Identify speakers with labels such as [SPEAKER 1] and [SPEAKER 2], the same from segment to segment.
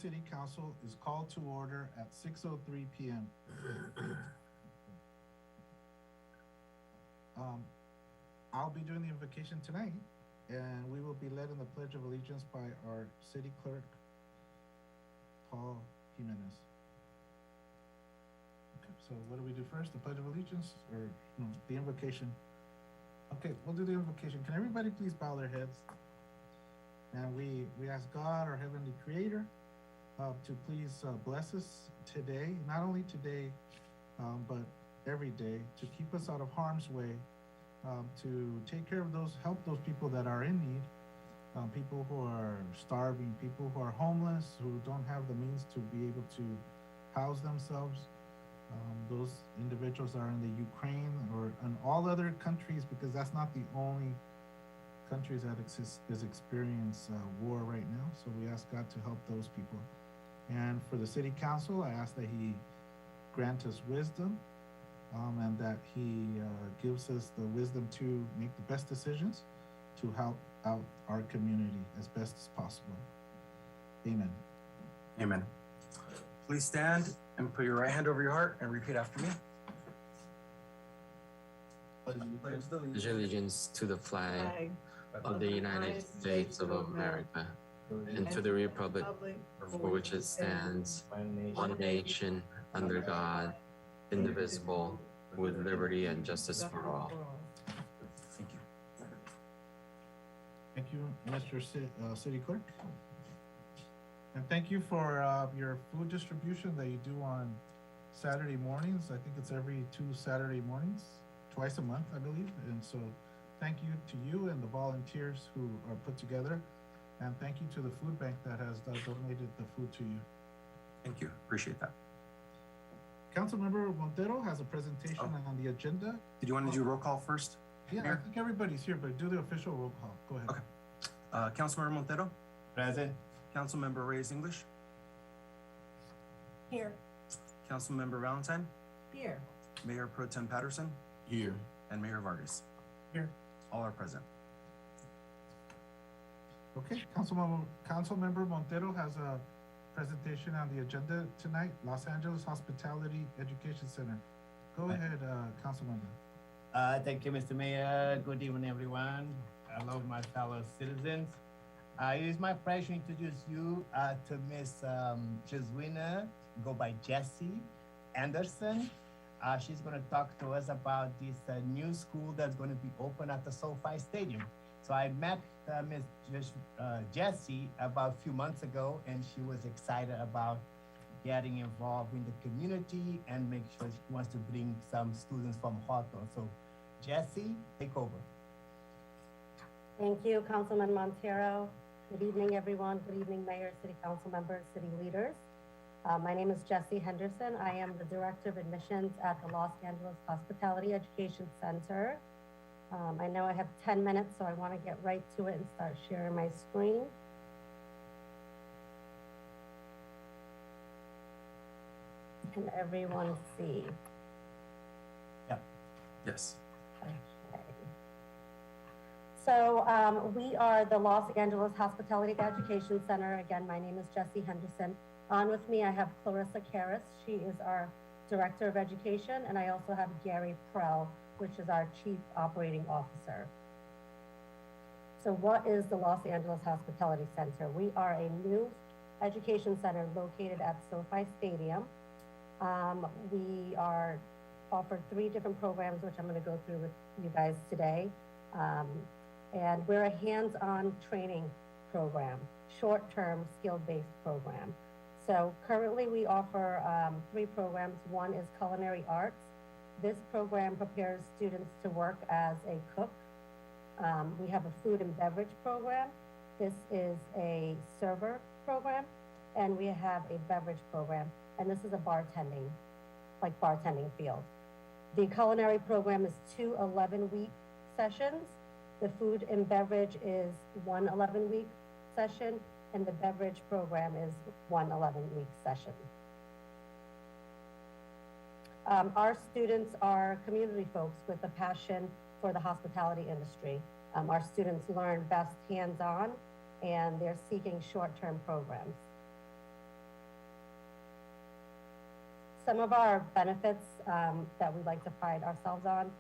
[SPEAKER 1] City Council is called to order at 6:03 p.m. I'll be doing the invocation tonight, and we will be led in the Pledge of Allegiance by our City Clerk, Paul Jimenez. Okay, so what do we do first, the Pledge of Allegiance, or no, the invocation? Okay, we'll do the invocation. Can everybody please bow their heads? And we ask God, our Heavenly Creator, to please bless us today, not only today, but every day, to keep us out of harm's way, to take care of help those people that are in need, people who are starving, people who are homeless, who don't have the means to be able to house themselves. Those individuals are in the Ukraine or in all other countries, because that's not the only countries that experience war right now. So we ask God to help those people. And for the City Council, I ask that He grant us wisdom, and that He gives us the wisdom to make the best decisions to help out our community as best as possible. Amen.
[SPEAKER 2] Amen. Please stand and put your right hand over your heart and repeat after me.
[SPEAKER 3] Pledge allegiance to the flag of the United States of America and to the republic for which it stands, one nation, under God, indivisible, with liberty and justice for all.
[SPEAKER 2] Thank you.
[SPEAKER 1] Thank you, Mr. City Clerk. And thank you for your food distribution that you do on Saturday mornings. I think it's every 2 Saturday mornings, twice a month, I believe. And so thank you to you and the volunteers who are put together. And thank you to the food bank that has donated the food to you.
[SPEAKER 2] Thank you. Appreciate that.
[SPEAKER 1] Councilmember Montero has a presentation on the agenda.
[SPEAKER 2] Did you want to do roll call first?
[SPEAKER 1] Yeah,
[SPEAKER 2] Mayor?
[SPEAKER 1] I think everybody's here, but do the official roll call. Go ahead.
[SPEAKER 2] Okay. Councilmember Montero?
[SPEAKER 4] Present.
[SPEAKER 2] Councilmember Reyes English?
[SPEAKER 5] Here.
[SPEAKER 2] Councilmember Valentine?
[SPEAKER 5] Here.
[SPEAKER 2] Mayor Pro Tem Patterson?
[SPEAKER 4] Here.
[SPEAKER 2] And Mayor Vargas?
[SPEAKER 1] Here.
[SPEAKER 2] All are present.
[SPEAKER 1] Okay, Councilmember Montero has a presentation on the agenda tonight, Los Angeles Hospitality Education Center. Go ahead, Councilmember.
[SPEAKER 4] Thank you, Mr. Mayor. Good evening, everyone. Hello, my fellow citizens. It is my pleasure to introduce you to Miss Jeswina, go by Jessie Anderson. She's going to talk to us about this new school that's going to be open at the SoFi Stadium. So I met Miss Jessie about a few months ago, and she was excited about getting involved in the community and make sure she wants to bring some students from Hawthorne. So Jessie, take over.
[SPEAKER 5] Thank you, Councilman Montero. Good evening, everyone. Good evening, Mayor, City Council members, city leaders. My name is Jessie Henderson. I am the Director of Admissions at the Los Angeles Hospitality Education Center. I know I have 10 minutes, so I want to get right to it and start sharing my screen. Can everyone see?
[SPEAKER 4] Yeah.
[SPEAKER 2] Yes.
[SPEAKER 5] Okay. So we are the Los Angeles Hospitality Education Center. Again, my name is Jessie Henderson. On with me, I have Clarissa Karras. She is our Director of Education, and I also have Gary Prell, which is our Chief Operating Officer. So what is the Los Angeles Hospitality Center? We are a new education center located at SoFi Stadium. We are offered 3 different programs, which I'm going to go through with you guys today. And we're a hands-on training program, short-term skill-based program. So currently we offer 3 programs. One is culinary arts. This program prepares students to work as a cook. We have a food and beverage program. This is a server program, and we have a beverage program, and this is a bartending field. The culinary program is 2 11-week sessions. The food and beverage is 1 11-week session, and the beverage program is 1 11-week session. Our students are community folks with a passion for the hospitality industry. Our students learn best hands-on, and they're seeking short-term programs. some of our benefits that we like to pride ourselves on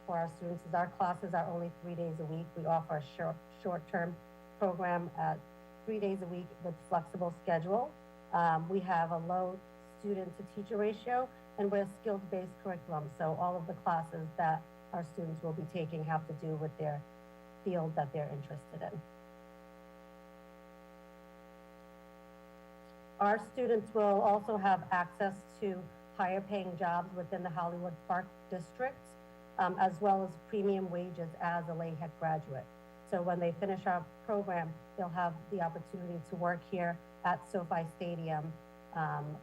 [SPEAKER 5] for our students is our classes are only 3 days a week. We offer a short-term program 3 days a week with flexible schedule. We have a low student-to-teacher ratio, and we're a skills-based curriculum. So all of the classes that our students will be taking have to do with their field that they're interested in. Our students will also have access to higher paying jobs within the Hollywood Park District, as well as premium wages as a LAHEC graduate. So when they finish our program, they'll have the opportunity to work here at SoFi Stadium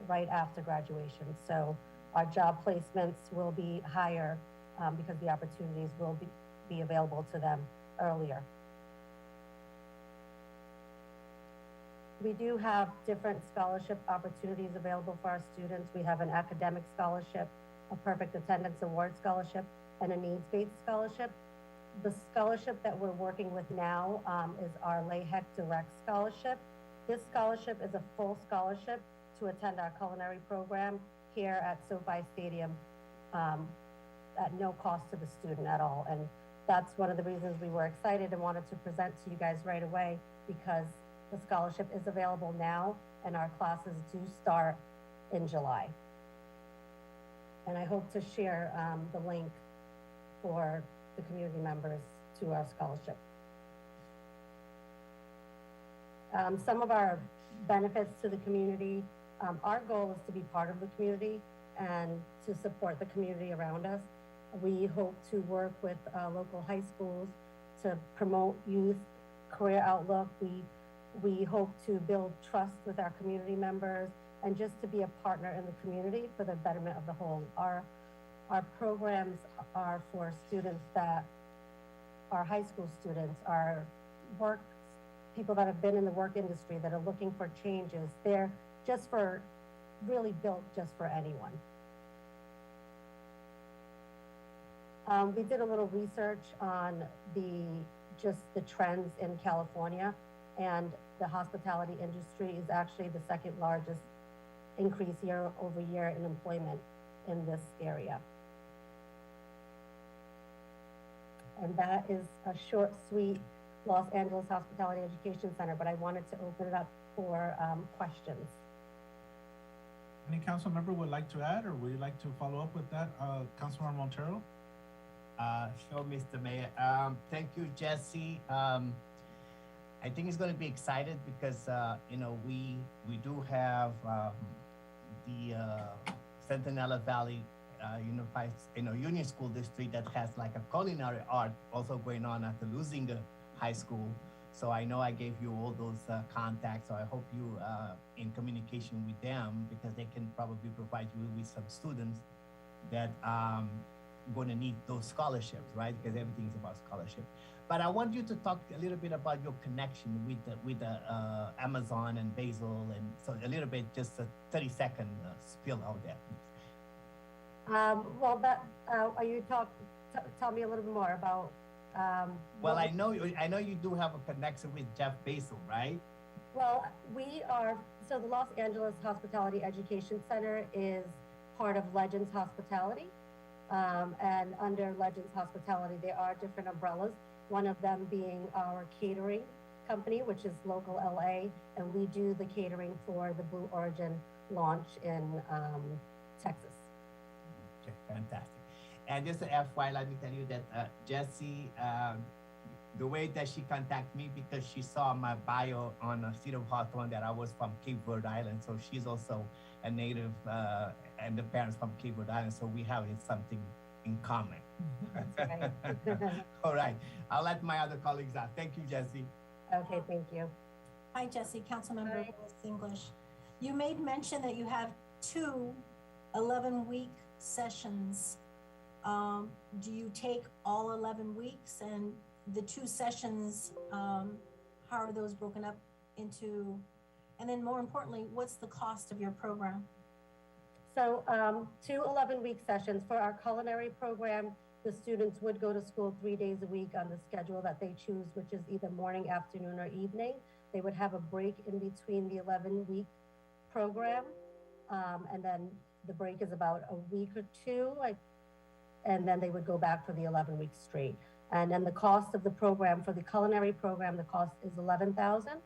[SPEAKER 5] right after graduation. So our job placements will be higher because the opportunities will be available to them earlier. We do have different scholarship opportunities available for our students. We have an academic scholarship, a perfect attendance award scholarship, and a needs-based scholarship. The scholarship that we're working with now is our LAHEC Direct Scholarship. This scholarship is a full scholarship to attend our culinary program here at SoFi Stadium at no cost to the student at all. And that's one of the reasons we were excited and wanted to present to you guys right away, because the scholarship is available now and our classes do start in July. And I hope to share the link for the community members to our scholarship. Some of our benefits to the community, our goal is to be part of the community and to support the community around us. We hope to work with local high schools to promote youth career outlook. We hope to build trust with our community members and just to be a partner in the community for the betterment of the whole. Our programs are for students that are high school students, are people that have been in the work industry that are looking for changes. They're just really built just for anyone. We did a little research on just the trends in California, and the hospitality industry is actually the second largest increase year over year in employment in this area. And that is a short, sweet Los Angeles Hospitality Education Center, but I wanted to open it up for questions.
[SPEAKER 1] Any council member would like to add, or would you like to follow up with that, Councilmember Montero?
[SPEAKER 4] Sure, Mr. Mayor. Thank you, Jesse. I think he's going to be excited because we do have the Centinela Valley Unified Union School District that has like a culinary art also going on at the Lusinga High School. So I know I gave you all those contacts. So I hope you in communication with them, because they can probably provide you with some students that going to need those scholarships, right? Because everything's about scholarship. But I want you to talk a little bit about your connection with the Amazon and Basil, and so a little bit, just a 30-second spill out there.
[SPEAKER 5] Well, tell me a little bit more about.
[SPEAKER 4] Well, I know you do have a connection with Jeff Basil, right?
[SPEAKER 5] Well, so the Los Angeles Hospitality Education Center is part of Legends Hospitality. And under Legends Hospitality, there are different umbrellas, one of them being our catering company, which is local LA, and we do the catering for the Blue Origin launch in Texas.
[SPEAKER 4] Okay, fantastic. And just to FYI, let me tell you that Jessie, the way that she contacted me, because she saw my bio on Cedar Hawthorne that I was from Cape Verde Island, so she's also a native and the parents from Cape Verde Island, so we have something in common.
[SPEAKER 5] Right.
[SPEAKER 4] All right, I'll let my other colleagues out. Thank you, Jessie.
[SPEAKER 5] Okay, thank you.
[SPEAKER 6] Hi, Jesse, Councilmember
[SPEAKER 5] Hi.
[SPEAKER 6] Willis English. You made mention that you have 2 11-week sessions. Do you take all 11 weeks, and the 2 sessions, how are those broken up into, and then more importantly, what's the cost of your program?
[SPEAKER 5] So 2 11-week sessions for our culinary program. The students would go to school 3 days a week on the schedule that they choose, which is either morning, afternoon, or evening. They would have a break in between the 11-week program, and then the break is about a week or two, like, and then they would go back for the 11 weeks straight. And then the cost of the program, for the culinary program, the cost is $11,000.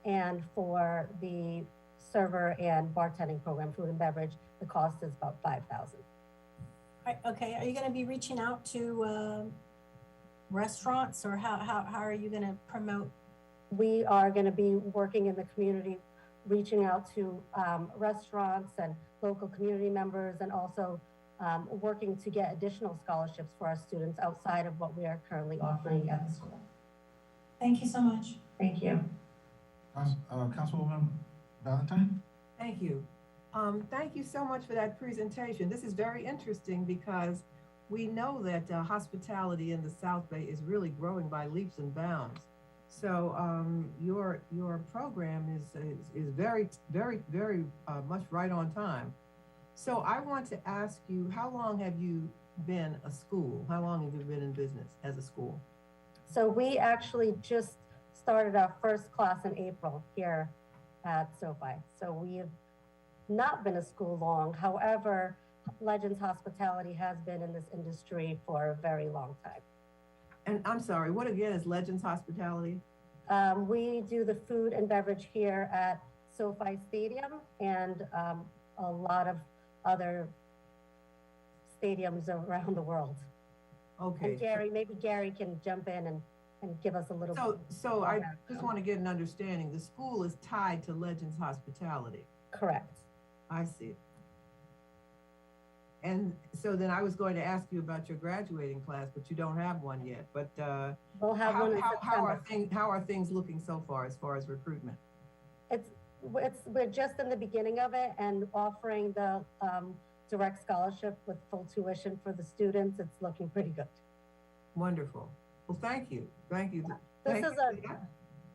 [SPEAKER 5] And for the server and bartending program, food and beverage, the cost is about $5,000.
[SPEAKER 6] Okay, are you gonna be reaching out to restaurants, or how are you gonna promote?
[SPEAKER 5] We are going to be working in the community, reaching out to restaurants and local community members, and also working to get additional scholarships for our students outside of what we are currently offering at the school.
[SPEAKER 6] Thank you so much.
[SPEAKER 5] Thank you.
[SPEAKER 1] Councilwoman Valentine?
[SPEAKER 7] Thank you. Thank you so much for that presentation. This is very interesting because we know that hospitality in the South Bay is really growing by leaps and bounds. So your program is very much right on time. So I want to ask you, how long have you been a school? How long have you been in business as a school?
[SPEAKER 5] So we actually just started our first class in April here at SoFi. So we have not been a school long. However, Legends Hospitality has been in this industry for a very long time.
[SPEAKER 7] And I'm sorry, what again is Legends Hospitality?
[SPEAKER 5] We do the food and beverage here at SoFi Stadium and a lot of other stadiums around the world.
[SPEAKER 7] Okay.
[SPEAKER 5] And Gary, maybe Gary can jump in and give us a little.
[SPEAKER 7] So I just want to get an understanding. The school is tied to Legends Hospitality.
[SPEAKER 5] Correct.
[SPEAKER 7] I see. And so then I was going to ask you about your graduating class, but you don't have one yet. But
[SPEAKER 5] We'll have one in
[SPEAKER 7] how are things looking so far as recruitment?
[SPEAKER 5] We're just in the beginning of it and offering the direct scholarship with full tuition for the students. It's looking pretty good.
[SPEAKER 7] Wonderful. Well, thank you. Thank you.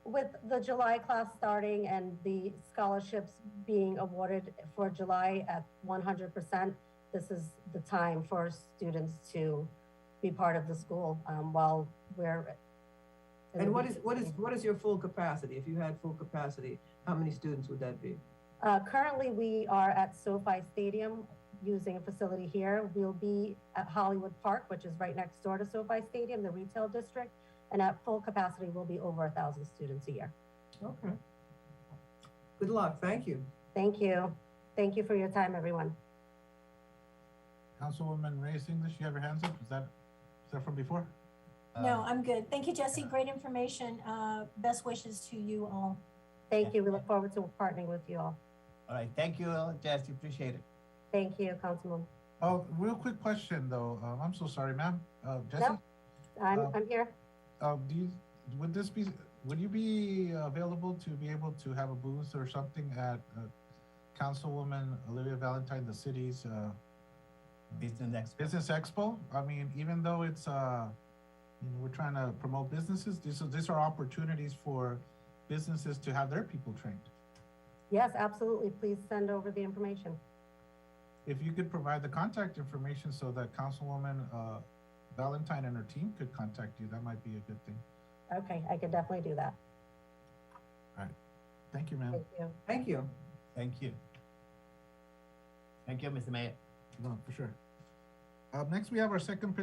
[SPEAKER 5] With the July class starting and the scholarships being awarded for July at 100%, this is the time for students to be part of the school while we're.
[SPEAKER 7] And what is your full capacity? If you had full capacity, how many students would that be?
[SPEAKER 5] Currently, we are at SoFi Stadium using a facility here. We'll be at Hollywood Park, which is right next door to SoFi Stadium, the retail district. And at full capacity, we'll be over 1,000 students a year.
[SPEAKER 7] Okay. Good luck. Thank you.
[SPEAKER 5] Thank you. Thank you for your time, everyone.
[SPEAKER 1] Councilwoman Reyes English, you have your hands up? Is that from before?
[SPEAKER 6] No, I'm good. Thank you, Jesse. Great information. Best wishes to you all.
[SPEAKER 5] Thank you. We look forward to partnering with you all.
[SPEAKER 4] All right, thank you, Jesse, appreciate it.
[SPEAKER 5] Thank you, Councilman.
[SPEAKER 1] Oh, real quick question though. I'm so sorry, ma'am. Jesse?
[SPEAKER 5] No, I'm here.
[SPEAKER 1] Would you be available to be able to have a booth or something at Councilwoman Olivia Valentine, the city's Business Expo? I mean, even though it's we're trying to promote businesses, these are opportunities for businesses to have their people trained.
[SPEAKER 5] Yes, absolutely. Please send over the information.
[SPEAKER 1] If you could provide the contact information so that Councilwoman Valentine and her team could contact you, that might be a good thing.
[SPEAKER 5] Okay, I can definitely do that.
[SPEAKER 1] All right. Thank you, ma'am.
[SPEAKER 5] Thank you.
[SPEAKER 7] Thank you.
[SPEAKER 4] Thank you. Thank you, Mr. Mayor.
[SPEAKER 1] No, for sure. Next, we have our second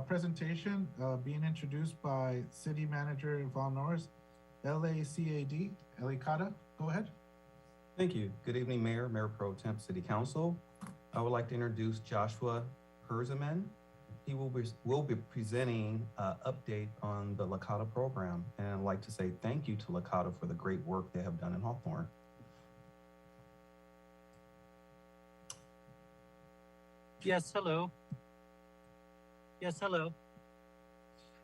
[SPEAKER 1] presentation being introduced by City Manager Yvonne Norris, LACAD. Elicata, go ahead.
[SPEAKER 8] Thank you. Good evening, Mayor, Mayor Pro Tem, City Council. I would like to introduce Joshua Herzeman. He will be presenting an update on the Lakata program, and I'd like to say thank you to Lakata for the great work they have done in Hawthorne.
[SPEAKER 9] Yes, hello. Yes, hello.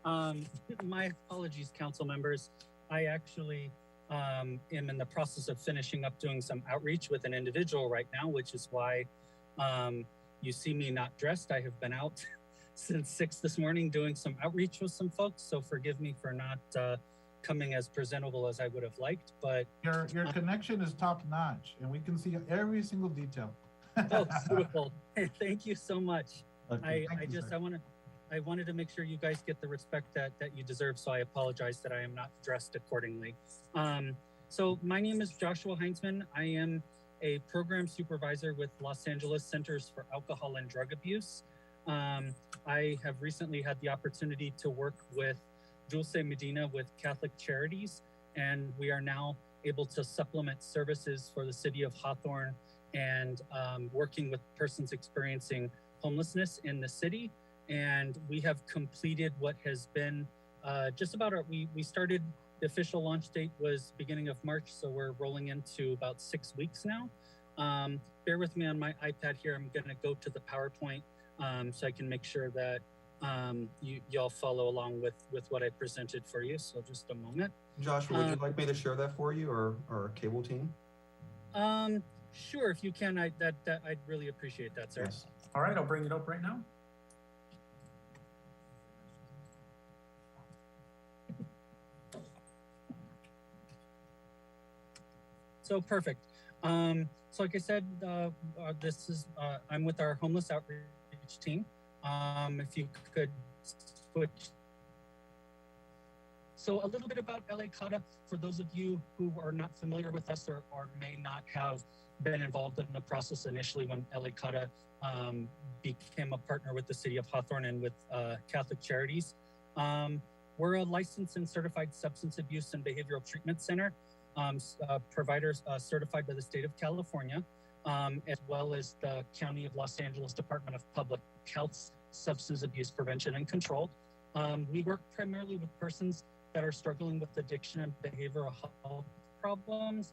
[SPEAKER 9] My apologies, council members. I actually am in the process of finishing up doing some outreach with an individual right now, which is why you see me not dressed. I have been out since 6 this morning doing some outreach with some folks, so forgive me for not coming as presentable as I would have liked, but
[SPEAKER 1] Your connection is top notch, and we can see every single detail.
[SPEAKER 9] oh, beautiful. Thank you so much.
[SPEAKER 1] Okay,
[SPEAKER 9] I wanted to make sure you guys get the respect that you deserve, so I apologize that I am not dressed accordingly. So my name is Joshua Heinzman. I am a program supervisor with Los Angeles Centers for Alcohol and Drug Abuse. I have recently had the opportunity to work with Dulce Medina with Catholic Charities, and we are now able to supplement services for the city of Hawthorne and working with persons experiencing homelessness in the city. And we have completed what has been just about we started, the official launch date was beginning of March, so we're rolling into about 6 weeks now. Bear with me on my iPad here. I'm gonna go to the PowerPoint so I can make sure that y'all follow along with what I presented for you. So just a moment.
[SPEAKER 8] Joshua, would you like me to share that for you, or cable team?
[SPEAKER 9] Sure, if you can, I'd really appreciate that, sir.
[SPEAKER 8] Yes.
[SPEAKER 10] All right, I'll bring it up right now.
[SPEAKER 9] So perfect. So like I said, this is I'm with our homeless outreach team. If you could switch. So a little bit about LA CAUTA for those of you who are not familiar with us or may not have been involved in the process initially when LA CAUTA became a partner with the city of Hawthorne and with Catholic Charities. We're a licensed and certified substance abuse and behavioral treatment center, providers certified by the state of California, as well as the County of Los Angeles Department of Public Health's Substance Abuse Prevention and Control. We work primarily with persons that are struggling with addiction and behavioral health problems.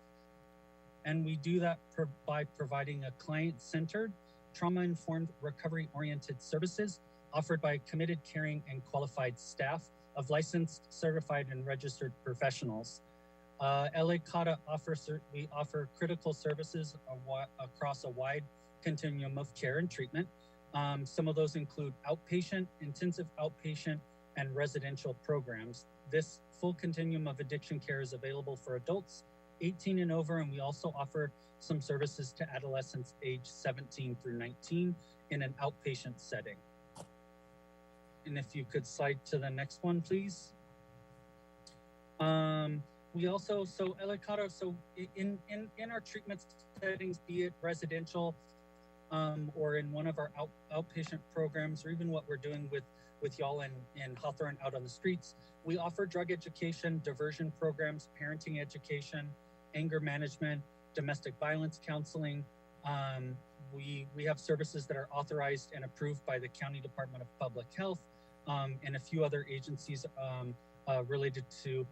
[SPEAKER 9] And we do that by providing a client-centered, trauma-informed, recovery-oriented services offered by committed, caring, and qualified staff of licensed, certified, and registered professionals. LA CAUTA we offer critical services across a wide continuum of care and treatment. Some of those include outpatient, intensive outpatient, and residential programs. This full continuum of addiction care is available for adults 18 and over, and we also offer some services to adolescents age 17 through 19 in an outpatient setting. And if you could slide to the next one, please. We also, so LA CAUTA, so in our treatment settings, be it residential or in one of our outpatient programs, or even what we're doing with y'all in Hawthorne out on the streets, we offer drug education, diversion programs, parenting education, anger management, domestic violence counseling. We have services that are authorized and approved by the County Department of Public Health and a few other agencies related to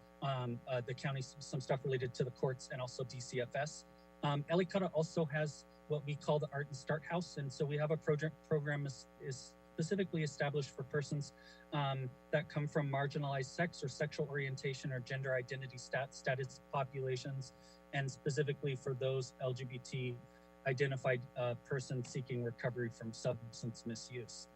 [SPEAKER 9] the county, some stuff related to the courts and also DCFS. LA CAUTA also has what we call the Art and Start House. And so we have a program is specifically established for persons that come from marginalized sex or sexual orientation or gender identity status populations, and specifically for those LGBT identified persons seeking recovery from substance misuse.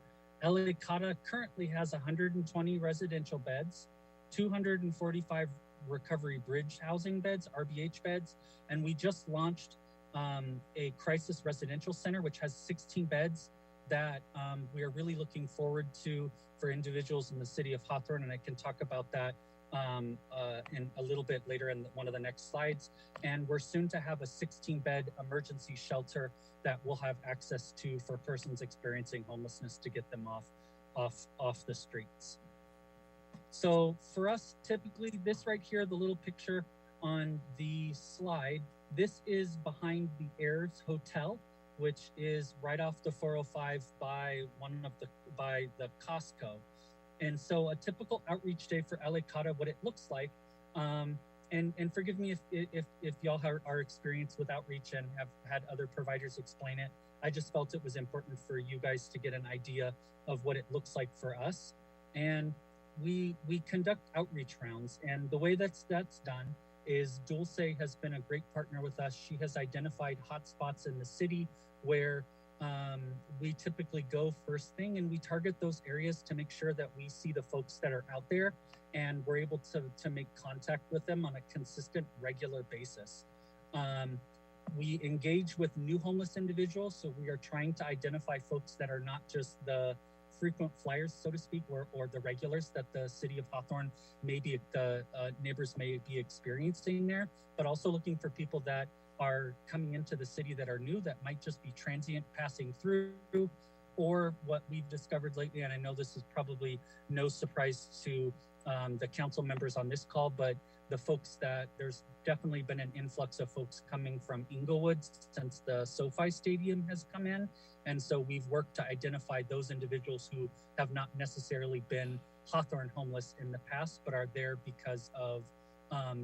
[SPEAKER 9] LA CAUTA currently has 120 residential beds, 245 recovery bridge housing beds, RBH beds, and we just launched a crisis residential center, which has 16 beds that we are really looking forward to for individuals in the city of Hawthorne, and I can talk about that in a little bit later in one of the next slides. And we're soon to have a 16-bed emergency shelter that we'll have access to for persons experiencing homelessness to get them off the streets. So for us, typically this right here, the little picture on the slide, this is behind the Ayers Hotel, which is right off the 405 by the Costco. And so a typical outreach day for LA CAUTA, what it looks like, and forgive me if y'all are experienced with outreach and have had other providers explain it. I just felt it was important for you guys to get an idea of what it looks like for us. And we conduct outreach rounds, and the way that's done is Dulce has been a great partner with us. She has identified hotspots in the city where we typically go first thing, and we target those areas to make sure that we see the folks that are out there and we're able to make contact with them on a consistent, regular basis. We engage with new homeless individuals, so we are trying to identify folks that are not just the frequent flyers, so to speak, or the regulars that the city of Hawthorne the neighbors may be experiencing there, but also looking for people that are coming into the city that are new, that might just be transient passing through, or what we've discovered lately, and I know this is probably no surprise to the council members on this call, but the folks that there's definitely been an influx of folks coming from Inglewood since the SoFi Stadium has come in. And so we've worked to identify those individuals who have not necessarily been Hawthorne homeless in the past, but are there because of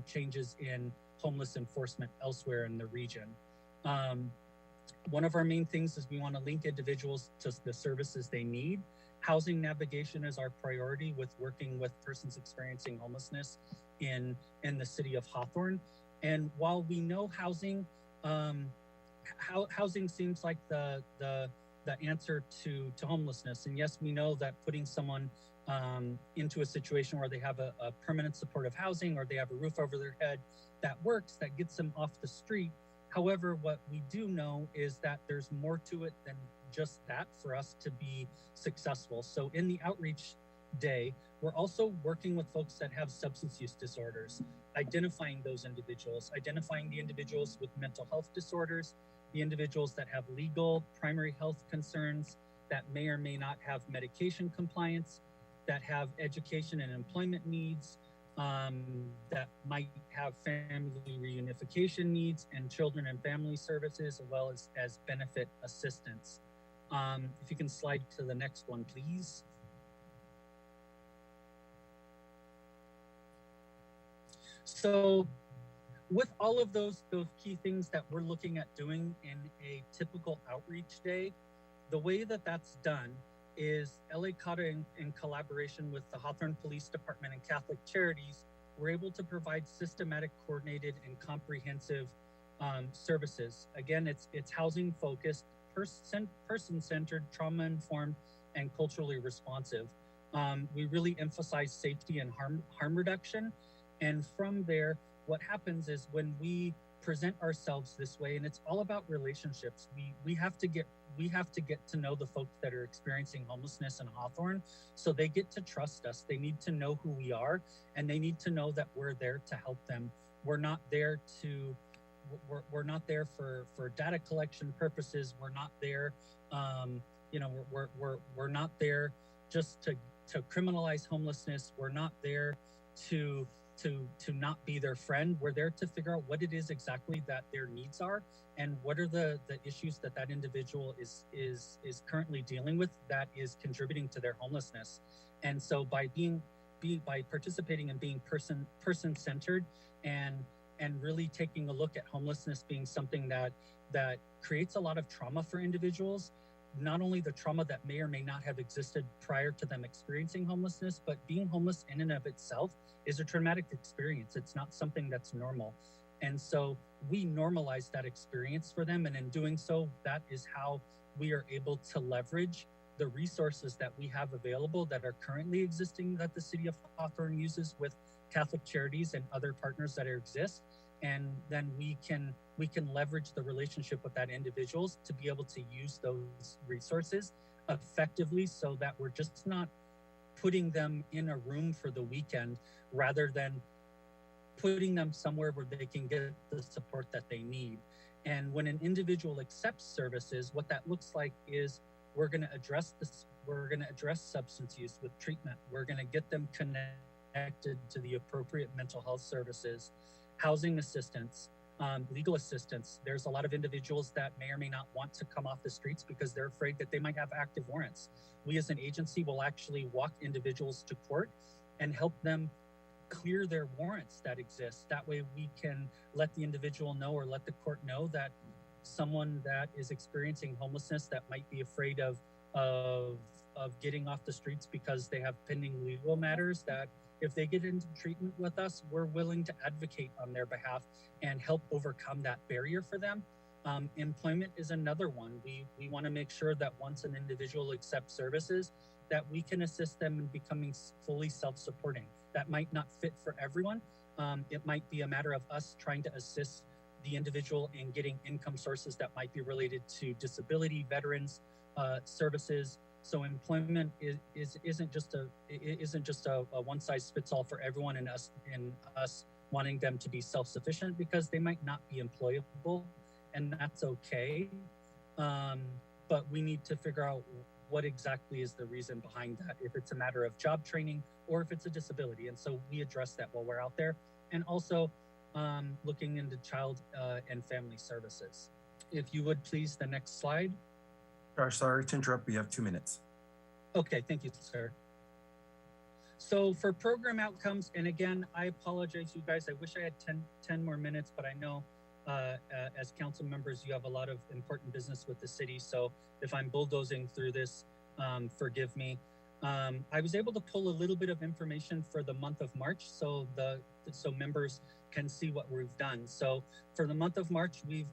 [SPEAKER 9] changes in homeless enforcement elsewhere in the region. One of our main things is we want to link individuals to the services they need. Housing navigation is our priority, with working with persons experiencing homelessness in the city of Hawthorne. And while we know housing, housing seems like the answer to homelessness. And yes, we know that putting someone into a situation where they have a permanent supportive housing, or they have a roof over their head, that works, that gets them off the street. However, what we do know is that there's more to it than just that for us to be successful. So in the outreach day, we're also working with folks that have substance use disorders, identifying those individuals, identifying the individuals with mental health disorders, the individuals that have legal primary health concerns, that may or may not have medication compliance, that have education and employment needs, that might have family reunification needs, and children and family services, as well as benefit assistance. If you can slide to the next one, please. So with all of those key things that we're looking at doing in a typical outreach day, the way that that's done is LA CAUTA in collaboration with the Hawthorne Police Department and Catholic Charities, we're able to provide systematic, coordinated, and comprehensive services. Again, it's housing focused, person-centered, trauma-informed, and culturally responsive. We really emphasize safety and harm reduction. And from there, what happens is when we present ourselves this way, and it's all about relationships, we have to get to know the folks that are experiencing homelessness in Hawthorne, so they get to trust us. They need to know who we are, and they need to know that we're there to help them. We're not there for data collection purposes. We're not there, we're not there just to criminalize homelessness. We're not there to not be their friend. We're there to figure out what it is exactly that their needs are, and what are the issues that individual is currently dealing with that is contributing to their homelessness. And so by participating and being person-centered and really taking a look at homelessness being something that creates a lot of trauma for individuals, not only the trauma that may or may not have existed prior to them experiencing homelessness, but being homeless in and of itself is a traumatic experience. It's not something that's normal. And so we normalize that experience for them. And in doing so, that is how we are able to leverage the resources that we have available that are currently existing, that the city of Hawthorne uses with Catholic Charities and other partners that exist. And then we can leverage the relationship with that individuals to be able to use those resources effectively, so that we're just not putting them in a room for the weekend, rather than putting them somewhere where they can get the support that they need. And when an individual accepts services, what that looks like is we're going to address substance use with treatment. We're going to get them connected to the appropriate mental health services, housing assistance, legal assistance. There's a lot of individuals that may or may not want to come off the streets because they're afraid that they might have active warrants. We as an agency will actually walk individuals to court and help them clear their warrants that exist. That way we can let the individual know, or let the court know, that someone that is experiencing homelessness that might be afraid of getting off the streets because they have pending legal matters, that if they get into treatment with us, we're willing to advocate on their behalf and help overcome that barrier for them. Employment is another one. We want to make sure that once an individual accepts services, that we can assist them in becoming fully self-supporting. That might not fit for everyone. It might be a matter of us trying to assist the individual in getting income sources that might be related to disability, veterans, services. So employment isn't just a one-size-fits-all for everyone, and us wanting them to be self-sufficient because they might not be employable, and that's okay. But we need to figure out what exactly is the reason behind that, if it's a matter of job training or if it's a disability. And so we address that while we're out there. And also looking into child and family services. If you would please, the next slide.
[SPEAKER 2] Josh, sorry to interrupt, we have 2 minutes.
[SPEAKER 9] Okay, thank you, sir. So for program outcomes, and again, I apologize, you guys, I wish I had 10 more minutes, but I know as council members, you have a lot of important business with the city. So if I'm bulldozing through this, forgive me. I was able to pull a little bit of information for the month of March, so members can see what we've done. So for the month of March, we've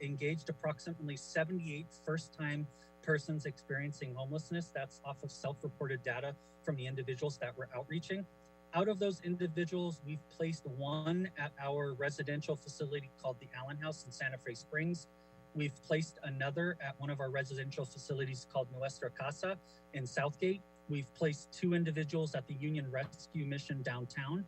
[SPEAKER 9] engaged approximately 78 first-time persons experiencing homelessness. That's off of self-reported data from the individuals that we're outreaching. Out of those individuals, we've placed one at our residential facility called the Allen House in Santa Fe Springs. We've placed another at one of our residential facilities called Nuestra Casa in Southgate. We've placed 2 individuals at the Union Rescue Mission downtown,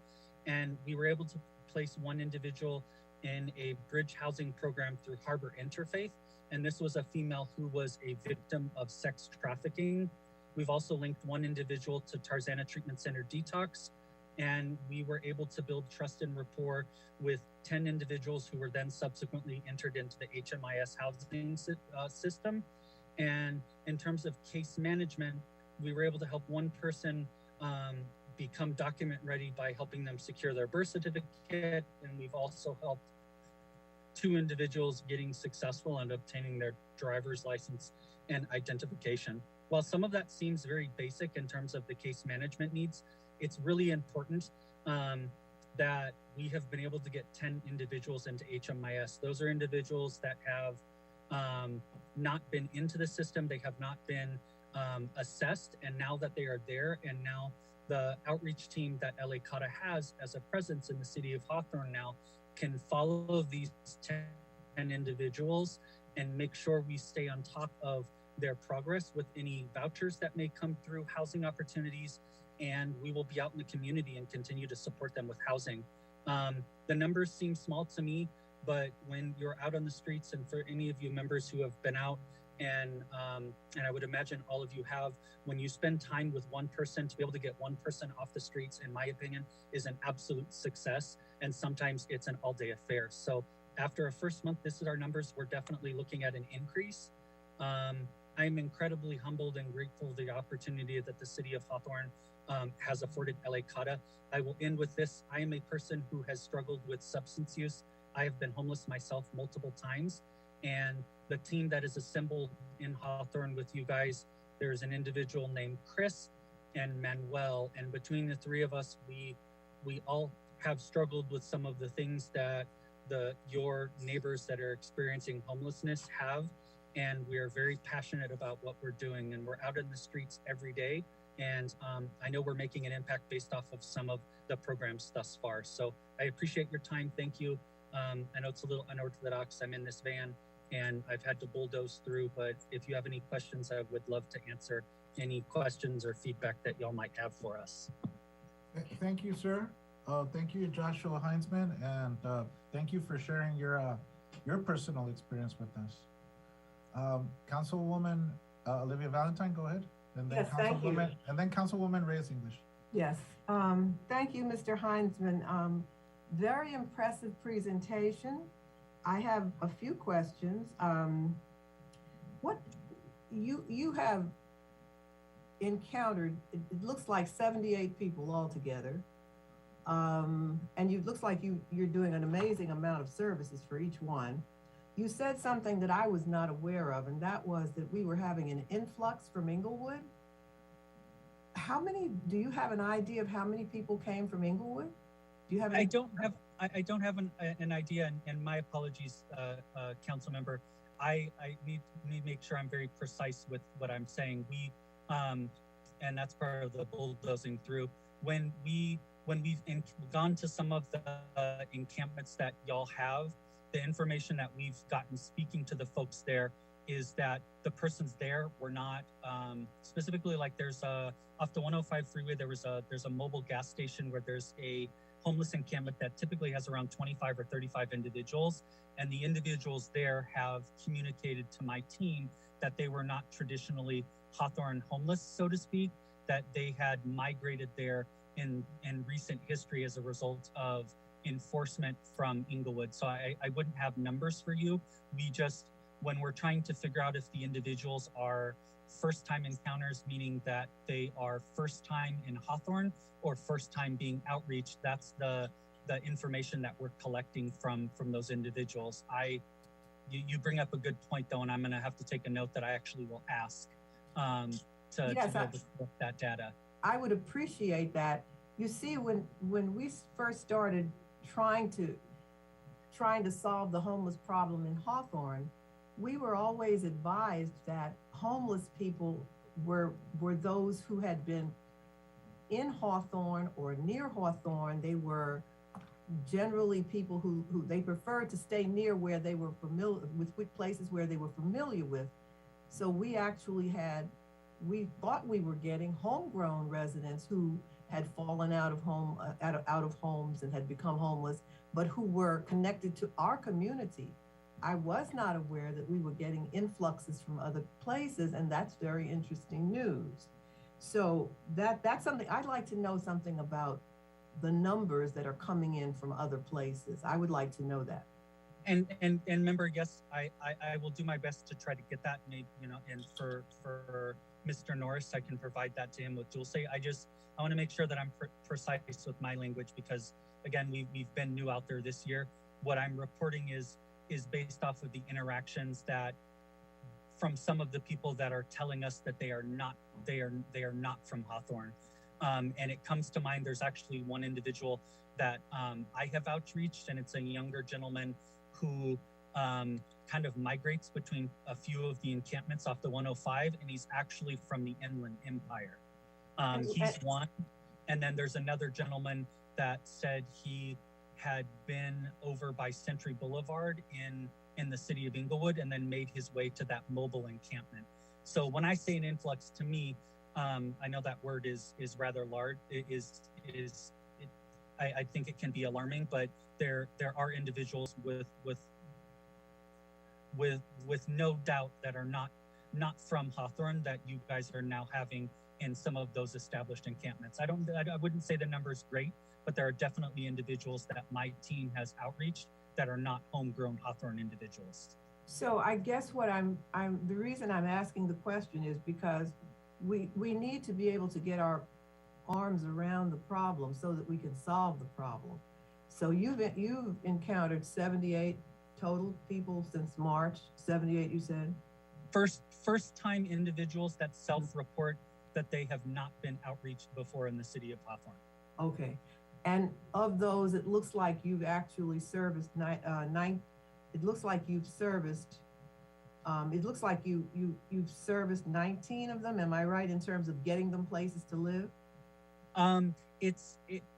[SPEAKER 9] and we were able to place 1 individual in a bridge housing program through Harbor Interfaith. And this was a female who was a victim of sex trafficking. We've also linked 1 individual to Tarzana Treatment Center Detox, and we were able to build trust and rapport with 10 individuals who were then subsequently entered into the HMIS housing system. And in terms of case management, we were able to help 1 person become document ready by helping them secure their birth certificate. And we've also helped 2 individuals getting successful and obtaining their driver's license and identification. While some of that seems very basic in terms of the case management needs, it's really important that we have been able to get 10 individuals into HMIS. Those are individuals that have not been into the system, they have not been assessed, and now that they are there, and now the outreach team that LA CAUTA has as a presence in the city of Hawthorne now can follow these 10 individuals and make sure we stay on top of their progress with any vouchers that may come through, housing opportunities, and we will be out in the community and continue to support them with housing. The numbers seem small to me, but when you're out on the streets, and for any of you members who have been out, and I would imagine all of you have, when you spend time with 1 person, to be able to get 1 person off the streets, in my opinion, is an absolute success. And sometimes it's an all-day affair. So after a first month, this is our numbers. We're definitely looking at an increase. I'm incredibly humbled and grateful for the opportunity that the city of Hawthorne has afforded LA CAUTA. I will end with this. I am a person who has struggled with substance use. I have been homeless myself multiple times. And the team that is assembled in Hawthorne with you guys, there's an individual named Chris and Manuel. And between the 3 of us, we all have struggled with some of the things that your neighbors that are experiencing homelessness have. And we are very passionate about what we're doing, and we're out in the streets every day. And I know we're making an impact based off of some of the programs thus far. So I appreciate your time. Thank you. I know it's a little unorthodox. I'm in this van and I've had to bulldoze through, but if you have any questions, I would love to answer any questions or feedback that y'all might have for us.
[SPEAKER 1] Thank you, sir. Thank you, Joshua Heinzman, and thank you for sharing your personal experience with us. Councilwoman Olivia Valentine, go ahead. And then
[SPEAKER 7] yes, thank you.
[SPEAKER 1] And then Councilwoman Reyes English.
[SPEAKER 7] Yes, thank you, Mr. Heinzman. Very impressive presentation. I have a few questions. What you have encountered, it looks like 78 people altogether. And it looks like you're doing an amazing amount of services for each one. You said something that I was not aware of, and that was that we were having an influx from Inglewood. How many, do you have an idea of how many people came from Inglewood? Do you have any?
[SPEAKER 9] I don't have an idea, and my apologies, council member. I need to make sure I'm very precise with what I'm saying. And that's part of the bulldozing through. When we've gone to some of the encampments that y'all have, the information that we've gotten speaking to the folks there is that the persons there were not specifically, like there's off the 105 freeway, there's a mobile gas station where there's a homeless encampment that typically has around 25 or 35 individuals. And the individuals there have communicated to my team that they were not traditionally Hawthorne homeless, so to speak, that they had migrated there in recent history as a result of enforcement from Inglewood. So I wouldn't have numbers for you. We just, when we're trying to figure out if the individuals are first time encounters, meaning that they are first time in Hawthorne or first time being outreached, that's the information that we're collecting from those individuals. You bring up a good point though, and I'm gonna have to take a note that I actually will ask to be able to collect that data.
[SPEAKER 7] I would appreciate that. You see, when we first started trying to solve the homeless problem in Hawthorne, we were always advised that homeless people were those who had been in Hawthorne or near Hawthorne. They were generally people who they preferred to stay near where they were familiar with places where they were familiar with. So we actually we thought we were getting homegrown residents who had fallen out of homes and had become homeless, but who were connected to our community. I was not aware that we were getting influxes from other places, and that's very interesting news. So that's something I'd like to know something about, the numbers that are coming in from other places. I would like to know that.
[SPEAKER 9] And remember, yes, I will do my best to try to get that, you know, and for Mr. Norris, I can provide that to him with Dulce. I want to make sure that I'm precise with my language, because again, we've been new out there this year. What I'm reporting is based off of the interactions that from some of the people that are telling us that they are not from Hawthorne. And it comes to mind, there's actually one individual that I have outreached, and it's a younger gentleman who kind of migrates between a few of the encampments off the 105, and he's actually from the Inland Empire. He's one. And then there's another gentleman that said he had been over by Century Boulevard in the city of Inglewood and then made his way to that mobile encampment. So when I say an influx, to me, I know that word is rather large. I think it can be alarming, but there are individuals with no doubt that are not from Hawthorne that you guys are now having in some of those established encampments. I wouldn't say the number is great, but there are definitely individuals that my team has outreached that are not homegrown Hawthorne individuals.
[SPEAKER 7] So I guess the reason I'm asking the question is because we need to be able to get our arms around the problem so that we can solve the problem. So you've encountered 78 total people since March, 78 you said?
[SPEAKER 9] First time individuals that self-report that they have not been outreached before in the city of Hawthorne.
[SPEAKER 7] Okay. And of those, it looks like you've actually serviced it looks like you've serviced 19 of them. Am I right in terms of getting them places to live?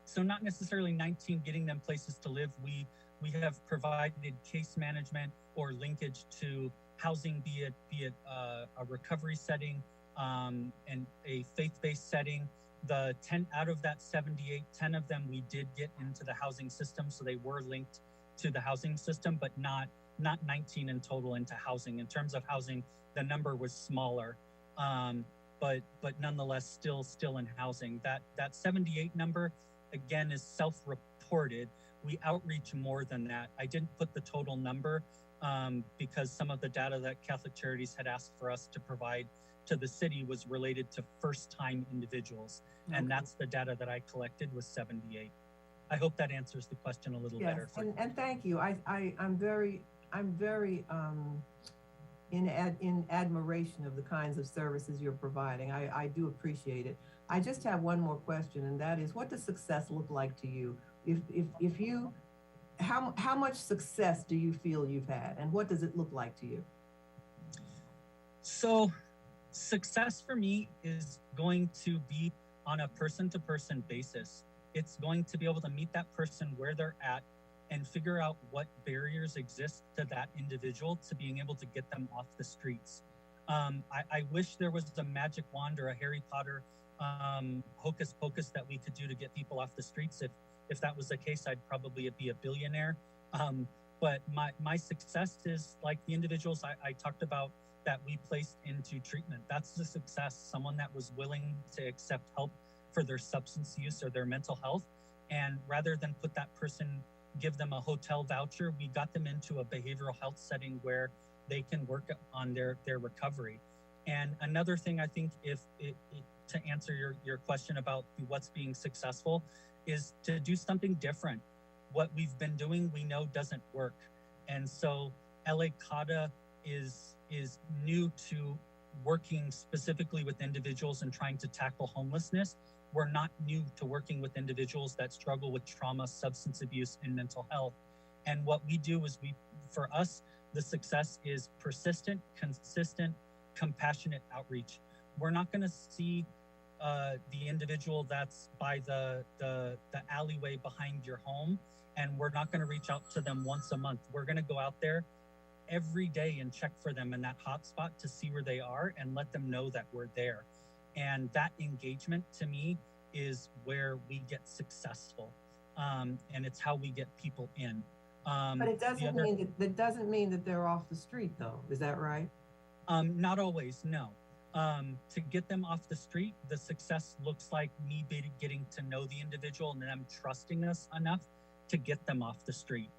[SPEAKER 9] So not necessarily 19 getting them places to live. We have provided case management or linkage to housing, be it a recovery setting and a faith-based setting. The 10 out of that 78, 10 of them we did get into the housing system, so they were linked to the housing system, but not 19 in total into housing. In terms of housing, the number was smaller, but nonetheless still in housing. That 78 number again is self-reported. We outreach more than that. I didn't put the total number because some of the data that Catholic Charities had asked for us to provide to the city was related to first-time individuals. Okay. And that's the data that I collected was 78. I hope that answers the question a little better.
[SPEAKER 7] And thank you. I'm very in admiration of the kinds of services you're providing. I do appreciate it. I just have one more question, and that is, what does success look like to you? If you, how much success do you feel you've had, and what does it look like to you?
[SPEAKER 9] So success for me is going to be on a person-to-person basis. It's going to be able to meet that person where they're at and figure out what barriers exist to that individual to being able to get them off the streets. I wish there was a magic wand or a Harry Potter hocus pocus that we could do to get people off the streets. If that was the case, I'd probably be a billionaire. But my success is like the individuals I talked about that we placed into treatment. That's the success, someone that was willing to accept help for their substance use or their mental health. And rather than put that person, give them a hotel voucher, we got them into a behavioral health setting where they can work on their recovery. And another thing I think, to answer your question about what's being successful, is to do something different. What we've been doing, we know doesn't work. And so LA CADA is new to working specifically with individuals and trying to tackle homelessness. We're not new to working with individuals that struggle with trauma, substance abuse, and mental health. And what we do is for us, the success is persistent, consistent, compassionate outreach. We're not going to see the individual that's by the alleyway behind your home, and we're not going to reach out to them once a month. We're going to go out there every day and check for them in that hotspot to see where they are and let them know that we're there. And that engagement, to me, is where we get successful, and it's how we get people in.
[SPEAKER 7] But it doesn't mean that they're off the street, though. Is that right?
[SPEAKER 9] Not always, no. To get them off the street, the success looks like me getting to know the individual and them trusting us enough to get them off the street.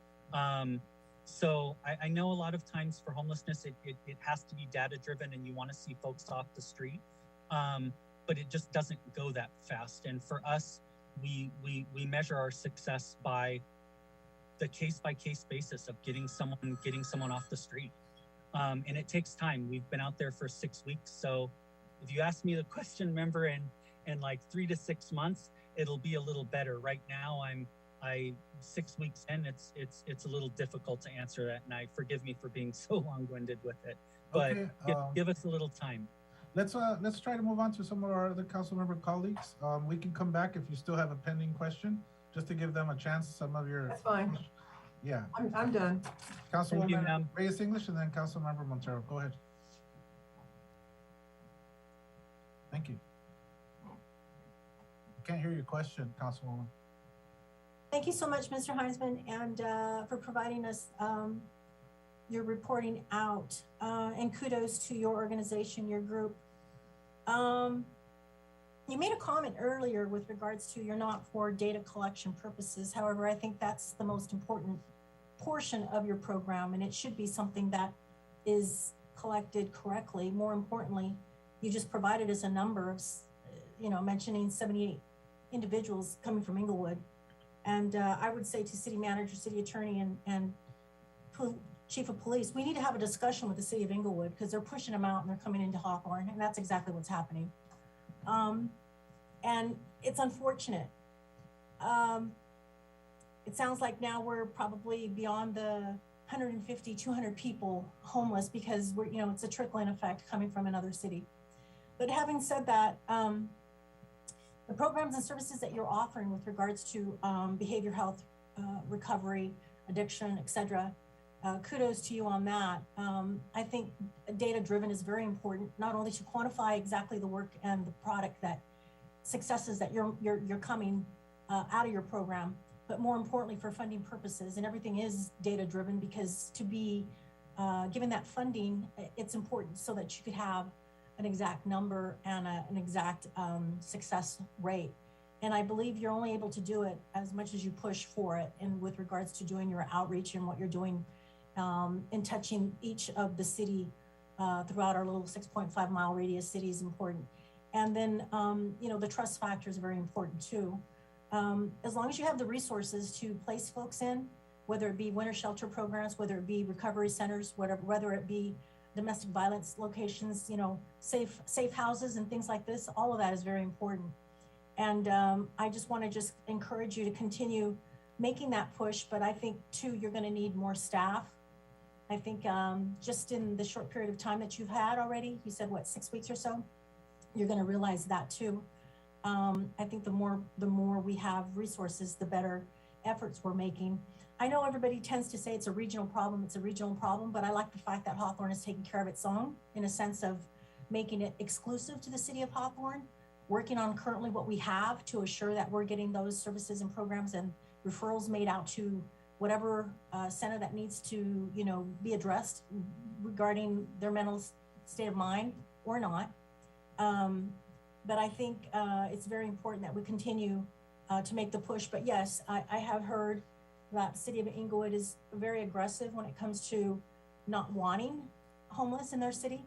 [SPEAKER 9] So I know a lot of times for homelessness, it has to be data driven and you want to see folks off the street, but it just doesn't go that fast. And for us, we measure our success by the case-by-case basis of getting someone off the street. And it takes time. We've been out there for 6 weeks. So if you ask me the question, remember, in like 3 to 6 months, it'll be a little better. Right now, I'm 6 weeks in, it's a little difficult to answer that. And forgive me for being so long-winded with it, but
[SPEAKER 1] Okay,
[SPEAKER 9] give us a little time.
[SPEAKER 1] Let's try to move on to some of our other council member colleagues. We can come back if you still have a pending question, just to give them a chance. Some of your.
[SPEAKER 7] That's fine.
[SPEAKER 1] Yeah.
[SPEAKER 7] I'm done.
[SPEAKER 1] Councilwoman Reyes English and then Councilmember Montero. Go ahead. Thank you. I can't hear your question, Councilwoman.
[SPEAKER 6] Thank you so much, Mr. Heisman, and for providing us your reporting out. And kudos to your organization, your group. You made a comment earlier with regards to you're not for data collection purposes. However, I think that's the most important portion of your program, and it should be something that is collected correctly. More importantly, you just provided us a number of, mentioning 78 individuals coming from Inglewood. And I would say to city manager, city attorney, and chief of police, we need to have a discussion with the city of Inglewood because they're pushing them out and they're coming into Hawthorne, and that's exactly what's happening. And it's unfortunate. It sounds like now we're probably beyond the 150, 200 people homeless because it's a trickling effect coming from another city. But having said that, the programs and services that you're offering with regards to behavior health, recovery, addiction, etc., kudos to you on that. I think data-driven is very important, not only to quantify exactly the work and the product that successes that you're coming out of your program, but more importantly for funding purposes. And everything is data-driven because to be given that funding, it's important so that you could have an exact number and an exact success rate. And I believe you're only able to do it as much as you push for it. And with regards to doing your outreach and what you're doing in touching each of the city throughout our little 6.5 mile radius city is important. And then, the trust factor is very important too. As long as you have the resources to place folks in, whether it be winter shelter programs, whether it be recovery centers, whether it be domestic violence locations, safe houses and things like this, all of that is very important. And I just want to encourage you to continue making that push. But I think too, you're going to need more staff. I think just in the short period of time that you've had already, you said what, 6 weeks or so, you're going to realize that too. I think the more we have resources, the better efforts we're making. I know everybody tends to say it's a regional problem, but I like the fact that Hawthorne is taking care of its own in a sense of making it exclusive to the city of Hawthorne. working on currently what we have to assure that we're getting those services and programs and referrals made out to whatever center that needs to, be addressed regarding their mental state of mind or not. But I think it's very important that we continue to make the push. But yes, I have heard that the city of Inglewood is very aggressive when it comes to not wanting homeless in their city.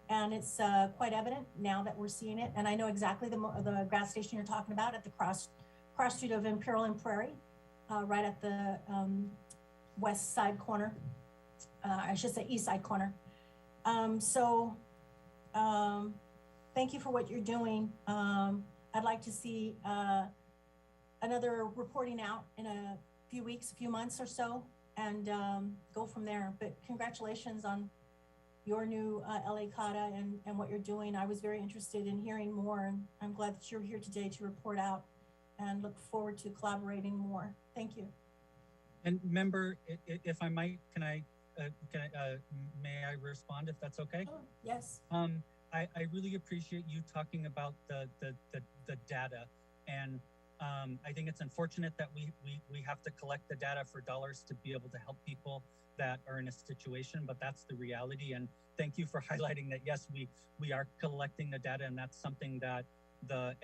[SPEAKER 6] And it's quite evident now that we're seeing it. And I know exactly the gas station you're talking about at the cross street of Imperial and Prairie, right at the west side corner. I should say east side corner. Thank you for what you're doing. I'd like to see another reporting out in a few months or so, and go from there. But congratulations on your new LA CADA and what you're doing. I was very interested in hearing more, and I'm glad that you're here today to report out, and look forward to collaborating more. Thank you.
[SPEAKER 9] And member, if I might, may I respond if that's okay?
[SPEAKER 6] Oh, yes.
[SPEAKER 9] I really appreciate you talking about the data, and I think it's unfortunate that we have to collect the data for dollars to be able to help people that are in a situation, but that's the reality. And thank you for highlighting that. Yes, we are collecting the data, and that's something that the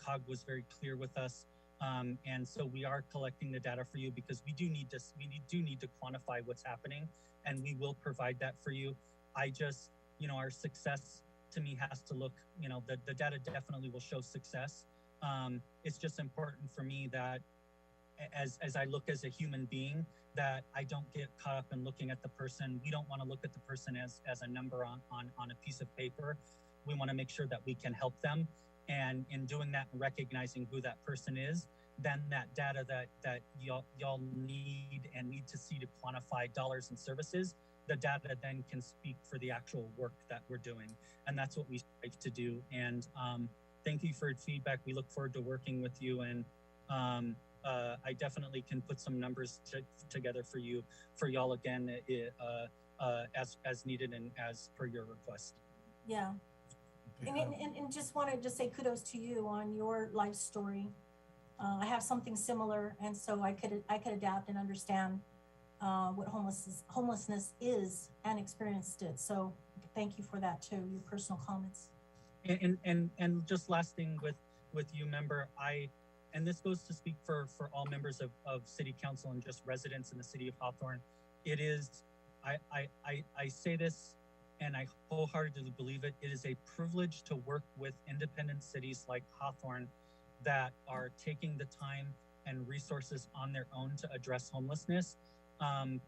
[SPEAKER 9] COG was very clear with us. And so we are collecting the data for you, because we do need to quantify what's happening, and we will provide that for you. I just, our success to me has to look, the data definitely will show success. It's just important for me that as I look as a human being, that I don't get caught up in looking at the person. We don't want to look at the person as a number on a piece of paper. We want to make sure that we can help them. And in doing that and recognizing who that person is, then that data that y'all need to see to quantify dollars and services, the data then can speak for the actual work that we're doing. And that's what we strive to do. And thank you for your feedback. We look forward to working with you, and I definitely can put some numbers together for y'all again, as needed and as per your request.
[SPEAKER 6] Yeah. And just want to say kudos to you on your life story. I have something similar, and so I could adapt and understand what homelessness is, and experienced it. So thank you for that too, your personal comments.
[SPEAKER 9] And just last thing with you, member, and this goes to speak for all members of city council and just residents in the city of Hawthorne. It is, I say this, and I wholeheartedly believe it, it is a privilege to work with independent cities like Hawthorne that are taking the time and resources on their own to address homelessness,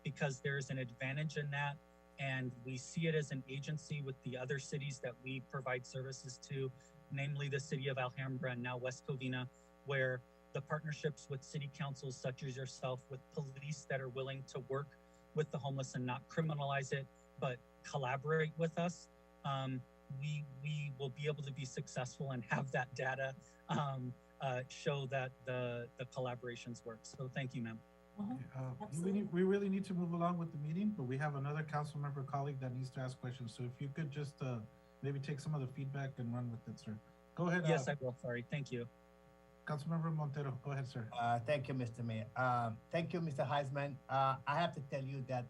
[SPEAKER 9] because there's an advantage in that. And we see it as an agency with the other cities that we provide services to, namely the city of Alhambra and now West Covina, where the partnerships with city councils such as yourself, with police that are willing to work with the homeless and not criminalize it, but collaborate with us, we will be able to be successful and have that data show that the collaborations work. So thank you, ma'am.
[SPEAKER 1] We really need to move along with the meeting, but we have another council member colleague that needs to ask questions. So if you could just maybe take some of the feedback and run with it, sir. Go ahead.
[SPEAKER 9] Yes, I will. Sorry. Thank you.
[SPEAKER 1] Councilmember Montero, go ahead, sir.
[SPEAKER 4] Thank you, Mr. Mayor. Thank you, Mr. Heisman. I have to tell you that,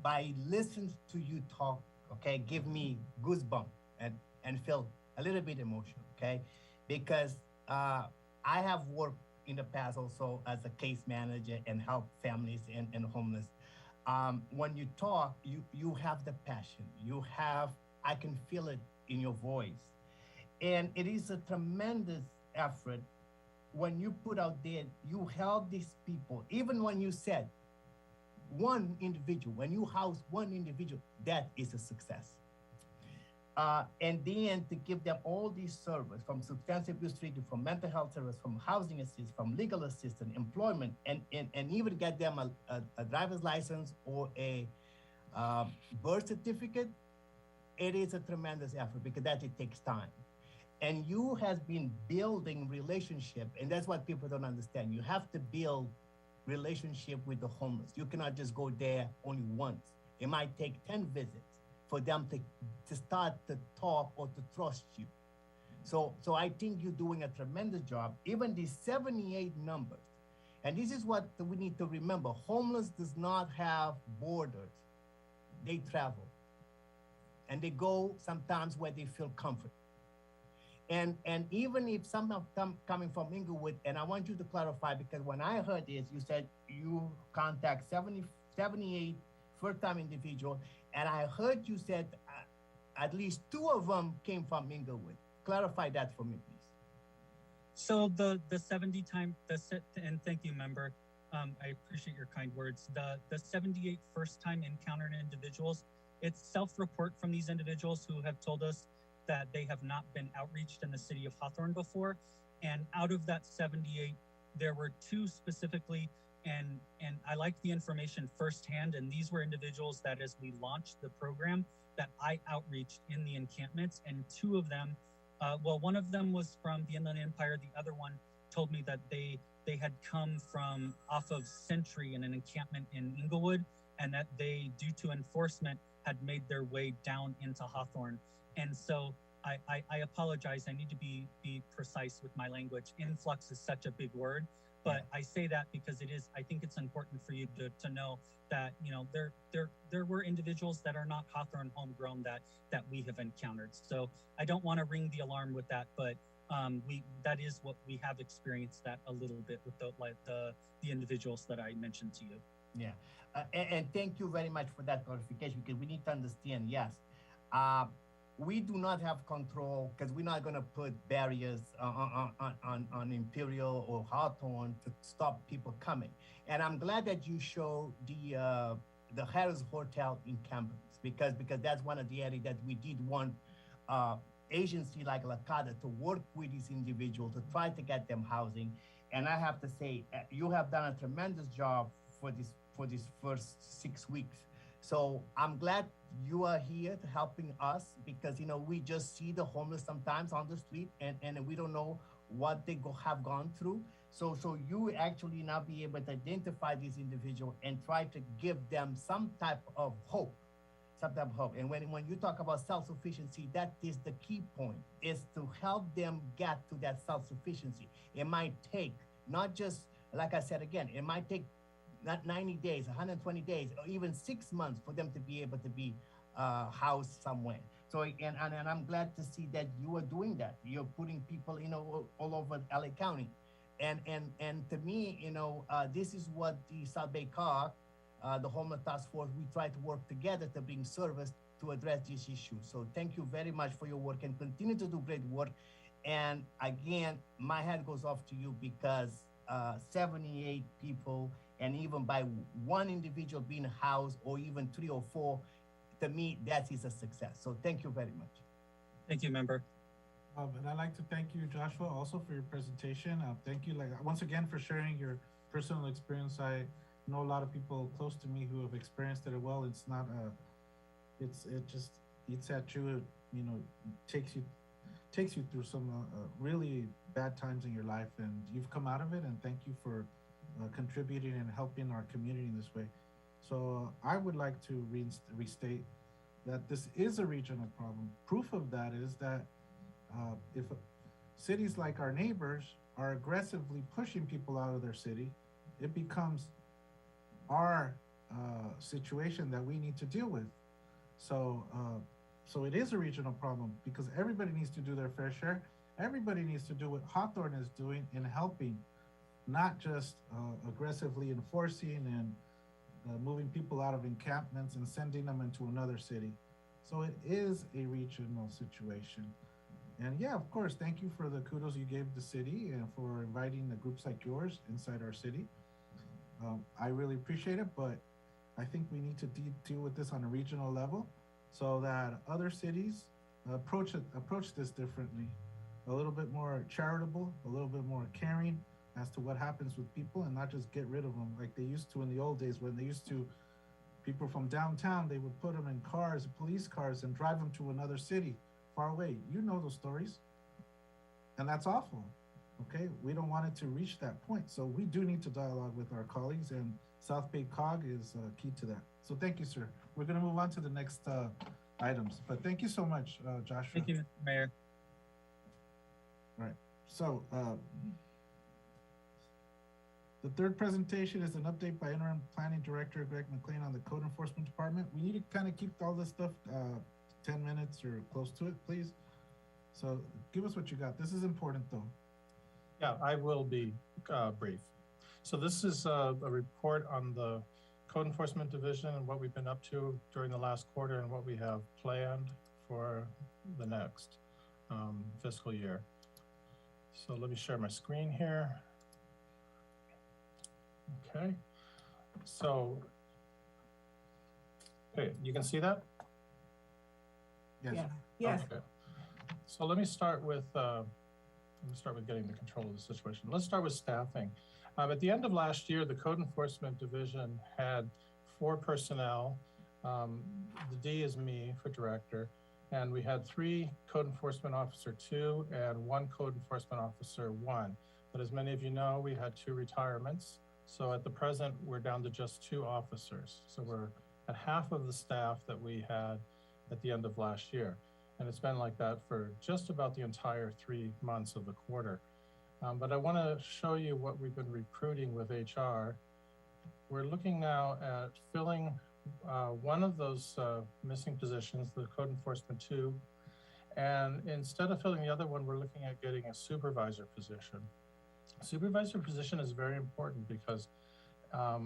[SPEAKER 4] by listening to you talk, okay, give me goosebumps and feel a little bit emotional, okay? Because I have worked in the past also as a case manager and help families and homeless. When you talk, you have the passion. I can feel it in your voice. And it is a tremendous effort when you put out there, you help these people, even when you said one individual, when you house one individual, that is a success. And then to give them all these services, from substance abuse treatment, from mental health service, from housing assistance, from legal assistance, employment, and even get them a driver's license or a birth certificate, it is a tremendous effort, because that it takes time. And you have been building relationship, and that's what people don't understand. You have to build relationship with the homeless. You cannot just go there only once. It might take 10 visits. for them to start to talk or to trust you. So I think you're doing a tremendous job. Even the 78 numbers, and this is what we need to remember: homeless does not have borders. They travel, and they go sometimes where they feel comfort. And even if some of them coming from Inglewood, and I want you to clarify, because when I heard this, you said you contact 78 first-time individuals, and I heard you said at least 2 of them came from Inglewood. Clarify that for me, please.
[SPEAKER 9] So the 70 time, and thank you, member. I appreciate your kind words. The 78 first-time encountered individuals, it's self-report from these individuals who have told us that they have not been outreached in the city of Hawthorne before. And out of that 78, there were 2 specifically, and I like the information firsthand. And these were individuals that, as we launched the program, that I outreached in the encampments, and 2 of them, well, one of them was from the Inland Empire. The other one told me that they had come from off of Century in an encampment in Inglewood, and that they, due to enforcement, had made their way down into Hawthorne. And so I apologize. I need to be precise with my language. Influx is such a big word, but I say that because I think it's important for you to know that, you know, there were individuals that are not Hawthorne homegrown that we have encountered. So I don't want to ring the alarm with that, but that is what we have experienced that a little bit with the individuals that I mentioned to you.
[SPEAKER 4] Yeah, and thank you very much for that clarification, because we need to understand, yes, we do not have control, because we're not going to put barriers on Imperial or Hawthorne to stop people coming. And I'm glad that you showed the Harris Hotel encampments, because that's one of the areas that we did want agency like LACADA to work with these individuals to try to get them housing. And I have to say, you have done a tremendous job for this first 6 weeks. So I'm glad you are here to helping us, because, you know, we just see the homeless sometimes on the street, and we don't know what they have gone through. So you actually now be able to identify these individuals and try to give them some type of hope. And when you talk about self-sufficiency, that is the key point, is to help them get to that self-sufficiency. It might take, not just, like I said again, it might take not 90 days, 120 days, or even 6 months for them to be able to be housed somewhere. So, and I'm glad to see that you are doing that. You're putting people, you know, all over LA County. And to me, you know, this is what the South Bay COG, the Homeless Task Force, we try to work together to bring service to address these issues. So thank you very much for your work, and continue to do great work. And again, my hat goes off to you, because 78 people, and even by one individual being housed, or even 3 or 4, to me, that is a success. So thank you very much.
[SPEAKER 9] Thank you, member.
[SPEAKER 1] And I'd like to thank you, Joshua, also for your presentation. Thank you, once again, for sharing your personal experience. I know a lot of people close to me who have experienced it as well. It's not it just eats at you. You know, takes you through some really bad times in your life, and you've come out of it. And thank you for contributing and helping our community in this way. So I would like to restate that this is a regional problem. Proof of that is that if cities like our neighbors are aggressively pushing people out of their city, it becomes our situation that we need to deal with. So it is a regional problem, because everybody needs to do their fair share. Everybody needs to do what Hawthorne is doing in helping, not just aggressively enforcing and moving people out of encampments and sending them into another city. So it is a regional situation. And yeah, of course, thank you for the kudos you gave the city and for inviting the groups like yours inside our city. I really appreciate it, but I think we need to deal with this on a regional level, so that other cities approach this differently, a little bit more charitable, a little bit more caring as to what happens with people, and not just get rid of them like they used to in the old days, when they used to, people from downtown, they would put them in cars, police cars, and drive them to another city far away. You know those stories. And that's awful. Okay, we don't want it to reach that point. So we do need to dialogue with our colleagues, and South Bay COG is key to that. So thank you, sir. We're going to move on to the next items. But thank you so much, Joshua.
[SPEAKER 9] Thank you, Mr. Mayor.
[SPEAKER 1] So, the third presentation is an update by Interim Planning Director Greg McLean on the Code Enforcement Department. We need to kind of keep all this stuff 10 minutes or close to it, please. So give us what you got. This is important though.
[SPEAKER 10] Yeah, I will be brief. So this is a report on the Code Enforcement Division and what we've been up to during the last quarter and what we have planned for the next fiscal year. So let me share my screen here. Okay, so, okay, you can see that?
[SPEAKER 1] Yes.
[SPEAKER 7] Yeah. Yes.
[SPEAKER 10] Okay. So let me start with getting the control of the situation. Let's start with staffing. At the end of last year, the Code Enforcement Division had 4 personnel. The D is me for director, and we had 3 Code Enforcement Officer 2 and 1 Code Enforcement Officer 1. But as many of you know, we had 2 retirements. So at the present, we're down to just 2 officers. So we're at half of the staff that we had at the end of last year. And it's been like that for just about the entire 3 months of the quarter. But I want to show you what we've been recruiting with HR. We're looking now at filling one of those missing positions, the Code Enforcement 2. And instead of filling the other one, we're looking at getting a supervisor position. Supervisor position is very important because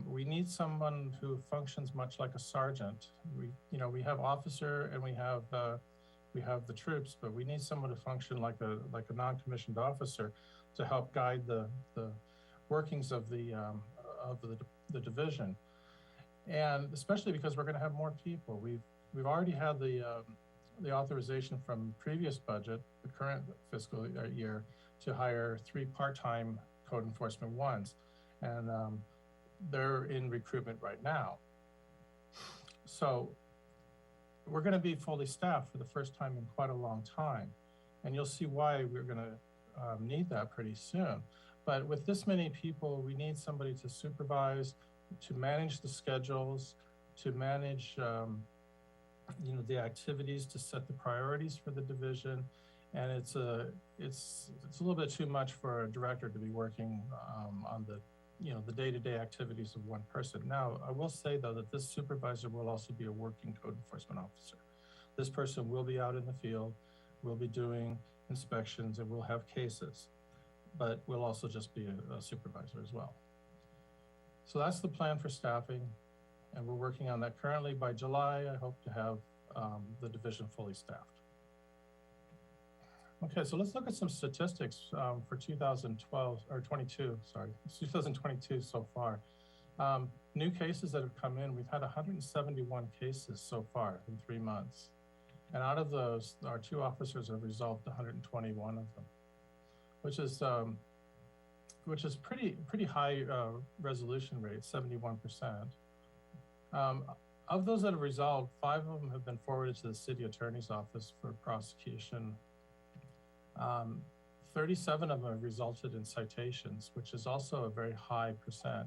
[SPEAKER 10] we need someone who functions much like a sergeant. We have officer and we have the troops, but we need someone to function like a non-commissioned officer to help guide the workings of the division. And especially because we're going to have more people. We've already had the authorization from previous budget, the current fiscal year, to hire 3 part-time Code Enforcement 1s. And they're in recruitment right now. So we're going to be fully staffed for the first time in quite a long time. And you'll see why we're going to need that pretty soon. But with this many people, we need somebody to supervise, to manage the schedules, to manage the activities, to set the priorities for the division. And it's a little bit too much for a director to be working on the day-to-day activities of one person. Now, I will say though that this supervisor will also be a working Code Enforcement officer. This person will be out in the field, will be doing inspections, and will have cases, but will also just be a supervisor as well. So that's the plan for staffing, and we're working on that currently. By July, I hope to have the division fully staffed. Okay, so let's look at some statistics for 2022 so far. New cases that have come in, we've had 171 cases so far in 3 months. And out of those, our 2 officers have resolved 121 of them, which is pretty high resolution rate, 71%. Of those that have resolved, 5 of them have been forwarded to the city attorney's office for prosecution. 37 of them have resulted in citations, which is also a very high percent.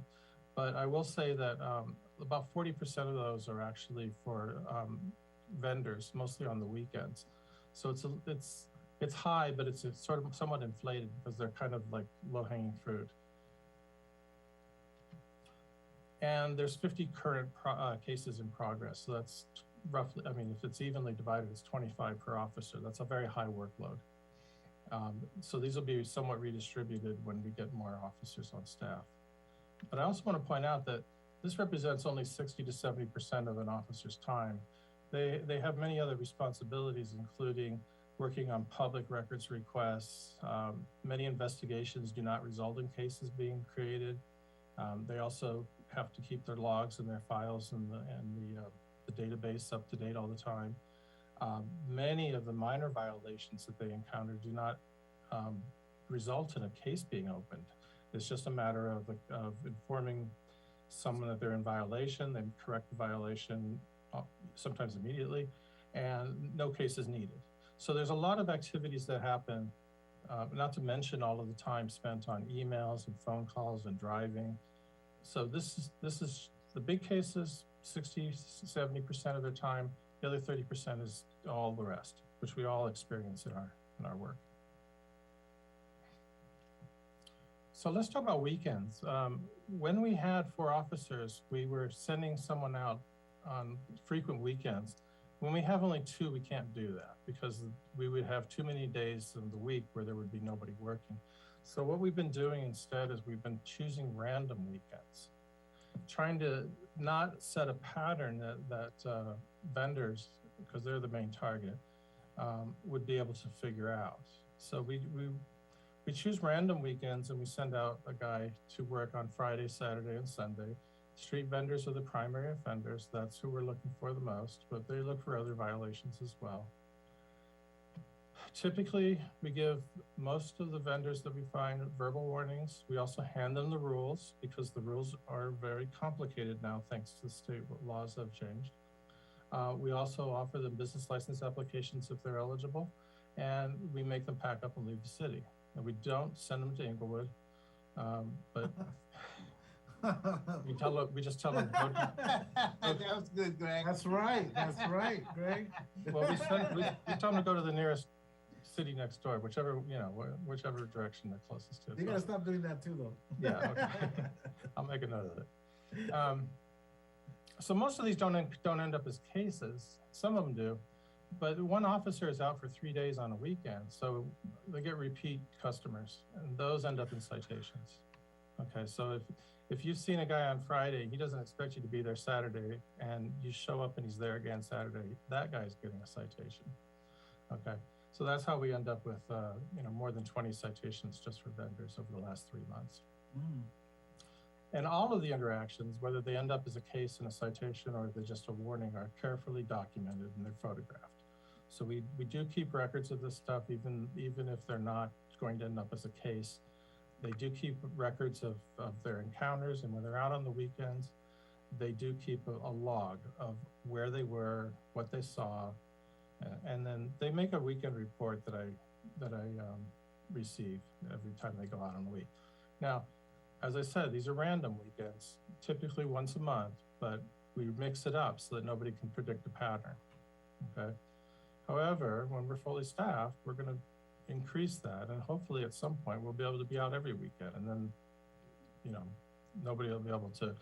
[SPEAKER 10] But I will say that about 40% of those are actually for vendors, mostly on the weekends. So it's high, but it's sort of somewhat inflated because they're kind of like low-hanging fruit. And there's 50 current cases in progress. So that's roughly, I mean, if it's evenly divided, it's 25 per officer. That's a very high workload. So these will be somewhat redistributed when we get more officers on staff. But I also want to point out that this represents only 60 to 70% of an officer's time. They have many other responsibilities, including working on public records requests. Many investigations do not result in cases being created. They also have to keep their logs and their files and the database up to date all the time. Many of the minor violations that they encounter do not result in a case being opened. It's just a matter of informing someone that they're in violation, then correct the violation sometimes immediately, and no case is needed. So there's a lot of activities that happen, not to mention all of the time spent on emails and phone calls and driving. So this is the big cases, 60, 70% of their time. The other 30% is all the rest, which we all experience in our work. So let's talk about weekends. When we had 4 officers, we were sending someone out on frequent weekends. When we have only 2, we can't do that because we would have too many days in the week where there would be nobody working. So what we've been doing instead is we've been choosing random weekends, trying to not set a pattern that vendors, because they're the main target, would be able to figure out. So we choose random weekends and we send out a guy to work on Friday, Saturday, and Sunday. Street vendors are the primary offenders. That's who we're looking for the most, but they look for other violations as well. Typically, we give most of the vendors that we find verbal warnings. We also hand them the rules because the rules are very complicated now thanks to the state laws have changed. We also offer them business license applications if they're eligible, and we make them pack up and leave the city. And we don't send them to Inglewood, but we just tell them.
[SPEAKER 4] That was good, Greg.
[SPEAKER 1] That's right, Greg.
[SPEAKER 10] Well, we tell them to go to the nearest city next door, whichever direction they're closest to.
[SPEAKER 1] You gotta stop doing that too, though.
[SPEAKER 10] Yeah, okay. I'll make a note of it. So most of these don't end up as cases. Some of them do, but one officer is out for 3 days on a weekend, so they get repeat customers, and those end up in citations. Okay, so if you've seen a guy on Friday, he doesn't expect you to be there Saturday, and you show up and he's there again Saturday, that guy's getting a citation. Okay, so that's how we end up with more than 20 citations just for vendors over the last 3 months.
[SPEAKER 1] Mm.
[SPEAKER 10] And all of the interactions, whether they end up as a case and a citation or they're just a warning, are carefully documented and they're photographed. So we do keep records of this stuff, even if they're not going to end up as a case. They do keep records of their encounters, and when they're out on the weekends, they do keep a log of where they were, what they saw, and then they make a weekend report that I receive every time they go out on the week. Now, as I said, these are random weekends, typically once a month, but we mix it up so that nobody can predict a pattern, okay? However, when we're fully staffed, we're gonna increase that, and hopefully at some point we'll be able to be out every weekend, and then, nobody will be able to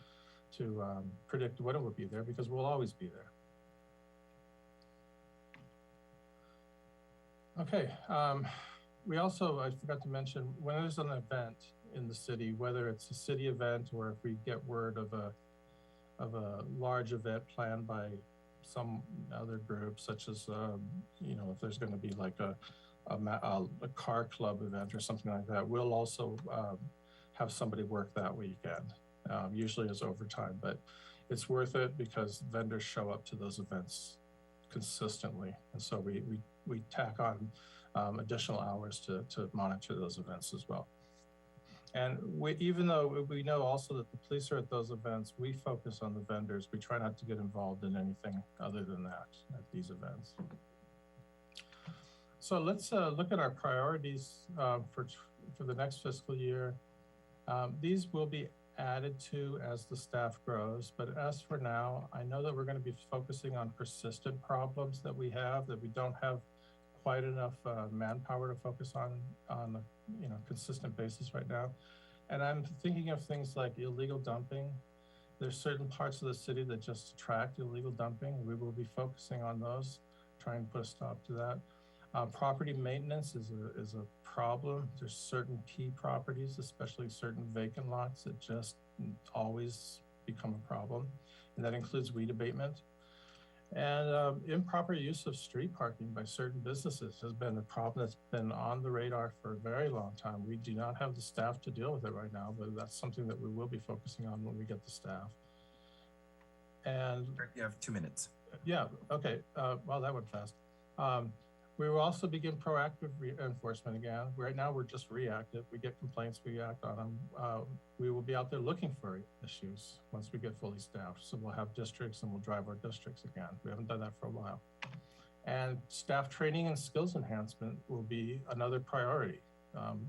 [SPEAKER 10] predict when it will be there because we'll always be there. Okay, we also, I forgot to mention, when there's an event in the city, whether it's a city event or if we get word of a large event planned by some other group, such as if there's going to be like a car club event or something like that, we'll also have somebody work that weekend. Usually as overtime, but it's worth it because vendors show up to those events consistently, and so we tack on additional hours to monitor those events as well. And even though we know also that the police are at those events, we focus on the vendors. We try not to get involved in anything other than that at these events. So let's look at our priorities for the next fiscal year. These will be added to as the staff grows, but as for now, I know that we're going to be focusing on persistent problems that we have, that we don't have quite enough manpower to focus on a consistent basis right now. And I'm thinking of things like illegal dumping. There's certain parts of the city that just attract illegal dumping. We will be focusing on those, trying to put a stop to that. Property maintenance is a problem. There's certain key properties, especially certain vacant lots, that just always become a problem. And that includes weed abatement. And improper use of street parking by certain businesses has been a problem that's been on the radar for a very long time. We do not have the staff to deal with it right now, but that's something that we will be focusing on when we get the staff. And
[SPEAKER 2] you have 2 minutes.
[SPEAKER 10] Yeah, okay, well, that went fast. We will also begin proactive enforcement again. Right now, we're just reactive. We get complaints, we act on them. We will be out there looking for issues once we get fully staffed. So we'll have districts and we'll drive our districts again. We haven't done that for a while. And staff training and skills enhancement will be another priority.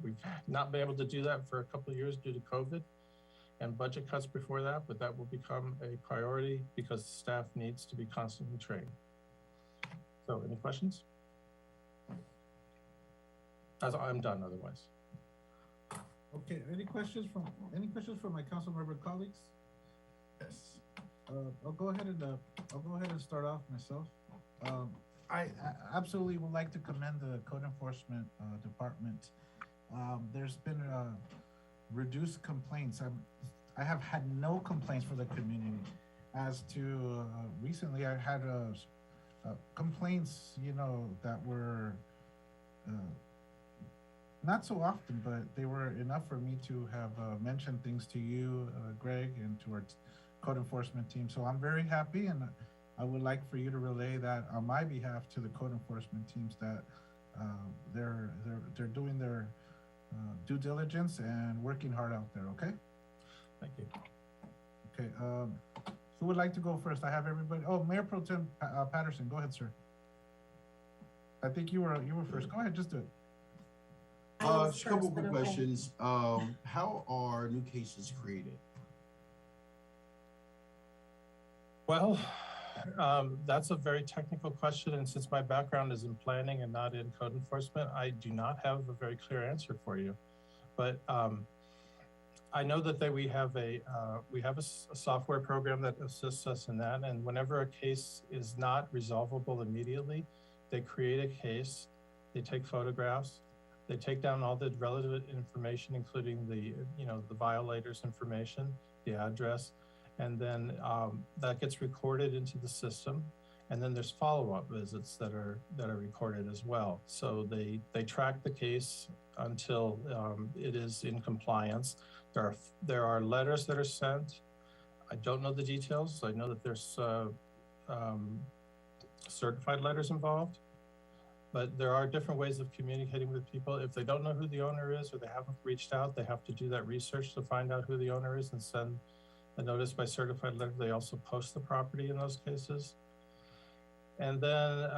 [SPEAKER 10] We've not been able to do that for a couple of years due to COVID and budget cuts before that, but that will become a priority because staff needs to be constantly trained. So any questions? As I'm done otherwise.
[SPEAKER 1] Okay, any questions from my council member colleagues? Yes. I'll go ahead and start off myself. I absolutely would like to commend the code enforcement department. There's been reduced complaints. I have had no complaints for the community. As to recently, I had complaints, that were not so often, but they were enough for me to have mentioned things to you, Greg, and to our code enforcement team. So I'm very happy, and I would like for you to relay that on my behalf to the code enforcement teams that they're doing their due diligence and working hard out there. Okay.
[SPEAKER 10] Thank you.
[SPEAKER 1] Okay. Who would like to go first? I have everybody. Oh, Mayor Pro Tem Patterson, go ahead, sir. I think you were first. Go ahead, just do it.
[SPEAKER 11] Just a couple quick questions. How are new cases created?
[SPEAKER 10] Well, that's a very technical question, and since my background is in planning and not in code enforcement, I do not have a very clear answer for you. But I know that we have a software program that assists us in that, and whenever a case is not resolvable immediately, they create a case, they take photographs, they take down all the relevant information, including the violator's information, the address, and then that gets recorded into the system. And then there's follow-up visits that are recorded as well. So they track the case until it is in compliance. There are letters that are sent. I don't know the details. I know that there's certified letters involved. But there are different ways of communicating with people. If they don't know who the owner is or they haven't reached out, they have to do that research to find out who the owner is and send a notice by certified letter. They also post the property in those cases. And then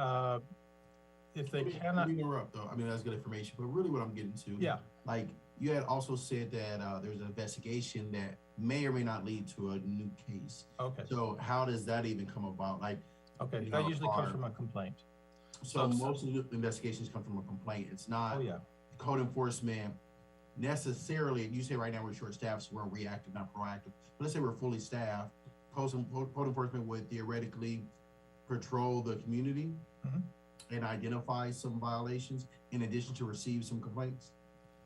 [SPEAKER 10] if they cannot—
[SPEAKER 11] Let me interrupt though. I mean, that's good information, but really what I'm getting to,
[SPEAKER 10] yeah,
[SPEAKER 11] like you had also said that there's an investigation that may or may not lead to a new case.
[SPEAKER 10] Okay.
[SPEAKER 11] So how does that even come about? Like,
[SPEAKER 10] okay, that usually comes from a complaint.
[SPEAKER 11] So most of the investigations come from a complaint. It's not code enforcement necessarily. You say right now we're short staffed, so we're reactive, not proactive. But let's say we're fully staffed. Code enforcement would theoretically patrol the community and identify some violations in addition to receive some complaints.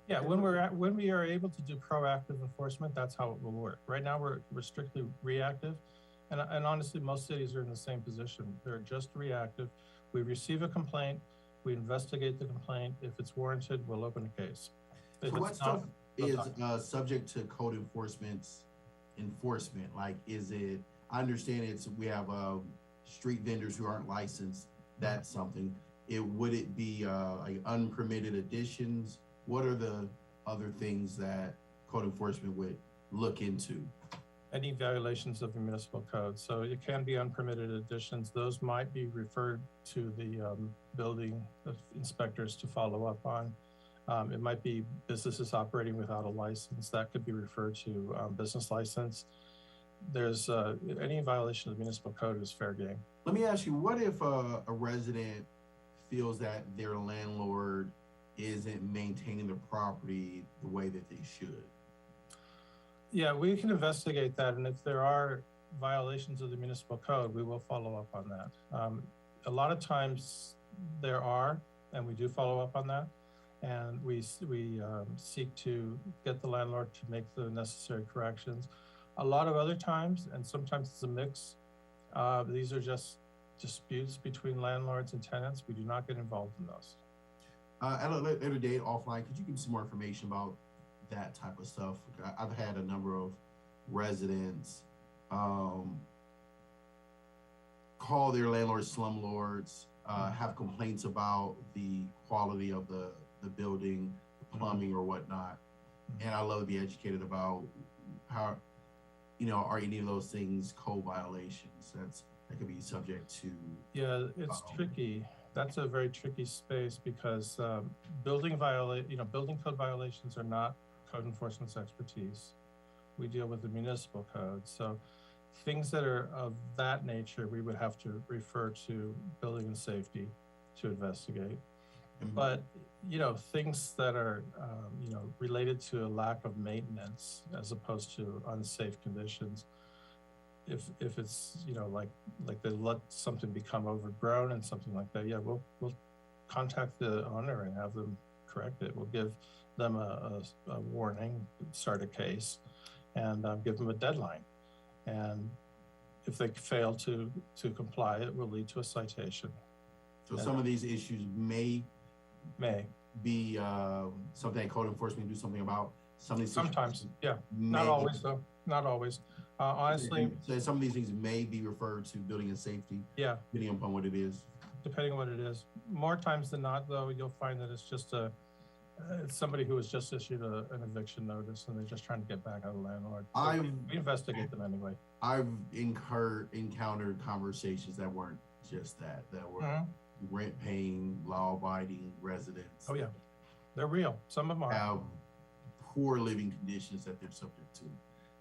[SPEAKER 10] Yeah, when we are able to do proactive enforcement, that's how it will work. Right now we're strictly reactive, and honestly, most cities are in the same position. They're just reactive. We receive a complaint, we investigate the complaint. If it's warranted, we'll open a case. If
[SPEAKER 11] so what
[SPEAKER 10] it's
[SPEAKER 11] stuff
[SPEAKER 10] not,
[SPEAKER 11] is subject to code enforcement's enforcement? Like, is it? I understand we have street vendors who aren't licensed. That's something. Would it be like unpermitted additions? What are the other things that code enforcement would look into?
[SPEAKER 10] Any violations of the municipal code. So it can be unpermitted additions. Those might be referred to the building inspectors to follow up on. It might be businesses operating without a license. That could be referred to business license. There's any violation of the municipal code is fair game.
[SPEAKER 11] Let me ask you, what if a resident feels that their landlord isn't maintaining the property the way that they should?
[SPEAKER 10] Yeah, we can investigate that. And if there are violations of the municipal code, we will follow up on that. A lot of times there are, and we do follow up on that. And we seek to get the landlord to make the necessary corrections. A lot of other times, and sometimes it's a mix, these are just disputes between landlords and tenants. We do not get involved in those.
[SPEAKER 11] At a later date, offline, could you give me some more information about that type of stuff? I've had a number of residents call their landlords slumlords, have complaints about the quality of the building, the plumbing or whatnot. And I love to be educated about how, are any of those things code violations? That could be subject to.
[SPEAKER 10] Yeah, it's tricky. That's a very tricky space because building code violations are not code enforcement's expertise. We deal with the municipal code. So things that are of that nature, we would have to refer to building and safety to investigate. But, you know, things that are, you know, related to a lack of maintenance as opposed to unsafe conditions, if it's, you know, like they let something become overgrown and something like that, yeah, we'll contact the owner and have them correct it. We'll give them a warning, start a case, and give them a deadline. And if they fail to comply, it will lead to a citation.
[SPEAKER 11] So some of these issues may be something that code enforcement do something about. Some of these
[SPEAKER 10] sometimes, yeah, not always though, not always. Honestly,
[SPEAKER 11] so some of these things may be referred to building and safety.
[SPEAKER 10] Yeah,
[SPEAKER 11] depending upon what it is.
[SPEAKER 10] Depending on what it is. More times than not, though, you'll find that it's just it's somebody who has just issued an eviction notice and they're just trying to get back at the landlord. So we investigate them anyway.
[SPEAKER 11] I've encountered conversations that weren't just that were rent paying, law abiding residents.
[SPEAKER 10] Oh yeah, they're real. Some of them
[SPEAKER 11] have poor living conditions that they're subject to.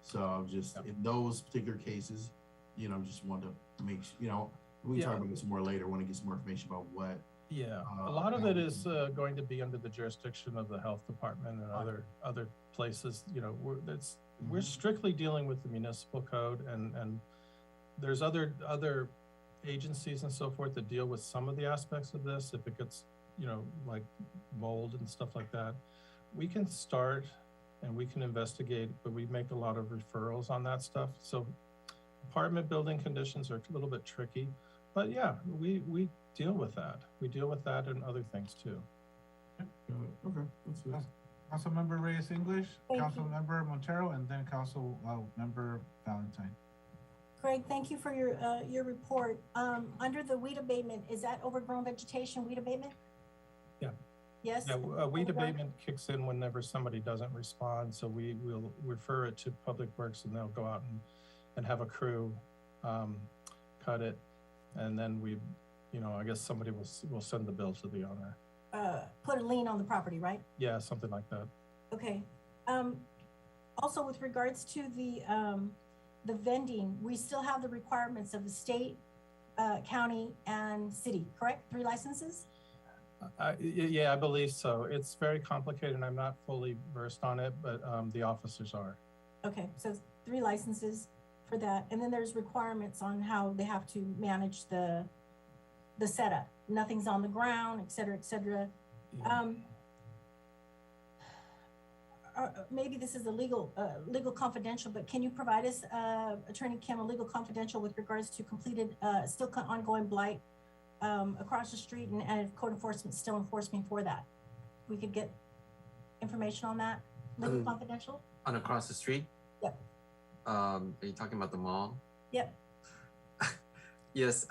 [SPEAKER 11] So just in those particular cases, you know, just want to make sure, you know, we can talk about this more later. Want to get some more information about what.
[SPEAKER 10] Yeah, a lot of it is going to be under the jurisdiction of the health department and other places. You know, we're strictly dealing with the municipal code, and there's other agencies and so forth that deal with some of the aspects of this. If it gets, you know, like mold and stuff like that, we can start and we can investigate, but we make a lot of referrals on that stuff. So apartment building conditions are a little bit tricky, but yeah, we deal with that. We deal with that and other things too.
[SPEAKER 11] Okay.
[SPEAKER 1] Councilmember Reyes English,
[SPEAKER 6] Thank
[SPEAKER 1] Councilmember Montero, and then Councilmember Valentine.
[SPEAKER 6] Greg, thank you for your report. Under the weed abatement, is that overgrown vegetation weed abatement?
[SPEAKER 10] Yeah.
[SPEAKER 6] Yes?
[SPEAKER 10] Yeah, weed abatement kicks in whenever somebody doesn't respond. So we will refer it to Public Works and they'll go out and have a crew cut it. And then we, you know, I guess somebody will send the bill to the owner.
[SPEAKER 6] Put a lien on the property, right?
[SPEAKER 10] Yeah, something like that.
[SPEAKER 6] Okay. Also with regards to the vending, we still have the requirements of the state, county, and city, correct? 3 licenses?
[SPEAKER 10] Yeah, I believe so. It's very complicated and I'm not fully versed on it, but the officers are.
[SPEAKER 6] Okay, so 3 licenses for that. And then there's requirements on how they have to manage the setup. Nothing's on the ground, et cetera, et cetera.
[SPEAKER 10] Yeah.
[SPEAKER 6] Maybe this is a legal confidential, but can you provide us, Attorney Kim, a legal confidential with regards to completed, still ongoing blight across the street, and if code enforcement still enforcing for that? We could get information on that, legal confidential?
[SPEAKER 3] On across the street?
[SPEAKER 6] Yep.
[SPEAKER 3] Are you talking about the mall?
[SPEAKER 6] Yep.
[SPEAKER 3] Yes,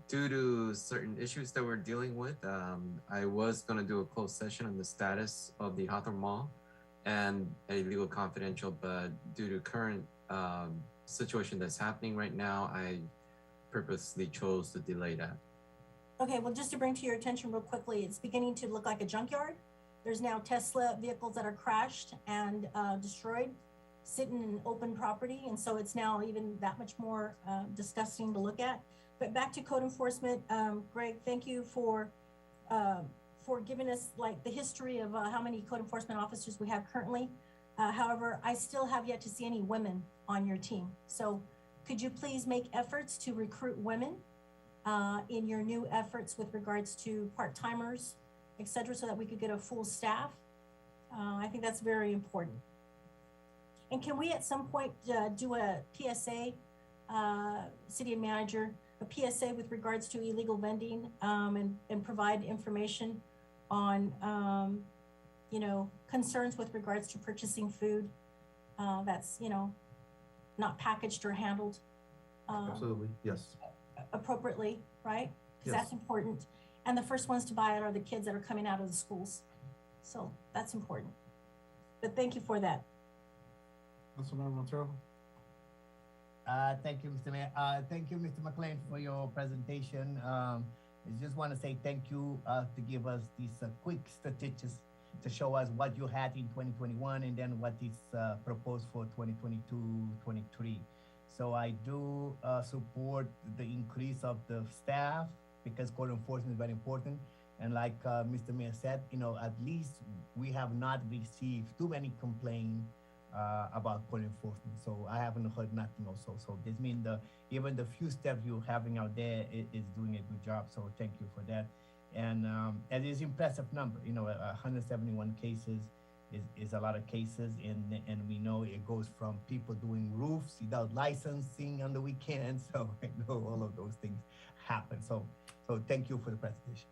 [SPEAKER 3] due to certain issues that we're dealing with, I was gonna do a closed session on the status of the Hawthorne Mall and a legal confidential, but due to current situation that's happening right now, I purposely chose to delay that.
[SPEAKER 6] Okay, well, just to bring to your attention real quickly, it's beginning to look like a junkyard. There's now Tesla vehicles that are crashed and destroyed, sitting in open property. And so it's now even that much more disgusting to look at. But back to code enforcement, Greg, thank you for giving us like the history of how many code enforcement officers we have currently. However, I still have yet to see any women on your team. So could you please make efforts to recruit women in your new efforts with regards to part-timers, et cetera, so that we could get a full staff? I think that's very important. And can we at some point do a PSA, city manager, a PSA with regards to illegal vending and provide information on, you know, concerns with regards to purchasing food that's, you know, not packaged or handled
[SPEAKER 8] Absolutely, yes.
[SPEAKER 6] appropriately, right? Because
[SPEAKER 8] Yes.
[SPEAKER 6] that's important. And the first ones to buy it are the kids that are coming out of the schools. So that's important. But thank you for that.
[SPEAKER 1] Councilmember Montero.
[SPEAKER 4] Thank you, Mr. Mayor. Thank you, Mr. McLean, for your presentation. I just want to say thank you to give us these quick statistics to show us what you had in 2021 and then what is proposed for 2022-23. So I do support the increase of the staff because code enforcement is very important. And like Mr. Mayor said, at least we have not received too many complaints about code enforcement. So I haven't heard nothing also. So this means even the few steps you're having out there is doing a good job. So thank you for that. And it is impressive number, 171 cases is a lot of cases. And we know it goes from people doing roofs without licensing on the weekend. So I know all of those things happen. So thank you for the presentation.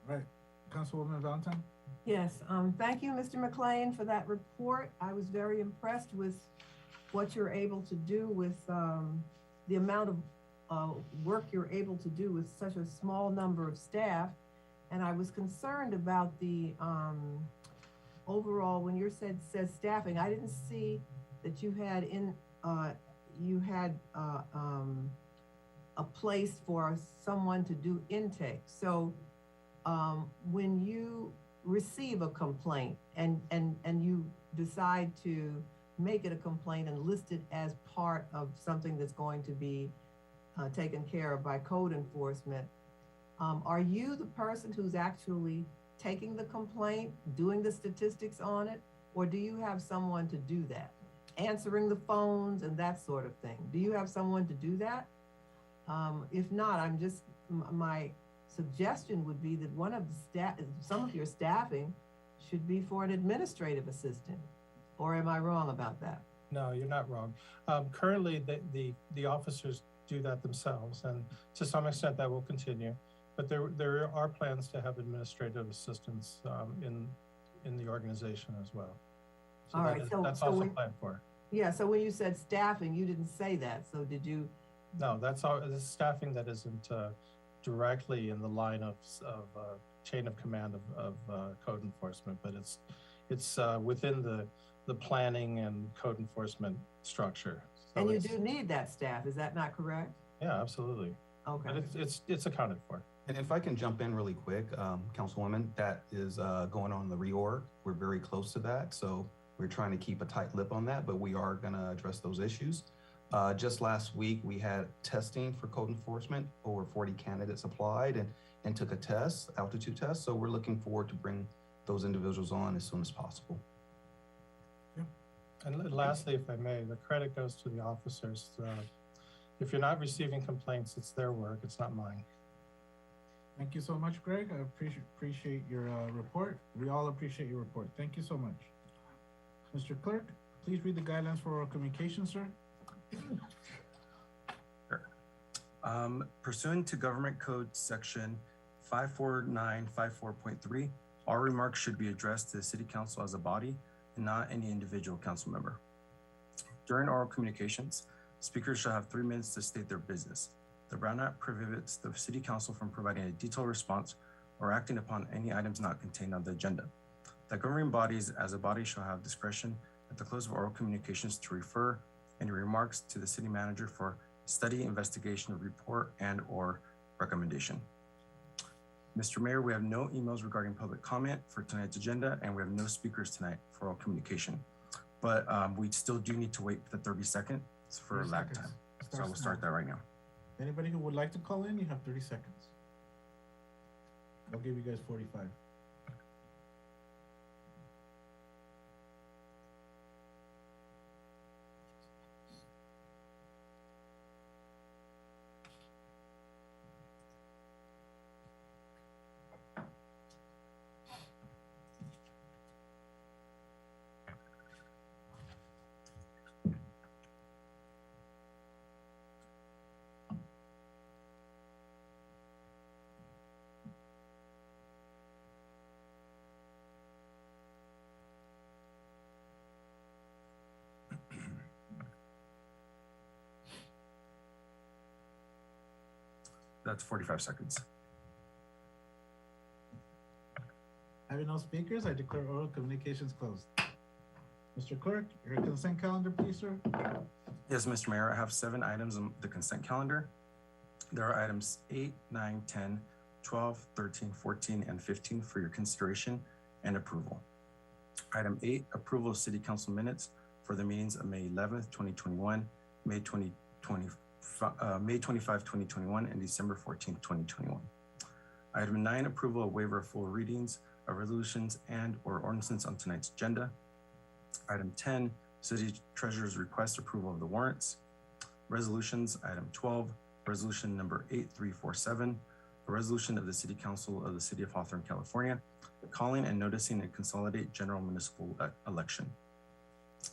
[SPEAKER 1] Right, Councilwoman Valentine?
[SPEAKER 7] Yes, thank you, Mr. McLean, for that report. I was very impressed with what you're able to do with the amount of work you're able to do with such a small number of staff. And I was concerned about the overall, when you says staffing, I didn't see that you had a place for someone to do intake. So when you receive a complaint and you decide to make it a complaint and list it as part of something that's going to be taken care of by code enforcement, are you the person who's actually taking the complaint, doing the statistics on it, or do you have someone to do that? Answering the phones and that sort of thing. Do you have someone to do that? If not, my suggestion would be that some of your staffing should be for an administrative assistant. Or am I wrong about that?
[SPEAKER 10] No, you're not wrong. Currently, the officers do that themselves, and to some extent that will continue. But there are plans to have administrative assistants in the organization as well. So
[SPEAKER 7] all right,
[SPEAKER 10] that's also planned for.
[SPEAKER 7] Yeah, so when you said staffing, you didn't say that. So did you?
[SPEAKER 10] No, that's the staffing that isn't directly in the line of chain of command of code enforcement, but it's within the planning and code enforcement structure. So
[SPEAKER 7] and you do need that staff, is that not correct?
[SPEAKER 10] Yeah, absolutely.
[SPEAKER 7] Okay.
[SPEAKER 10] But it's accounted for.
[SPEAKER 8] And if I can jump in really quick, Councilwoman, that is going on the reorg. We're very close to that. So we're trying to keep a tight lip on that, but we are gonna address those issues. Just last week, we had testing for code enforcement. Over 40 candidates applied and took a test, altitude test. So we're looking forward to bring those individuals on as soon as possible.
[SPEAKER 10] And lastly, if I may, the credit goes to the officers. If you're not receiving complaints, it's their work, it's not mine.
[SPEAKER 1] Thank you so much, Greg. I appreciate your report. We all appreciate your report. Thank you so much. Mr. Clerk, please read the guidelines for oral communication, sir.
[SPEAKER 2] Sure. Pursuant to Government Code Section 54954.3, all remarks should be addressed to the City Council as a body and not any individual council member. During oral communications, speakers shall have 3 minutes to state their business. The Brown Act prohibits the City Council from providing a detailed response or acting upon any items not contained on the agenda. The governing bodies as a body shall have discretion at the close of oral communications to refer any remarks to the city manager for study, investigation, report, and/or recommendation. Mr. Mayor, we have no emails regarding public comment for tonight's agenda, and we have no speakers tonight for oral communication. But we still do need to wait the 30 seconds for lag time. So I will start that right now.
[SPEAKER 1] Anybody who would like to call in, you have 30 seconds. I'll give you guys 45.
[SPEAKER 2] That's 45 seconds.
[SPEAKER 1] Having no speakers, I declare oral communications closed. Mr. Clerk, your consent calendar, please, sir.
[SPEAKER 2] Yes, Mr. Mayor, I have 7 items on the consent calendar. There are items 8, 9, 10, 12, 13, 14, and 15 for your consideration and approval. Item 8, approval of City Council minutes for the meetings of May 11th, 2021, May 25, 2021, and December 14th, 2021. Item 9, approval of waiver of full readings of resolutions and/or ordinances on tonight's agenda. Item 10, City Treasurer's request approval of the warrants. Resolutions, item 12, resolution number 8347, a resolution of the City Council of the City of Hawthorne, California, calling and noticing a consolidated general municipal election.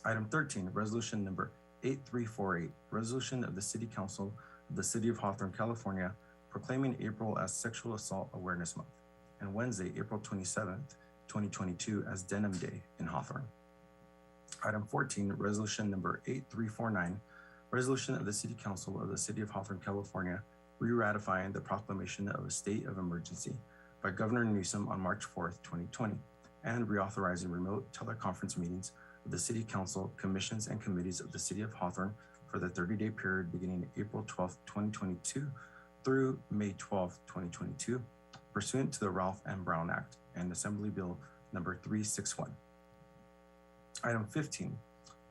[SPEAKER 2] Item 13, resolution number 8348, resolution of the City Council of the City of Hawthorne, California, proclaiming April as Sexual Assault Awareness Month and Wednesday, April 27th, 2022 as Denim Day in Hawthorne. Item 14, resolution number 8349, resolution of the City Council of the City of Hawthorne, California, re-ratifying the proclamation of a state of emergency by Governor Newsom on March 4th, 2020, and reauthorizing remote teleconference meetings of the City Council, commissions, and committees of the City of Hawthorne for the 30-day period beginning April 12th, 2022 through May 12th, 2022, pursuant to the Ralph M. Brown Act and Assembly Bill number 361. Item 15,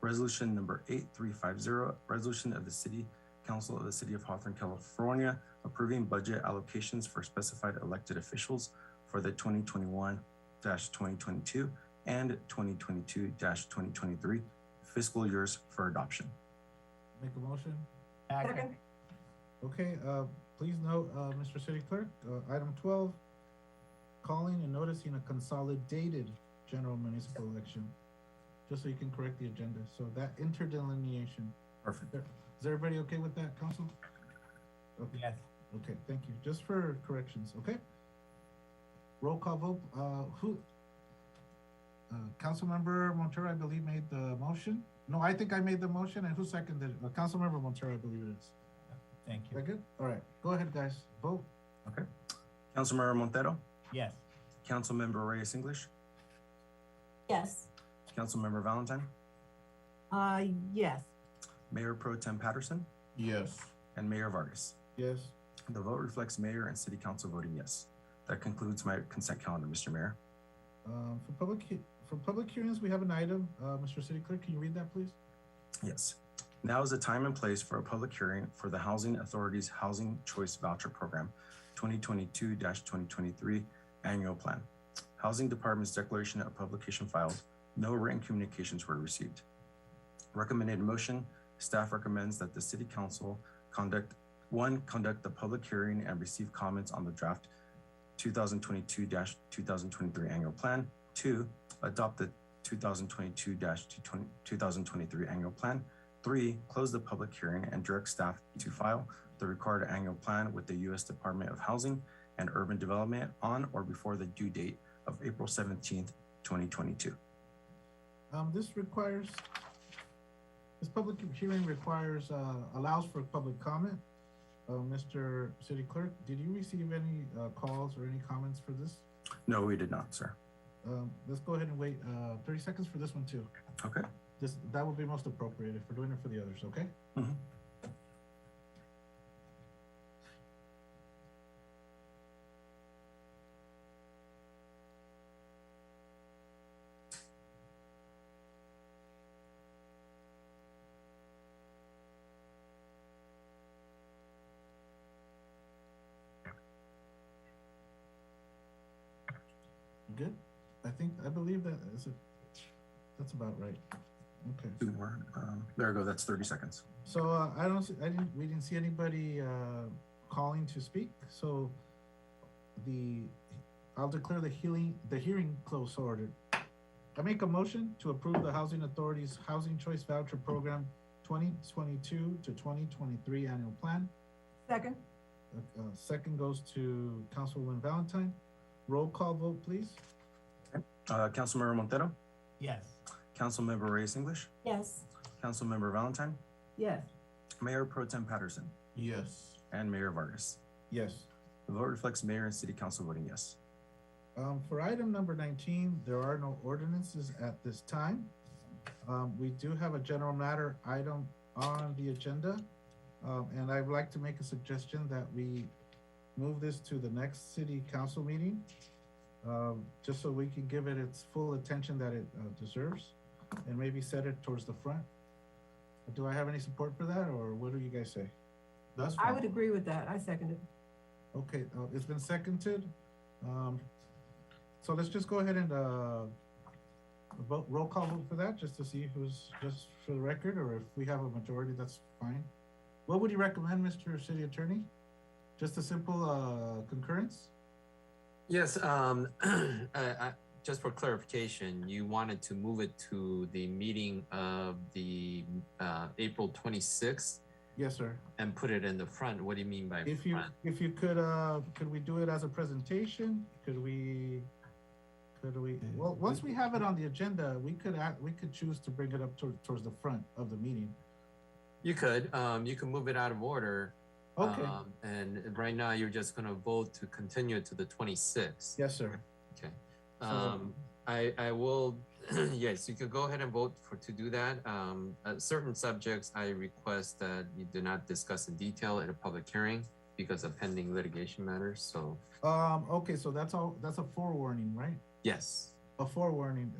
[SPEAKER 2] resolution number 8350, resolution of the City Council of the City of Hawthorne, California, approving budget allocations for specified elected officials for the 2021-2022 and 2022-2023 fiscal years for adoption.
[SPEAKER 1] Make a motion?
[SPEAKER 7] Second.
[SPEAKER 1] Okay, please note, Mr. City Clerk, item 12, calling and noticing a consolidated general municipal election, just so you can correct the agenda. So that interdelineation.
[SPEAKER 2] Perfect.
[SPEAKER 1] Is everybody okay with that, Council? Okay.
[SPEAKER 4] Yes.
[SPEAKER 1] Okay, thank you. Just for corrections, okay? Roll call vote, Councilmember Montero, I believe, made the motion. No, I think I made the motion, and who seconded it? Councilmember Montero, I believe it is.
[SPEAKER 4] Thank
[SPEAKER 1] Is
[SPEAKER 4] you.
[SPEAKER 1] that good? All right, go ahead, guys, vote.
[SPEAKER 2] Okay. Councilmember Montero,
[SPEAKER 4] Yes.
[SPEAKER 2] Councilmember Reyes English,
[SPEAKER 6] Yes.
[SPEAKER 2] Councilmember Valentine,
[SPEAKER 7] Yes.
[SPEAKER 2] Mayor Pro Tem Patterson,
[SPEAKER 11] Yes.
[SPEAKER 2] and Mayor Vargas.
[SPEAKER 1] Yes.
[SPEAKER 2] The vote reflects Mayor and City Council voting yes. That concludes my consent calendar, Mr. Mayor.
[SPEAKER 1] For public hearings, we have an item. Mr. City Clerk, can you read that, please?
[SPEAKER 2] Yes. Now is the time and place for a public hearing for the Housing Authority's Housing Choice Voucher Program 2022-2023 Annual Plan. Housing Department's declaration of publication filed. No written communications were received. Recommended motion, staff recommends that the City Council conduct the public hearing and receive comments on the draft 2022-2023 Annual Plan. 2, adopt the 2022-2023 Annual Plan. 3, close the public hearing and direct staff to file the required annual plan with the U.S. Department of Housing and Urban Development on or before the due date of April 17th, 2022.
[SPEAKER 1] This public hearing allows for public comment. Mr. City Clerk, did you receive any calls or any comments for this?
[SPEAKER 2] No, we did not, sir.
[SPEAKER 1] Let's go ahead and wait 30 seconds for this one too.
[SPEAKER 2] Okay.
[SPEAKER 1] That would be most appropriate if we're doing it for the others, okay?
[SPEAKER 2] Mhm.
[SPEAKER 1] Good? I believe that's about right. Okay.
[SPEAKER 2] 2 more. There we go. That's 30 seconds.
[SPEAKER 1] So we didn't see anybody calling to speak. So I'll declare the hearing closed ordered. I make a motion to approve the Housing Authority's Housing Choice Voucher Program 2022 to 2023 Annual Plan.
[SPEAKER 7] Second.
[SPEAKER 1] Second goes to Councilwoman Valentine. Roll call vote, please.
[SPEAKER 2] Councilmember Montero,
[SPEAKER 4] Yes.
[SPEAKER 2] Councilmember Reyes English,
[SPEAKER 6] Yes.
[SPEAKER 2] Councilmember Valentine,
[SPEAKER 7] Yes.
[SPEAKER 2] Mayor Pro Tem Patterson,
[SPEAKER 11] Yes.
[SPEAKER 2] and Mayor Vargas.
[SPEAKER 1] Yes.
[SPEAKER 2] The vote reflects Mayor and City Council voting yes.
[SPEAKER 1] For item number 19, there are no ordinances at this time. We do have a general matter item on the agenda. And I'd like to make a suggestion that we move this to the next city council meeting, just so we can give it its full attention that it deserves. and maybe set it towards the front. Do I have any support for that, or what do you guys say?
[SPEAKER 11] That's
[SPEAKER 7] I
[SPEAKER 11] fine.
[SPEAKER 7] would agree with that. I second it.
[SPEAKER 1] Okay, it's been seconded. So let's just go ahead and, vote, roll call vote for that, just to see who's, just for the record, or if we have a majority, that's fine. What would you recommend, Mr. City Attorney? Just a simple, concurrence?
[SPEAKER 3] Yes, just for clarification, you wanted to move it to the meeting of the April 26th
[SPEAKER 1] Yes, sir.
[SPEAKER 3] and put it in the front. What do you mean by
[SPEAKER 1] If you,
[SPEAKER 3] front?
[SPEAKER 1] if you could we do it as a presentation? Could we, well, once we have it on the agenda, we could choose to bring it up towards the front of the meeting.
[SPEAKER 3] You could move it out of order.
[SPEAKER 1] Okay,
[SPEAKER 3] And right now you're just gonna vote to continue it to the 26th.
[SPEAKER 1] yes, sir.
[SPEAKER 3] Okay.
[SPEAKER 1] So-
[SPEAKER 3] I will, yes, you could go ahead and vote to do that. Certain subjects, I request that you do not discuss in detail at a public hearing because of pending litigation matters, so,
[SPEAKER 1] Okay, so that's a forewarning, right?
[SPEAKER 3] yes.
[SPEAKER 1] A forewarning.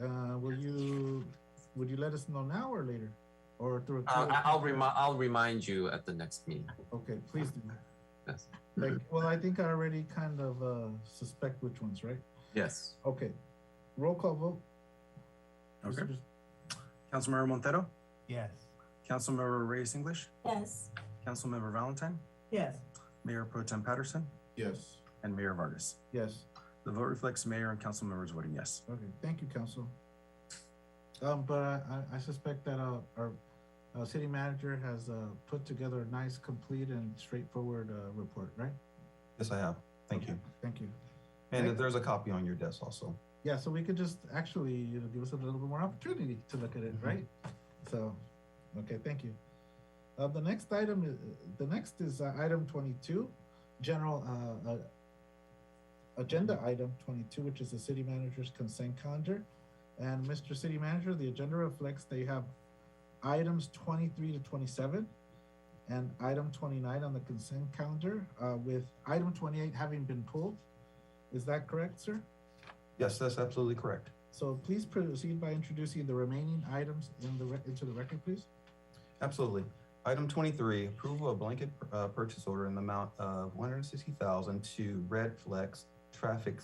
[SPEAKER 1] Would you let us know now or later? Or through?
[SPEAKER 3] I'll remind you at the next meeting,
[SPEAKER 1] Okay, please do.
[SPEAKER 3] yes.
[SPEAKER 1] Well, I think I already kind of, suspect which ones, right?
[SPEAKER 3] Yes.
[SPEAKER 1] Okay, roll call vote.
[SPEAKER 2] Okay.
[SPEAKER 1] Mr.
[SPEAKER 2] Councilmember Montero,
[SPEAKER 4] Yes.
[SPEAKER 2] Councilmember Reyes English,
[SPEAKER 6] Yes.
[SPEAKER 2] Councilmember Valentine,
[SPEAKER 7] Yes.
[SPEAKER 2] Mayor Pro Tem Patterson,
[SPEAKER 11] Yes.
[SPEAKER 2] and Mayor Vargas.
[SPEAKER 1] Yes.
[SPEAKER 2] The vote reflects mayor and council members voting yes.
[SPEAKER 1] Okay, thank you, council. But I suspect that, our city manager has, put together a nice, complete and straightforward, report, right?
[SPEAKER 8] Yes, I have. Thank you.
[SPEAKER 1] Thank you.
[SPEAKER 8] And there's a copy on your desk also.
[SPEAKER 1] Yeah, so we could just actually, give us a little bit more opportunity to look at it, right? So, okay, thank you. The next is item 22, general, agenda item 22, which is the city manager's consent calendar. And Mr. City Manager, the agenda reflects they have items 23 to 27 and item 29 on the consent calendar, with item 28 having been pulled. Is that correct, sir?
[SPEAKER 8] Yes, that's absolutely correct.
[SPEAKER 1] So please proceed by introducing the remaining items into the record, please.
[SPEAKER 8] Absolutely. Item 23, approval of blanket purchase order in the amount of $160,000 to Red Flex Traffic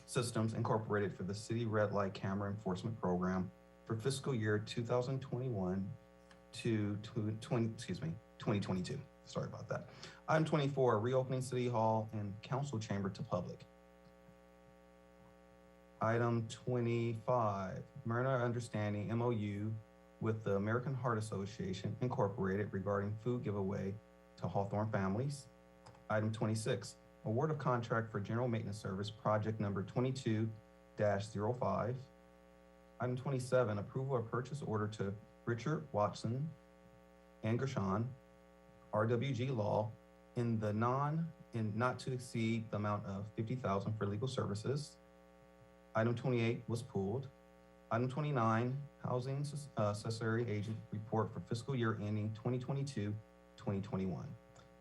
[SPEAKER 8] Systems Incorporated for the City Red Light Camera Enforcement Program for fiscal year 2021 to 2022. Sorry about that. Item 24, reopening City Hall and Council Chamber to public. Item 25, memorandum of understanding MOU with the American Heart Association Incorporated regarding food giveaway to Hawthorne families. Item 26, award of contract for general maintenance service project number 22-05. Item 27, approval of purchase order to Richard Watson and Gershon, RWG Law, in not to exceed the amount of $50,000 for legal services. Item 28 was pulled. Item 29, Housing Accessory Agent Report for fiscal year ending 2022-2021.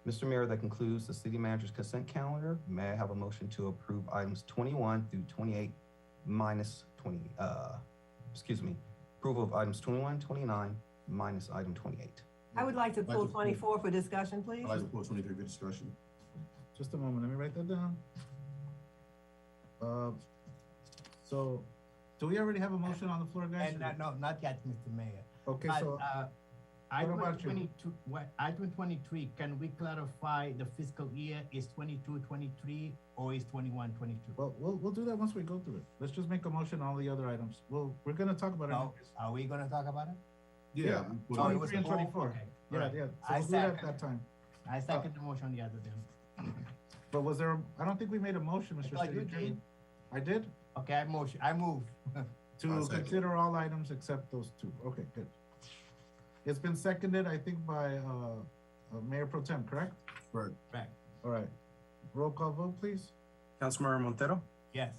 [SPEAKER 8] Mr. Mayor, that concludes the city manager's consent calendar. May I have a motion to approve items 21 through 28 minus 20, approval of items 21, 29 minus item 28.
[SPEAKER 7] I would like to pull
[SPEAKER 11] Like to pull-
[SPEAKER 7] 24 for discussion, please.
[SPEAKER 11] I'd like to pull 23 for discussion.
[SPEAKER 1] Just a moment, let me write that down. So, do we already have a motion on the floor, guys?
[SPEAKER 4] And, no, not yet, Mr. Mayor.
[SPEAKER 1] Okay,
[SPEAKER 4] But,
[SPEAKER 1] so,
[SPEAKER 4] item
[SPEAKER 1] about you?
[SPEAKER 4] 22, item 23, can we clarify the fiscal year is 22, 23, or is 21, 22?
[SPEAKER 1] well, we'll do that once we go through it. Let's just make a motion on all the other items. We're gonna talk about it.
[SPEAKER 4] No, are we gonna talk about it?
[SPEAKER 1] Yeah,
[SPEAKER 11] Well,
[SPEAKER 4] Oh, it was
[SPEAKER 1] 23 and
[SPEAKER 4] pulled?
[SPEAKER 1] 24.
[SPEAKER 4] Okay.
[SPEAKER 1] Yeah,
[SPEAKER 4] Alright.
[SPEAKER 1] yeah, so
[SPEAKER 4] I
[SPEAKER 1] we'll do that at
[SPEAKER 4] second.
[SPEAKER 1] that time.
[SPEAKER 4] I second the motion on the other then.
[SPEAKER 1] But was there, I don't think we made a motion, Mr.
[SPEAKER 4] thought
[SPEAKER 1] City
[SPEAKER 4] you
[SPEAKER 1] Attorney.
[SPEAKER 4] did.
[SPEAKER 1] I did?
[SPEAKER 4] Okay, I move.
[SPEAKER 1] To
[SPEAKER 11] I'll second.
[SPEAKER 1] consider all items except those two. Okay, good. It's been seconded, I think, by, Mayor Pro Tem, correct?
[SPEAKER 11] Right.
[SPEAKER 1] All right. Roll call vote, please.
[SPEAKER 2] Councilmember Montero,
[SPEAKER 4] Yes.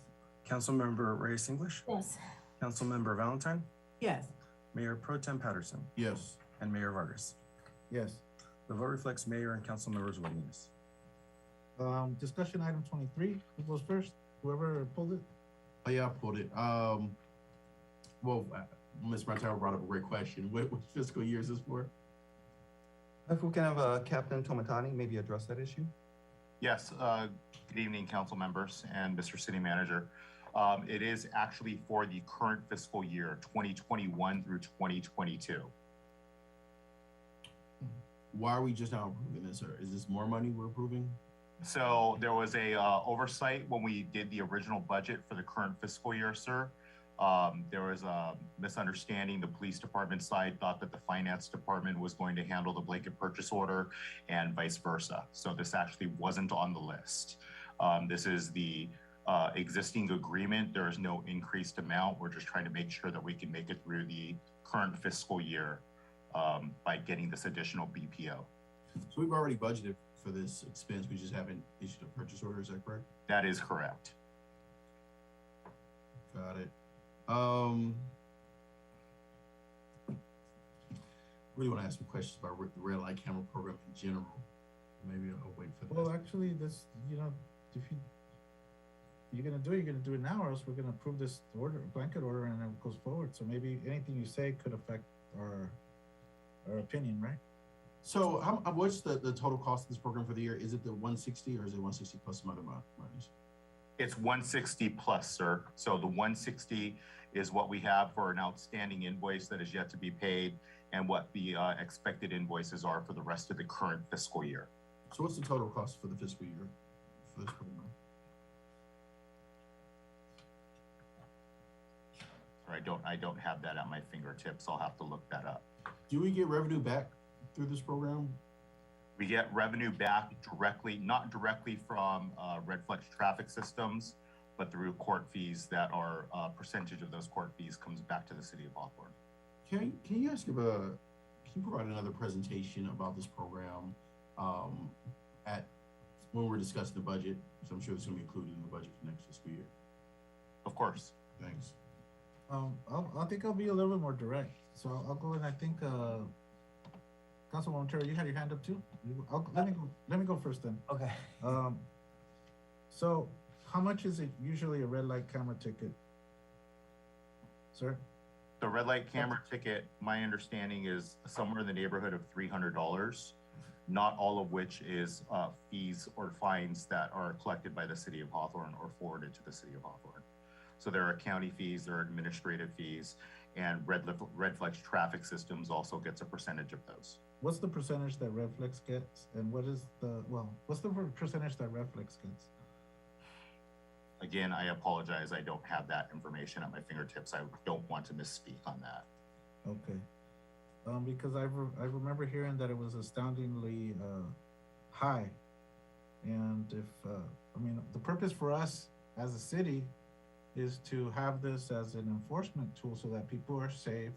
[SPEAKER 2] Councilmember Reyes English,
[SPEAKER 6] Yes.
[SPEAKER 2] Councilmember Valentine,
[SPEAKER 7] Yes.
[SPEAKER 2] Mayor Pro Tem Patterson,
[SPEAKER 11] Yes.
[SPEAKER 2] and Mayor Vargas.
[SPEAKER 1] Yes.
[SPEAKER 2] The vote reflects mayor and council members voting yes.
[SPEAKER 1] Discussion item 23. Who goes first? Whoever pulled it?
[SPEAKER 11] Oh, yeah, I pulled it. Well, Ms. Martell brought up a great question. What fiscal year is this for?
[SPEAKER 8] If we can have Captain Tomatani maybe address that issue.
[SPEAKER 12] Yes, good evening, council members and Mr. City Manager. It is actually for the current fiscal year, 2021 through 2022.
[SPEAKER 11] Why are we just now approving this, sir? Is this more money we're approving?
[SPEAKER 12] So there was a oversight when we did the original budget for the current fiscal year, sir. There was a misunderstanding. The police department side thought that the finance department was going to handle the blanket purchase order and vice versa. So this actually wasn't on the list. This is the existing agreement. There is no increased amount. We're just trying to make sure that we can make it through the current fiscal year by getting this additional BPO.
[SPEAKER 11] So we've already budgeted for this expense. We just haven't issued a purchase order. Is that correct?
[SPEAKER 12] That is correct.
[SPEAKER 11] Got it. Really want to ask some questions about the red light camera program in general. Maybe I'll wait for that.
[SPEAKER 1] Well, actually, this, you know, if you're gonna do it now, or else we're gonna approve this order, blanket order, and it goes forward. So maybe anything you say could affect our opinion, right?
[SPEAKER 11] So what's the total cost of this program for the year? Is it the 160 or is it 160 plus some other monies?
[SPEAKER 12] It's 160 plus, sir. So the 160 is what we have for an outstanding invoice that is yet to be paid and what the expected invoices are for the rest of the current fiscal year.
[SPEAKER 11] So what's the total cost for the fiscal year for this program?
[SPEAKER 12] I don't have that at my fingertips. I'll have to look that up.
[SPEAKER 11] Do we get revenue back through this program?
[SPEAKER 12] We get revenue back directly, not directly from Red Flex Traffic Systems, but through court fees that are a percentage of those court fees comes back to the city of Hawthorne.
[SPEAKER 11] Can you provide another presentation about this program when we're discussing the budget? So I'm sure it's going to be included in the budget for next fiscal year.
[SPEAKER 12] Of course.
[SPEAKER 11] Thanks.
[SPEAKER 1] I think I'll be a little bit more direct. So I'll go, and I think Councilwoman Montero, you had your hand up too. Let me go first then.
[SPEAKER 4] Okay.
[SPEAKER 1] So how much is it usually a red light camera ticket, sir?
[SPEAKER 12] The red light camera ticket, my understanding is somewhere in the neighborhood of $300, not all of which is fees or fines that are collected by the city of Hawthorne or forwarded to the city of Hawthorne. So there are county fees, there are administrative fees, and Red Flex Traffic Systems also gets a percentage of those.
[SPEAKER 1] What's the percentage that Red Flex gets, and what's the percentage that Red Flex gets?
[SPEAKER 12] Again, I apologize. I don't have that information at my fingertips. I don't want to misspeak on that.
[SPEAKER 1] Okay. Because I remember hearing that it was astoundingly high. And if, the purpose for us as a city is to have this as an enforcement tool so that people are safe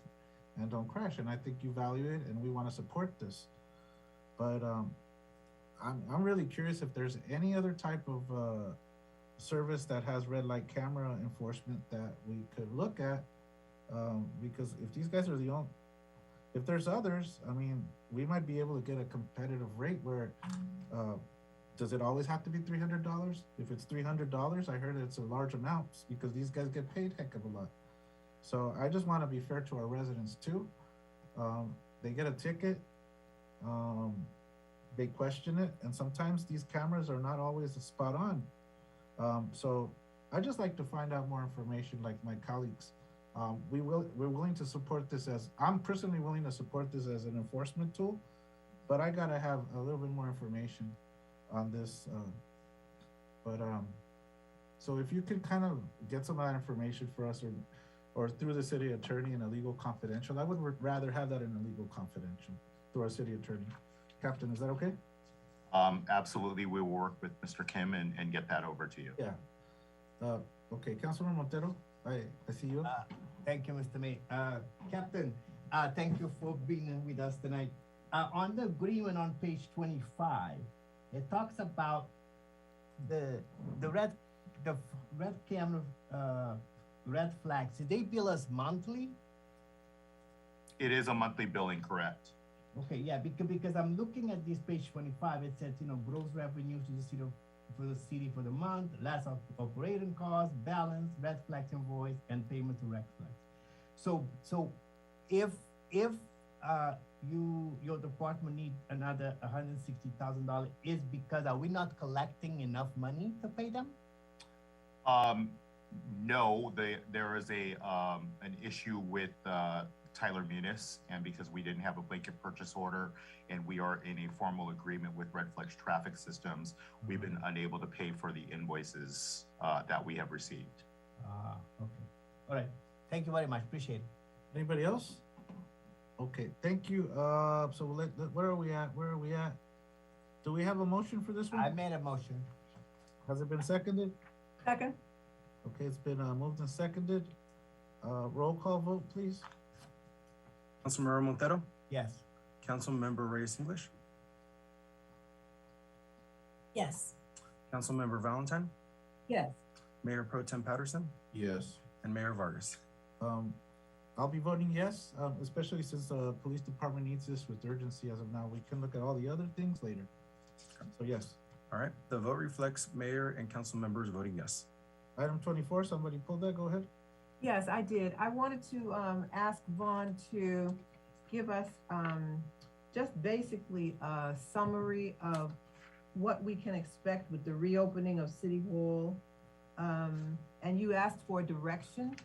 [SPEAKER 1] and don't crash. And I think you value it, and we want to support this. But I'm really curious if there's any other type of service that has red light camera enforcement that we could look at, because if these guys are the only, if there's others, we might be able to get a competitive rate where, does it always have to be $300? If it's $300, I heard it's a large amount because these guys get paid heck of a lot. So I just want to be fair to our residents too. They get a ticket, they question it, and sometimes these cameras are not always spot on. So I just like to find out more information, like my colleagues. We're willing to support this I'm personally willing to support this as an enforcement tool, but I gotta have a little bit more information on this. So if you could kind of get some of that information for us, or through the city attorney in a legal confidential, I would rather have that in a legal confidential through our city attorney. Captain, is that okay?
[SPEAKER 12] Absolutely, we will work with Mr. Kim and get that over to you.
[SPEAKER 1] Yeah. Okay, Councilman Montero, I see you.
[SPEAKER 4] Thank you, Mr. Mayor. Captain, thank you for being with us tonight. On the agreement on page 25, it talks about the red camera, red flags. Did they bill us monthly?
[SPEAKER 12] It is a monthly billing, correct?
[SPEAKER 4] Okay, yeah, because I'm looking at this page 25. It says, gross revenue to the city for the month, last of operating costs, balance, red flags invoice, and payment to red flags. So if your department need another $160,000, is because are we not collecting enough money to pay them?
[SPEAKER 12] No, there is an issue with Tyler Munis, and because we didn't have a blanket purchase order and we are in a formal agreement with Red Flex Traffic Systems, we've been unable to pay for the invoices that we have received.
[SPEAKER 4] Okay. All right. Thank you very much. Appreciate it.
[SPEAKER 1] Anybody else? Okay, thank you. So where are we at? Where are we at? Do we have a motion for this one?
[SPEAKER 4] I made a motion.
[SPEAKER 1] Has it been seconded?
[SPEAKER 7] Second?
[SPEAKER 1] Okay, it's been moved and seconded. Roll call vote, please.
[SPEAKER 2] Councilmember Montero,
[SPEAKER 4] Yes.
[SPEAKER 2] Councilmember Reyes English,
[SPEAKER 6] Yes.
[SPEAKER 2] Councilmember Valentine,
[SPEAKER 7] Yes.
[SPEAKER 2] Mayor Pro Tem Patterson,
[SPEAKER 11] Yes.
[SPEAKER 2] and Mayor Vargas.
[SPEAKER 1] I'll be voting yes, especially since the police department needs this with urgency as of now. We can look at all the other things later. So yes.
[SPEAKER 2] All right, the vote reflects mayor and council members voting yes.
[SPEAKER 1] Item 24, somebody pulled that, go ahead.
[SPEAKER 7] Yes, I did. I wanted to ask Vaughn to give us just basically a summary of what we can expect with the reopening of City Hall. And you asked for direction,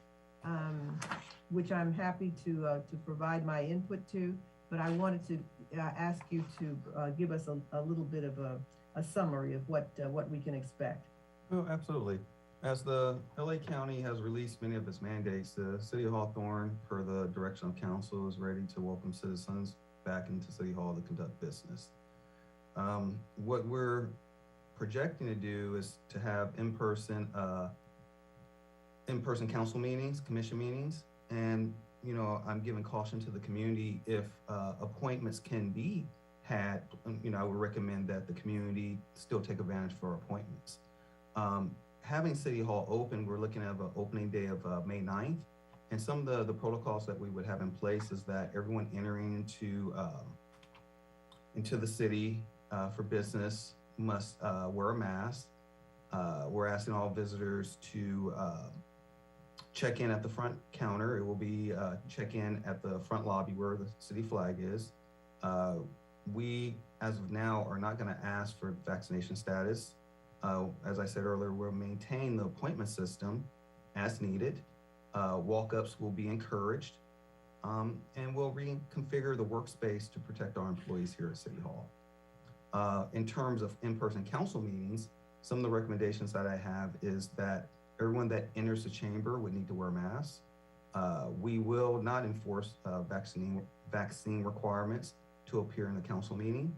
[SPEAKER 7] which I'm happy to provide my input to, but I wanted to ask you to give us a little bit of a summary of what we can expect.
[SPEAKER 8] Oh, absolutely. As the LA County has released many of its mandates, the City of Hawthorne, per the direction of council, is ready to welcome citizens back into City Hall to conduct business. What we're projecting to do is to have in-person council meetings, commission meetings, and I'm giving caution to the community if appointments can be had. I would recommend that the community still take advantage for appointments. Having City Hall open, we're looking at an opening day of May 9th. And some of the protocols that we would have in place is that everyone entering into the city for business must wear a mask. We're asking all visitors to check in at the front counter. It will be check in at the front lobby where the city flag is. We, as of now, are not going to ask for vaccination status. As I said earlier, we'll maintain the appointment system as needed. Walk-ups will be encouraged, and we'll reconfigure the workspace to protect our employees here at City Hall. In terms of in-person council meetings, some of the recommendations that I have is that everyone that enters the chamber would need to wear masks. We will not enforce vaccine requirements to appear in the council meeting.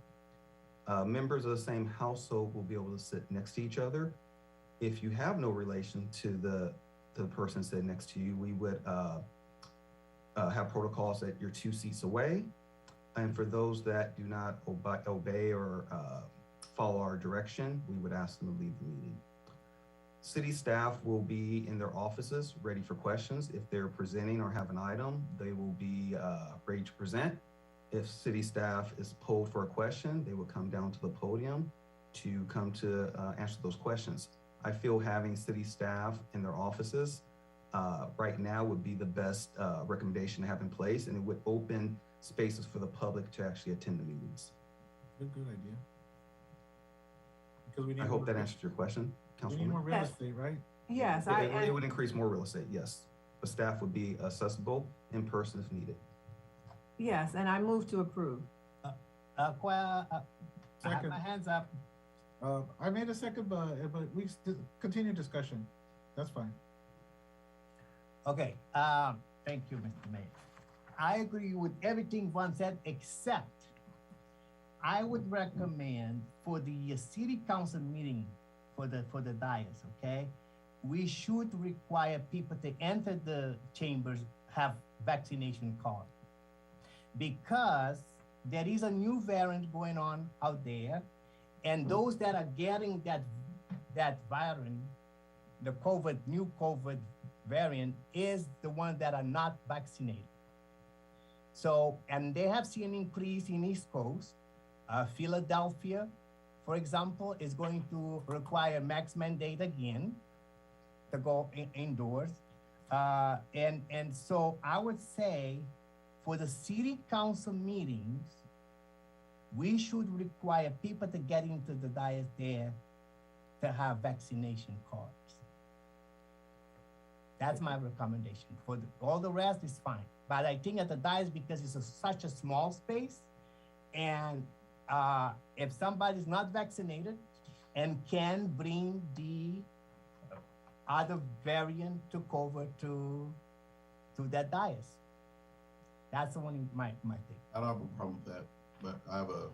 [SPEAKER 8] Members of the same household will be able to sit next to each other. If you have no relation to the person sitting next to you, we would have protocols that you're 2 seats away. And for those that do not obey or follow our direction, we would ask them to leave the meeting. City staff will be in their offices ready for questions. If they're presenting or have an item, they will be ready to present. If city staff is polled for a question, they will come down to the podium to answer those questions. I feel having city staff in their offices right now would be the best recommendation to have in place, and it would open spaces for the public to actually attend the meetings.
[SPEAKER 1] Good idea. Because we need
[SPEAKER 8] I hope that answered your question,
[SPEAKER 1] We need more
[SPEAKER 8] Councilwoman.
[SPEAKER 1] real estate, right?
[SPEAKER 7] Yes,
[SPEAKER 8] It would increase more real estate, yes. The staff would be accessible in person if needed.
[SPEAKER 7] yes, and I move to approve.
[SPEAKER 4] I have
[SPEAKER 1] Second.
[SPEAKER 4] my hands up.
[SPEAKER 1] I made a second, but we continue discussion. That's fine.
[SPEAKER 4] Okay, thank you, Mr. Mayor. I agree with everything Vaughn said, except I would recommend for the city council meeting for the dais, okay? We should require people to enter the chambers have vaccination card. Because there is a new variant going on out there, and those that are getting that variant, the new COVID variant, is the ones that are not vaccinated. So, and they have seen an increase in East Coast. Philadelphia, for example, is going to require max mandate again to go indoors. And so I would say for the city council meetings, we should require people to get into the dais there to have vaccination cards. That's my recommendation. For all the rest is fine. But I think at the dais, because it's such a small space, and if somebody's not vaccinated and can bring the other variant to cover to that dais. That's the one my thing.
[SPEAKER 11] I don't have a problem with that, but I have a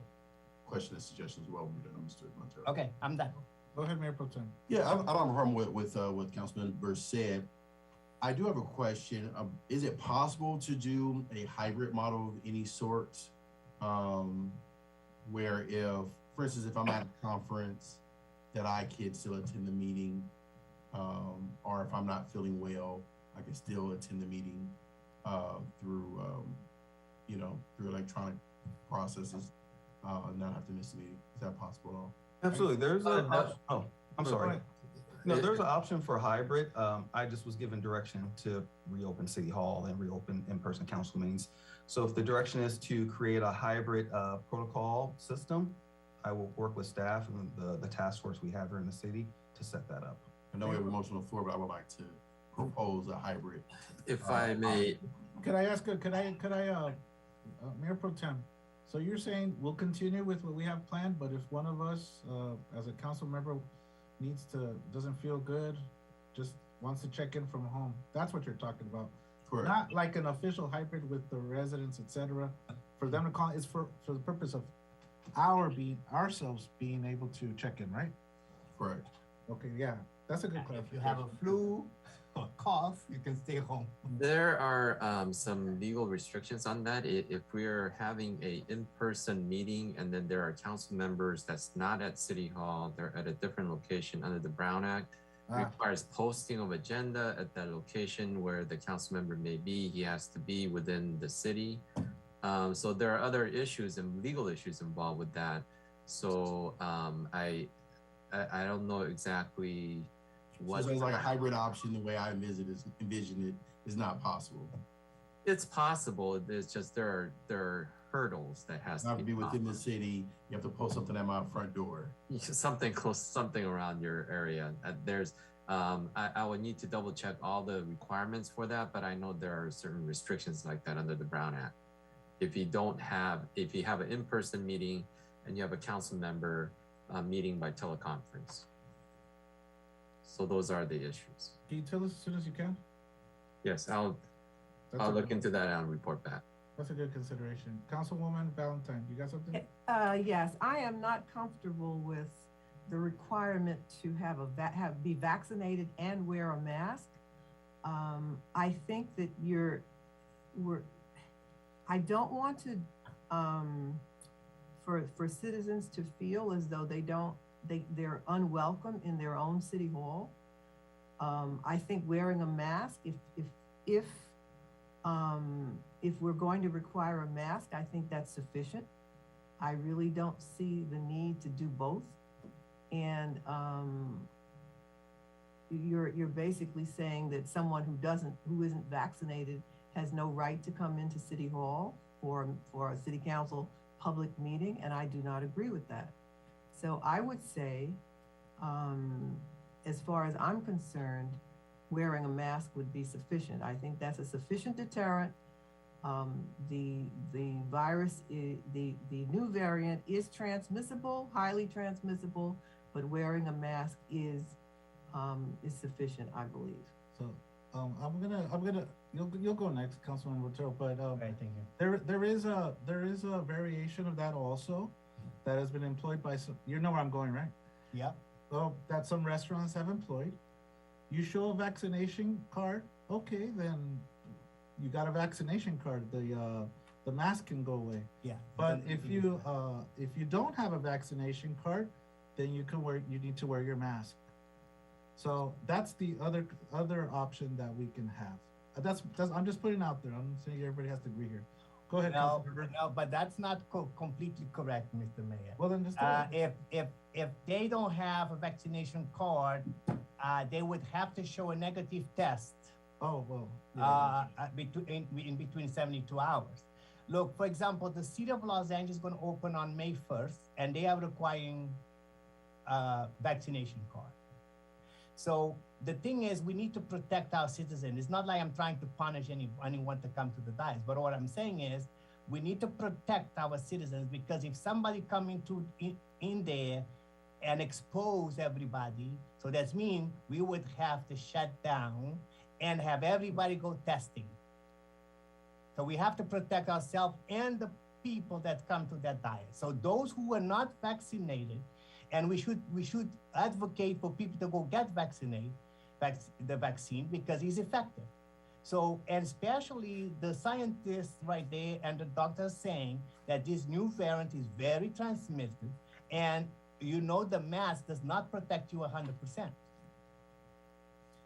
[SPEAKER 11] question and suggestion as well when you're done, Mr. Montero.
[SPEAKER 4] Okay, I'm done.
[SPEAKER 1] Go ahead, Mayor Pro Tem.
[SPEAKER 11] Yeah, I don't have a problem with what Councilmember said. I do have a question. Is it possible to do a hybrid model of any sort? Where if, for instance, if I'm at a conference that I can still attend the meeting, or if I'm not feeling well, I can still attend the meeting through, through electronic processes, and not have to miss the meeting. Is that possible at all?
[SPEAKER 8] Absolutely. There's I'm sorry. No, there's an option for hybrid. I just was given direction to reopen City Hall and reopen in-person council meetings. So if the direction is to create a hybrid protocol system, I will work with staff and the task force we have here in the city to set that up.
[SPEAKER 11] I know we have a motion on the floor, but I would like to propose a hybrid.
[SPEAKER 3] If I may,
[SPEAKER 1] Could I ask, Mayor Pro Tem, so you're saying we'll continue with what we have planned, but if one of us, as a council member doesn't feel good, just wants to check in from home, that's what you're talking about?
[SPEAKER 11] Correct.
[SPEAKER 1] Not like an official hybrid with the residents, et cetera, for them to call, it's for the purpose of ourselves being able to check in, right?
[SPEAKER 11] Correct.
[SPEAKER 1] Okay, yeah, that's a good
[SPEAKER 4] If
[SPEAKER 1] clarification.
[SPEAKER 4] you have a flu or cough, you can stay home.
[SPEAKER 3] there are some legal restrictions on that. If we're having a in-person meeting and then there are council members that's not at City Hall, they're at a different location under the Brown Act, requires posting of agenda at that location where the council member may be. He has to be within the city. So there are other issues and legal issues involved with that. So I don't know exactly what.
[SPEAKER 11] So it's like a hybrid option. The way I envision it is not possible.
[SPEAKER 3] It's possible. It's just there are hurdles that has
[SPEAKER 11] You have to be within the
[SPEAKER 3] followed.
[SPEAKER 11] city. You have to post something at my front door.
[SPEAKER 3] Something close, something around your area. There's I would need to double check all the requirements for that, but I know there are certain restrictions like that under the Brown Act. If you have an in-person meeting and you have a council member meeting by teleconference. So those are the issues.
[SPEAKER 1] Can you tell us as soon as you can?
[SPEAKER 3] Yes, I'll look into that and report back.
[SPEAKER 1] That's a good consideration. Councilwoman Valentine, you got something?
[SPEAKER 7] Yes, I am not comfortable with the requirement to be vaccinated and wear a mask. I think that I don't want to, for citizens to feel as though they're unwelcome in their own city hall. I think wearing a mask, if we're going to require a mask, I think that's sufficient. I really don't see the need to do both. And you're basically saying that someone who isn't vaccinated has no right to come into City Hall for a city council public meeting, and I do not agree with that. So I would say, as far as I'm concerned, wearing a mask would be sufficient. I think that's a sufficient deterrent. The virus, the new variant is transmissible, highly transmissible, but wearing a mask is sufficient, I believe.
[SPEAKER 1] So, you'll go next, Councilman Rotero, but,
[SPEAKER 4] Okay, thank you.
[SPEAKER 1] there is a variation of that also that has been employed by some, you know where I'm going, right?
[SPEAKER 4] Yep.
[SPEAKER 1] Well, that some restaurants have employed. You show a vaccination card, okay, then you got a vaccination card, the mask can go away.
[SPEAKER 4] Yeah.
[SPEAKER 1] But if you don't have a vaccination card, then you need to wear your mask. So that's the other option that we can have. That's I'm just putting it out there. I'm saying everybody has to agree here. Go ahead,
[SPEAKER 4] No,
[SPEAKER 1] Councilmember.
[SPEAKER 4] no, but that's not completely correct, Mr. Mayor.
[SPEAKER 1] Well, then just
[SPEAKER 4] If they don't have a vaccination card, they would have to show a negative test
[SPEAKER 1] Oh, well. yeah.
[SPEAKER 4] In between 72 hours. Look, for example, the city of Los Angeles is going to open on May 1st, and they are requiring vaccination card. So the thing is, we need to protect our citizens. It's not like I'm trying to punish anyone to come to the dais, but what I'm saying is, we need to protect our citizens, because if somebody come in there and expose everybody, so that means we would have to shut down and have everybody go testing. So we have to protect ourselves and the people that come to that diet. So those who are not vaccinated, and we should advocate for people to go get vaccinated, the vaccine, because it's effective. So, and especially the scientists right there and the doctors saying that this new variant is very transmissive, and you know the mask does not protect you 100%.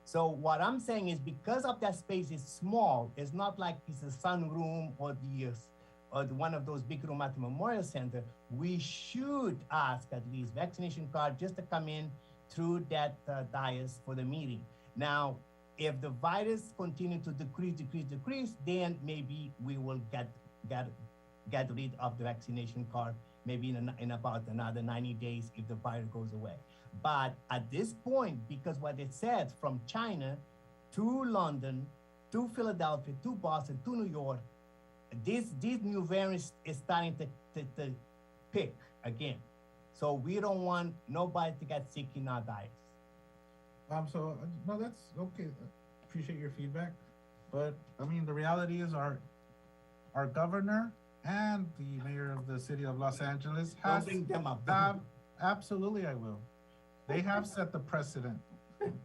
[SPEAKER 4] So what I'm saying is, because of that space is small, it's not like it's a sunroom or one of those big room at the Memorial Center. We should ask at least vaccination card just to come in through that dais for the meeting. Now, if the virus continue to decrease, then maybe we will get rid of the vaccination card maybe in about another 90 days if the virus goes away. But at this point, because what it said from China to London, to Philadelphia, to Boston, to New York, this new variant is starting to pick again. So we don't want nobody to get sick in our diets.
[SPEAKER 1] So no, that's okay. Appreciate your feedback, but I mean, the reality is our governor and the mayor of the city of Los Angeles has.
[SPEAKER 4] Don't bring them up.
[SPEAKER 1] Absolutely, I will. They have set the precedent,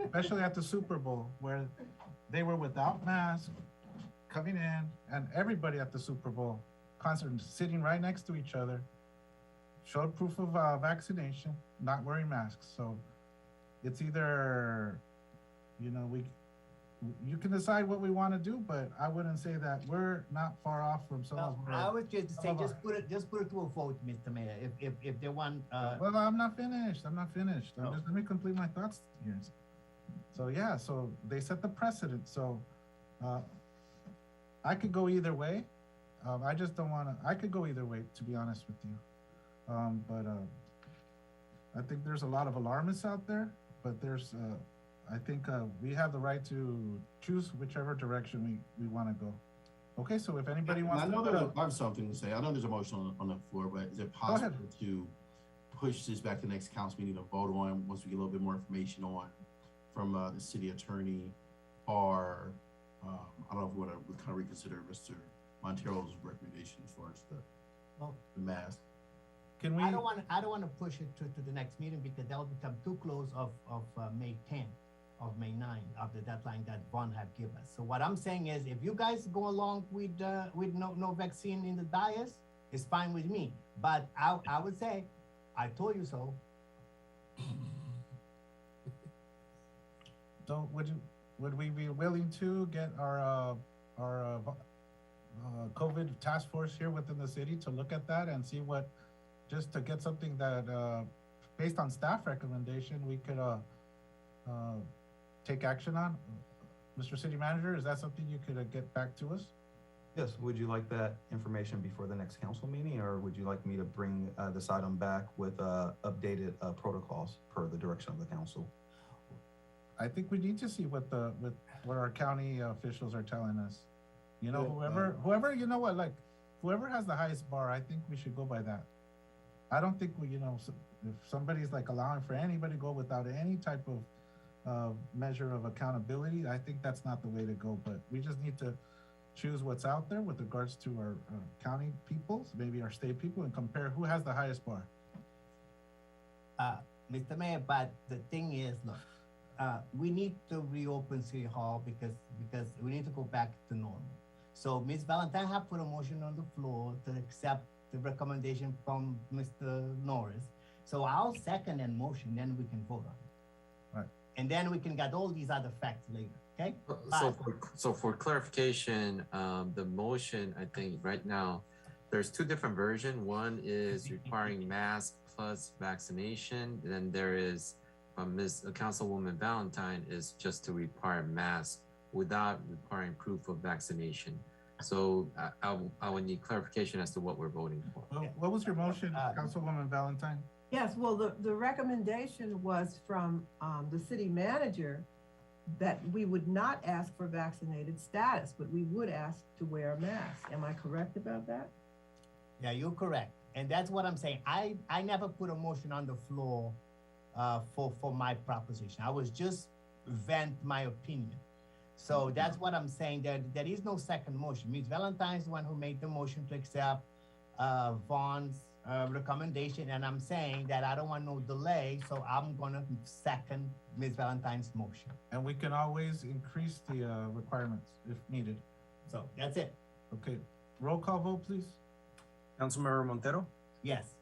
[SPEAKER 1] especially at the Super Bowl, where they were without masks coming in, and everybody at the Super Bowl concert sitting right next to each other, showed proof of vaccination, not wearing masks. So it's either, you know, you can decide what we want to do, but I wouldn't say that we're not far off from some of our.
[SPEAKER 4] I would just say, just put it to a vote, Mr. Mayor, if they want.
[SPEAKER 1] Well, I'm not finished.
[SPEAKER 4] No.
[SPEAKER 1] Let me complete my thoughts here. So yeah, so they set the precedent. So I could go either way. I just don't want to. I could go either way, to be honest with you. But I think there's a lot of alarmists out there, but there's. I think we have the right to choose whichever direction we want to go. Okay, so if anybody wants to.
[SPEAKER 11] I have something to say. I know there's a motion on the floor, but is it possible to push this back to the next council meeting to vote on once we get a little bit more information from the city attorney, or I don't know if we want to kind of reconsider Mr. Montero's recommendation as far as the mask.
[SPEAKER 4] Can we? I don't want to push it to the next meeting, because that will become too close of May 10th. Of May 9th, of the deadline that Vaughn have given us. So what I'm saying is, if you guys go along with no vaccine in the dais, it's fine with me. But I would say, I told you so.
[SPEAKER 1] So would we be willing to get our COVID task force here within the city to look at that and see just to get something that based on staff recommendation we could take action on? Mr. City Manager, is that something you could get back to us?
[SPEAKER 8] Yes, would you like that information before the next council meeting, or would you like me to bring this item back with updated protocols per the direction of the council?
[SPEAKER 1] I think we need to see what our county officials are telling us. You know, whoever, you know what, like, whoever has the highest bar, I think we should go by that. I don't think if somebody's like allowing for anybody to go without any type of measure of accountability, I think that's not the way to go. But we just need to choose what's out there with regards to our county peoples, maybe our state people, and compare who has the highest bar.
[SPEAKER 4] Mr. Mayor, but the thing is, look, we need to reopen City Hall because we need to go back to normal. So Ms. Valentine have put a motion on the floor to accept the recommendation from Mr. Norris. So I'll second that motion, then we can vote on it.
[SPEAKER 1] Right.
[SPEAKER 4] And then we can get all these other facts later, okay?
[SPEAKER 3] So for clarification, the motion, I think right now, there's two different versions. One is requiring mask plus vaccination. Then there is Councilwoman Valentine is just to require mask without requiring proof of vaccination. So I would need clarification as to what we're voting for.
[SPEAKER 1] Well, what was your motion, Councilwoman Valentine?
[SPEAKER 7] Yes, well, the recommendation was from the city manager that we would not ask for vaccinated status, but we would ask to wear a mask. Am I correct about that?
[SPEAKER 4] Yeah, you're correct. And that's what I'm saying. I never put a motion on the floor for my proposition. I was just vent my opinion. So that's what I'm saying. There is no second motion. Ms. Valentine's the one who made the motion to accept Vaughn's recommendation, and I'm saying that I don't want no delay, so I'm gonna second Ms. Valentine's motion.
[SPEAKER 1] And we can always increase the requirements if needed.
[SPEAKER 4] So that's it.
[SPEAKER 1] Okay, roll call vote, please.
[SPEAKER 2] Councilmember Montero,
[SPEAKER 4] Yes.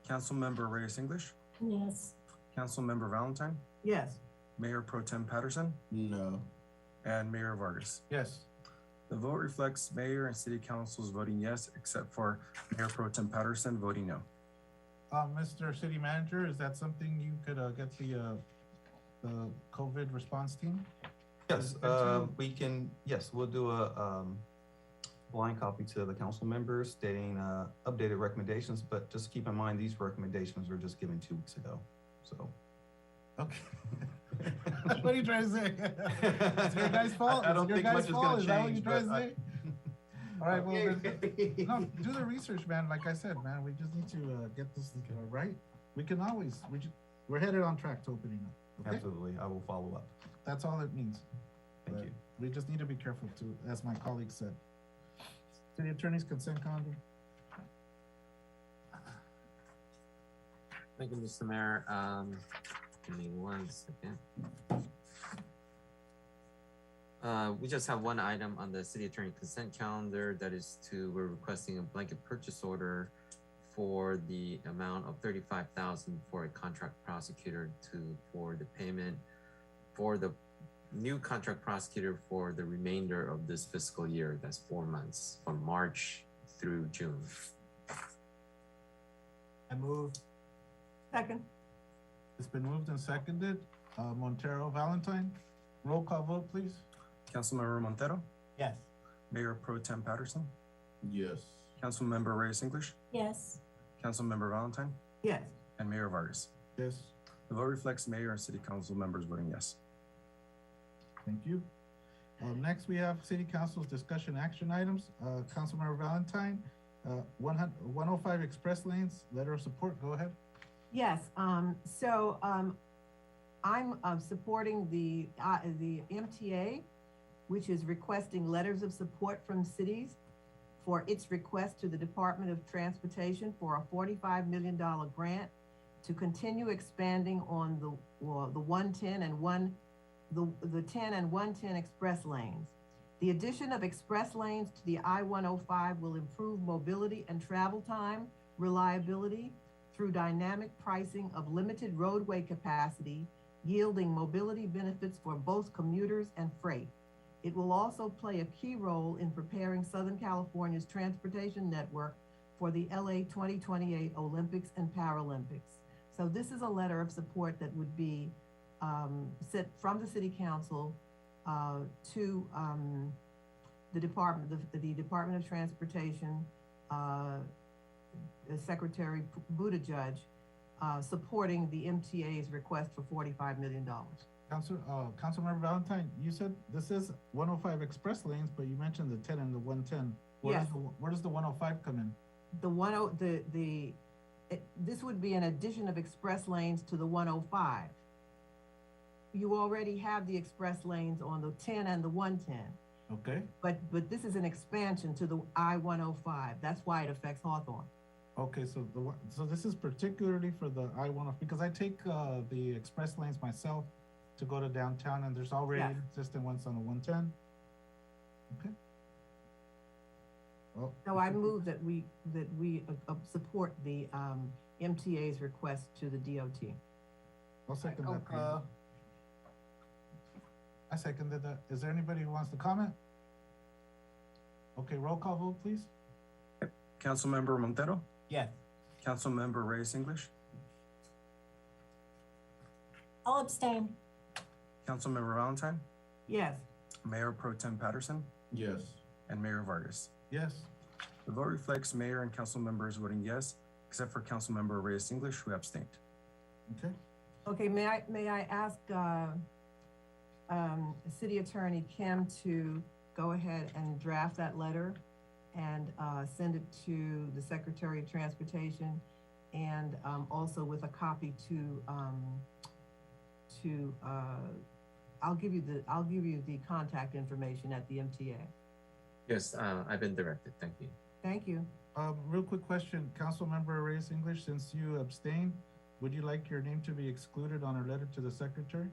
[SPEAKER 2] Councilmember Reyes English,
[SPEAKER 6] Yes.
[SPEAKER 2] Councilmember Valentine,
[SPEAKER 7] Yes.
[SPEAKER 2] Mayor Pro Tem Patterson,
[SPEAKER 11] No.
[SPEAKER 2] and Mayor Vargas.
[SPEAKER 1] Yes.
[SPEAKER 2] The vote reflects mayor and city councils voting yes, except for Mayor Pro Tem Patterson voting no.
[SPEAKER 1] Mr. City Manager, is that something you could get the COVID response team?
[SPEAKER 8] Yes, we can, yes, we'll do a blind copy to the council members stating updated recommendations, but just keep in mind, these recommendations were just given 2 weeks ago, so.
[SPEAKER 1] Okay. What are you trying to say? It's your guys' fault?
[SPEAKER 8] I don't think much is gonna
[SPEAKER 1] Is that what you're
[SPEAKER 8] change,
[SPEAKER 1] trying to
[SPEAKER 8] but
[SPEAKER 1] say? All right, well, no, do the research, man. Like I said, man, we just need to get this right. We can always, we're headed on track to opening up. Okay?
[SPEAKER 8] Absolutely, I will follow up.
[SPEAKER 1] That's all it means.
[SPEAKER 8] Thank
[SPEAKER 1] But
[SPEAKER 8] you.
[SPEAKER 1] We just need to be careful too, as my colleague said. City Attorney's consent calendar.
[SPEAKER 3] Thank you, Mr. Mayor. Give me 1 second. We just have one item on the city attorney consent calendar. That is we're requesting a blanket purchase order for the amount of $35,000 for a contract prosecutor for the payment for the new contract prosecutor for the remainder of this fiscal year. That's 4 months from March through June.
[SPEAKER 4] I move.
[SPEAKER 7] Second.
[SPEAKER 1] It's been moved and seconded. Montero, Valentine, roll call vote, please.
[SPEAKER 2] Councilmember Montero,
[SPEAKER 4] Yes.
[SPEAKER 2] Mayor Pro Tem Patterson,
[SPEAKER 11] Yes.
[SPEAKER 2] Councilmember Reyes English,
[SPEAKER 6] Yes.
[SPEAKER 2] Councilmember Valentine,
[SPEAKER 7] Yes.
[SPEAKER 2] and Mayor Vargas.
[SPEAKER 1] Yes,
[SPEAKER 2] The vote reflects mayor and city council members voting yes.
[SPEAKER 1] thank you. Next, we have City Council's discussion action items. Councilmember Valentine, 105 Express Lanes, letter of support, go ahead.
[SPEAKER 7] Yes, so I'm supporting the MTA, which is requesting letters of support from cities for its request to the Department of Transportation for a $45 million grant to continue expanding on the 110 and the 10 and 110 express lanes. The addition of express lanes to the I-105 will improve mobility and travel time, reliability, through dynamic pricing of limited roadway capacity, yielding mobility benefits for both commuters and freight. It will also play a key role in preparing Southern California's transportation network for the LA 2028 Olympics and Paralympics. So this is a letter of support that would be sent from the City Council to the Department of Transportation, Secretary Buttigieg, supporting the MTA's request for $45 million.
[SPEAKER 1] Councilmember Valentine, you said this is 105 express lanes, but you mentioned the 10 and the 110.
[SPEAKER 7] Yes.
[SPEAKER 1] Where does the 105 come in?
[SPEAKER 7] This would be an addition of express lanes to the 105. You already have the express lanes on the 10 and the 110.
[SPEAKER 1] Okay.
[SPEAKER 7] But this is an expansion to the I-105. That's why it affects Hawthorne.
[SPEAKER 1] Okay, so this is particularly for the I-105, because I take the express lanes myself to go to downtown, and there's already existing ones on the 110. Okay. Well,
[SPEAKER 7] So I move that we support the MTA's request to the DOT.
[SPEAKER 1] I'll second that. I seconded that. Is there anybody who wants to comment? Okay, roll call vote, please.
[SPEAKER 2] Councilmember Montero,
[SPEAKER 4] Yes.
[SPEAKER 2] Councilmember Reyes English,
[SPEAKER 6] I'll abstain.
[SPEAKER 2] Councilmember Valentine,
[SPEAKER 7] Yes.
[SPEAKER 2] Mayor Pro Tem Patterson,
[SPEAKER 11] Yes.
[SPEAKER 2] and Mayor Vargas.
[SPEAKER 1] Yes.
[SPEAKER 2] The vote reflects mayor and council members voting yes, except for Councilmember Reyes English, who abstained.
[SPEAKER 1] Okay.
[SPEAKER 7] Okay, may I ask, City Attorney Kim to go ahead and draft that letter and, send it to the Secretary of Transportation and, also with a copy to, I'll give you the contact information at the MTA.
[SPEAKER 3] Yes, I've been directed. Thank you.
[SPEAKER 7] Thank you.
[SPEAKER 1] Real quick question, Councilmember Reyes English, since you abstained, would you like your name to be excluded on our letter to the secretary?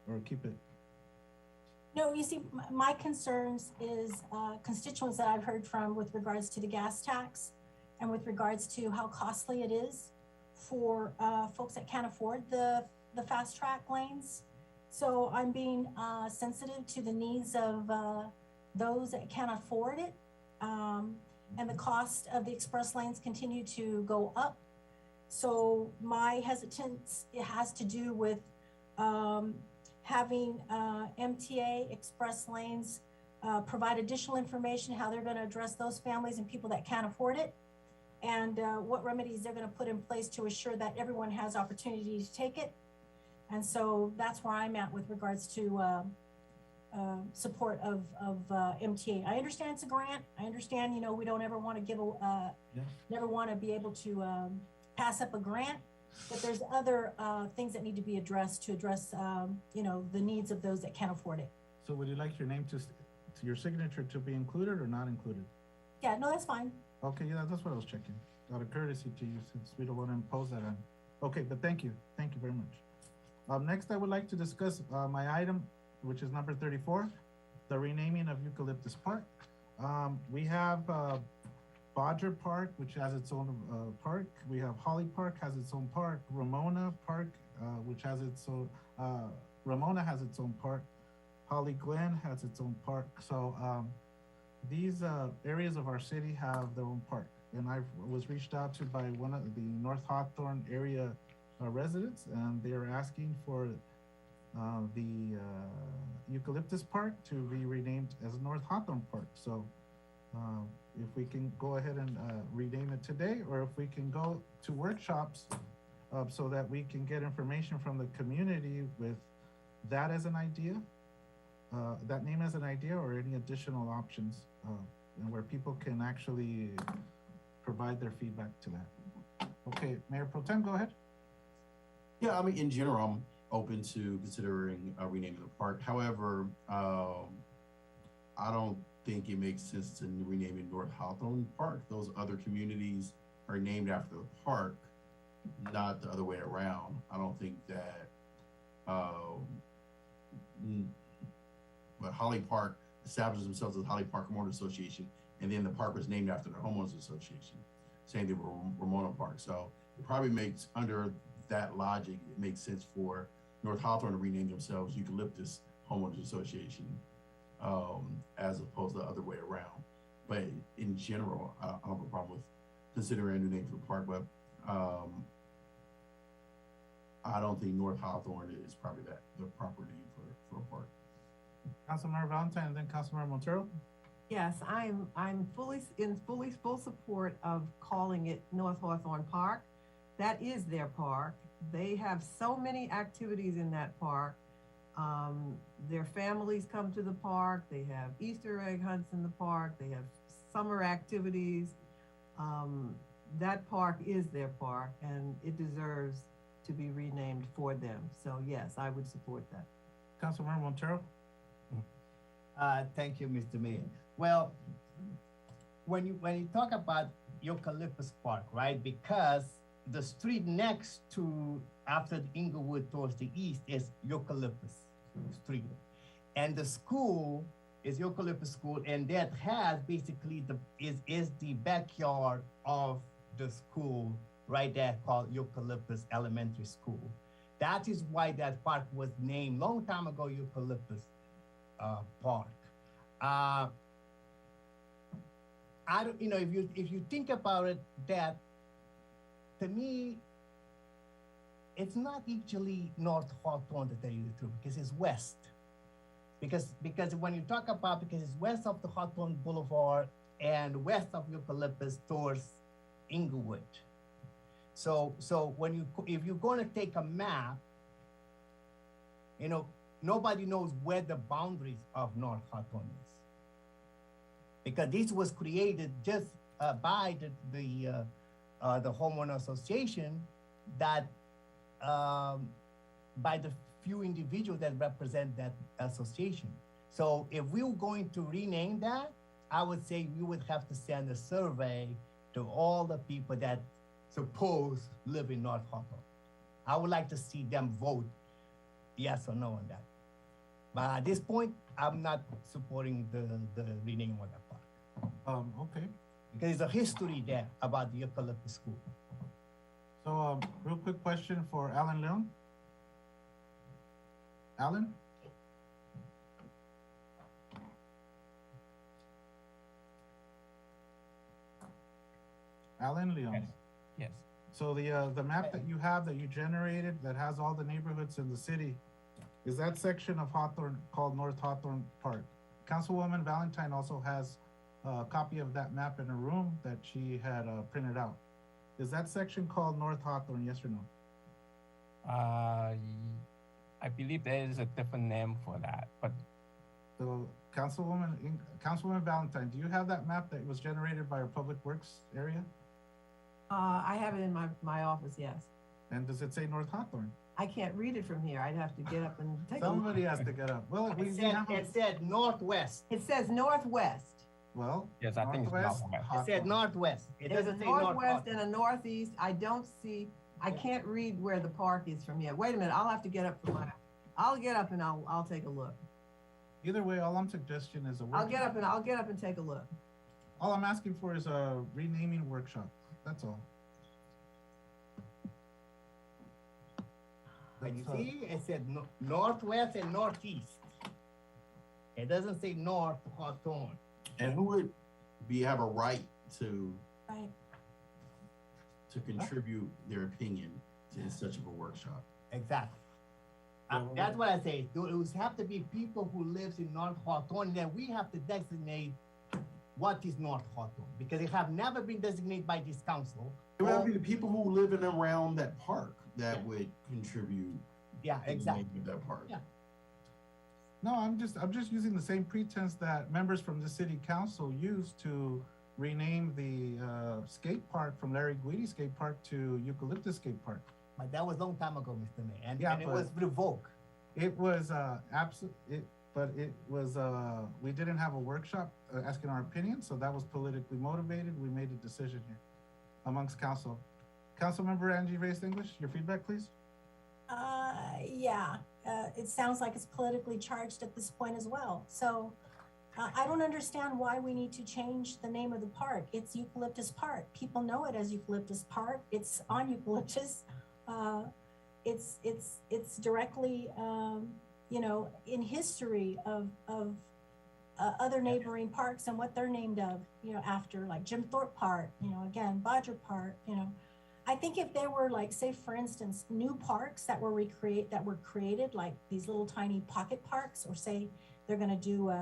[SPEAKER 1] Or keep it?
[SPEAKER 6] No, you see, my concerns is constituents that I've heard from with regards to the gas tax and with regards to how costly it is for folks that can't afford the fast track lanes. So I'm being sensitive to the needs of those that can't afford it. And the cost of the express lanes continue to go up. So my hesitance, it has to do with having MTA express lanes provide additional information, how they're gonna address those families and people that can't afford it, and what remedies they're gonna put in place to assure that everyone has opportunity to take it. And so that's where I'm at with regards to support of MTA. I understand it's a grant. I understand, you know, we don't ever want to give never want to be able to pass up a grant, but there's other things that need to be addressed to address, you know, the needs of those that can't afford it.
[SPEAKER 1] So would you like your name to your signature to be included or not included?
[SPEAKER 6] Yeah, no, that's fine.
[SPEAKER 1] Okay, yeah, that's what I was checking. Out of courtesy to you, since we don't want to impose that on. Okay, but thank you very much. Next, I would like to discuss my item, which is number 34, the renaming of Eucalyptus Park. We have Bodger Park, which has its own park. We have Holly Park has its own park. Ramona Park, which has its own, Ramona has its own park. Holly Glen has its own park. So these areas of our city have their own park. And I was reached out to by one of the North Hawthorne area residents, and they're asking for the Eucalyptus Park to be renamed as North Hawthorne Park. So if we can go ahead and rename it today, or if we can go to workshops so that we can get information from the community with that as an idea, that name as an idea, or any additional options, and where people can actually provide their feedback to that. Okay, Mayor Pro Tem, go ahead.
[SPEAKER 11] Yeah, I mean, in general, I'm open to considering renaming the park. However, I don't think it makes sense to rename it North Hawthorne Park. Those other communities are named after the park, not the other way around. I don't think that, but Holly Park establishes themselves as Holly Park Homeowners Association, and then the park was named after the Homeowners Association. Same thing with Ramona Park. So it probably makes, under that logic, it makes sense for North Hawthorne to rename themselves Eucalyptus Homeowners Association, as opposed to the other way around. But in general, I don't have a problem with considering a new name for the park, but I don't think North Hawthorne is probably the proper name for a park.
[SPEAKER 1] Councilmember Valentine and then Councilmember Montero.
[SPEAKER 7] Yes, I'm full support of calling it North Hawthorne Park. That is their park. They have so many activities in that park. Their families come to the park. They have Easter egg hunts in the park. They have summer activities. That park is their park, and it deserves to be renamed for them. So yes, I would support that.
[SPEAKER 1] Councilmember Montero.
[SPEAKER 4] Thank you, Mr. Mayor. Well, when you talk about Eucalyptus Park, right? Because the street next to, after Inglewood towards the east, is Eucalyptus Street. And the school is Eucalyptus School, and that has basically is the backyard of the school right there called Eucalyptus Elementary School. That is why that park was named long time ago Eucalyptus Park. I don't, you know, if you think about it, that to me, it's not actually North Hawthorne, to tell you the truth, because it's west. because when you talk about, because it's west of the Hawthorne Boulevard and west of Eucalyptus towards Inglewood. So when if you're going to take a map, you know, nobody knows where the boundaries of North Hawthorne is, because this was created just by the homeowner association, that by the few individuals that represent that association. So if we were going to rename that, I would say we would have to send a survey to all the people that suppose live in North Hawthorne. I would like to see them vote yes or no on that. But at this point, I'm not supporting the renaming of that park.
[SPEAKER 1] Okay.
[SPEAKER 4] Because there's a history there about the Eucalyptus School.
[SPEAKER 1] So, real quick question for Alan Leon. Alan? Alan Leon.
[SPEAKER 13] Yes.
[SPEAKER 1] So the map that you have that you generated that has all the neighborhoods in the city, is that section of Hawthorne called North Hawthorne Park? Councilwoman Valentine also has a copy of that map in her room that she had printed out. Is that section called North Hawthorne, yes or no?
[SPEAKER 13] I believe there is a different name for that, but
[SPEAKER 1] So Councilwoman Valentine, do you have that map that was generated by our Public Works area?
[SPEAKER 7] I have it in my office, yes.
[SPEAKER 1] And does it say North Hawthorne?
[SPEAKER 7] I can't read it from here. I'd have to get up and take a
[SPEAKER 1] Somebody
[SPEAKER 7] look.
[SPEAKER 1] has to get up. Well,
[SPEAKER 4] It said northwest.
[SPEAKER 7] It says northwest.
[SPEAKER 1] well,
[SPEAKER 13] yes, I think it's
[SPEAKER 1] Northwest
[SPEAKER 13] Northwest.
[SPEAKER 4] It said
[SPEAKER 1] Hawthorne.
[SPEAKER 4] northwest. It
[SPEAKER 7] There's a
[SPEAKER 4] doesn't say north.
[SPEAKER 7] northwest and a northeast. I don't see, I can't read where the park is from here. Wait a minute, I'll have to get up from I'll get up and I'll take a look.
[SPEAKER 1] Either way, all I'm suggesting is a
[SPEAKER 7] I'll
[SPEAKER 1] workshop.
[SPEAKER 7] get up and take a look.
[SPEAKER 1] All I'm asking for is a renaming workshop. That's all.
[SPEAKER 4] But you see, it said northwest and northeast. It doesn't say north Hawthorne.
[SPEAKER 11] And who would have a right to
[SPEAKER 6] Right.
[SPEAKER 11] contribute their opinion to such of a workshop?
[SPEAKER 4] Exactly. That's what I say. It would have to be people who lives in North Hawthorne. Then we have to designate what is North Hawthorne, because it have never been designated by this council.
[SPEAKER 11] It would be the people who live in and around that park that would contribute.
[SPEAKER 4] Yeah,
[SPEAKER 11] to the
[SPEAKER 4] exactly.
[SPEAKER 11] name of that park.
[SPEAKER 4] Yeah.
[SPEAKER 1] No, I'm just using the same pretense that members from the city council used to rename the skate park from Larry Guidi Skate Park to Eucalyptus Skate Park.
[SPEAKER 4] But that was a long time ago, Mr. Mayor, and
[SPEAKER 1] Yeah,
[SPEAKER 4] it
[SPEAKER 1] but-
[SPEAKER 4] was revoked.
[SPEAKER 1] It was we didn't have a workshop asking our opinion, so that was politically motivated. We made a decision here amongst council. Councilmember Angie Reyes English, your feedback, please.
[SPEAKER 6] Yeah, it sounds like it's politically charged at this point as well. So I don't understand why we need to change the name of the park. It's Eucalyptus Park. People know it as Eucalyptus Park. It's on Eucalyptus. It's directly, you know, in history of other neighboring parks and what they're named of, you know, after, like Jim Thorpe Park, you know, again, Bodger Park, you know. I think if there were, like, say, for instance, new parks that were created, like these little tiny pocket parks, or say they're going to do,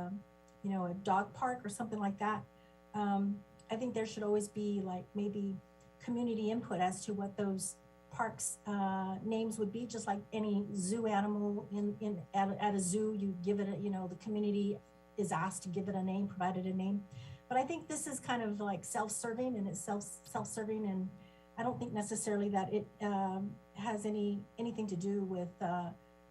[SPEAKER 6] you know, a dog park or something like that. I think there should always be, like, maybe community input as to what those parks names would be, just like any zoo animal at a zoo. You give it a, you know, the community is asked to give it a name, provided a name. But I think this is kind of like self-serving, and it's self-serving, and I don't think necessarily that it has anything to do with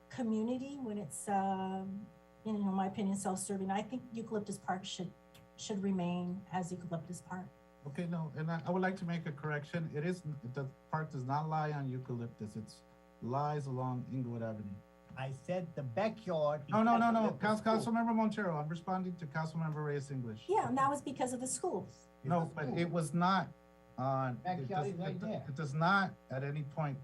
[SPEAKER 6] community when it's, in my opinion, self-serving. I think Eucalyptus Park should remain as Eucalyptus Park.
[SPEAKER 1] Okay, no, and I would like to make a correction. The park does not lie on Eucalyptus. It lies along Inglewood Avenue.
[SPEAKER 4] I said the backyard.
[SPEAKER 1] No. Councilmember Montero, I'm responding to Councilmember Reyes English.
[SPEAKER 6] Yeah, and that was because of the schools.
[SPEAKER 1] No, but it was not on.
[SPEAKER 4] Backyard is right there.
[SPEAKER 1] It does not at any point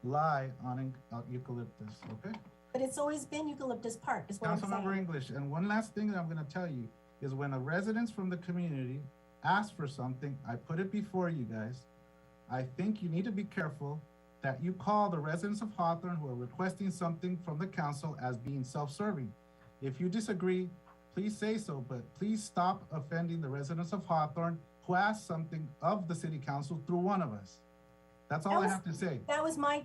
[SPEAKER 1] lie on Eucalyptus, okay?
[SPEAKER 6] But it's always been Eucalyptus Park, is what I'm
[SPEAKER 1] Councilmember
[SPEAKER 6] saying.
[SPEAKER 1] English, and one last thing that I'm gonna tell you is when a residents from the community ask for something, I put it before you guys. I think you need to be careful that you call the residents of Hawthorne who are requesting something from the council as being self-serving. If you disagree, please say so, but please stop offending the residents of Hawthorne who asked something of the city council through one of us. That's all I have to say.
[SPEAKER 6] That was my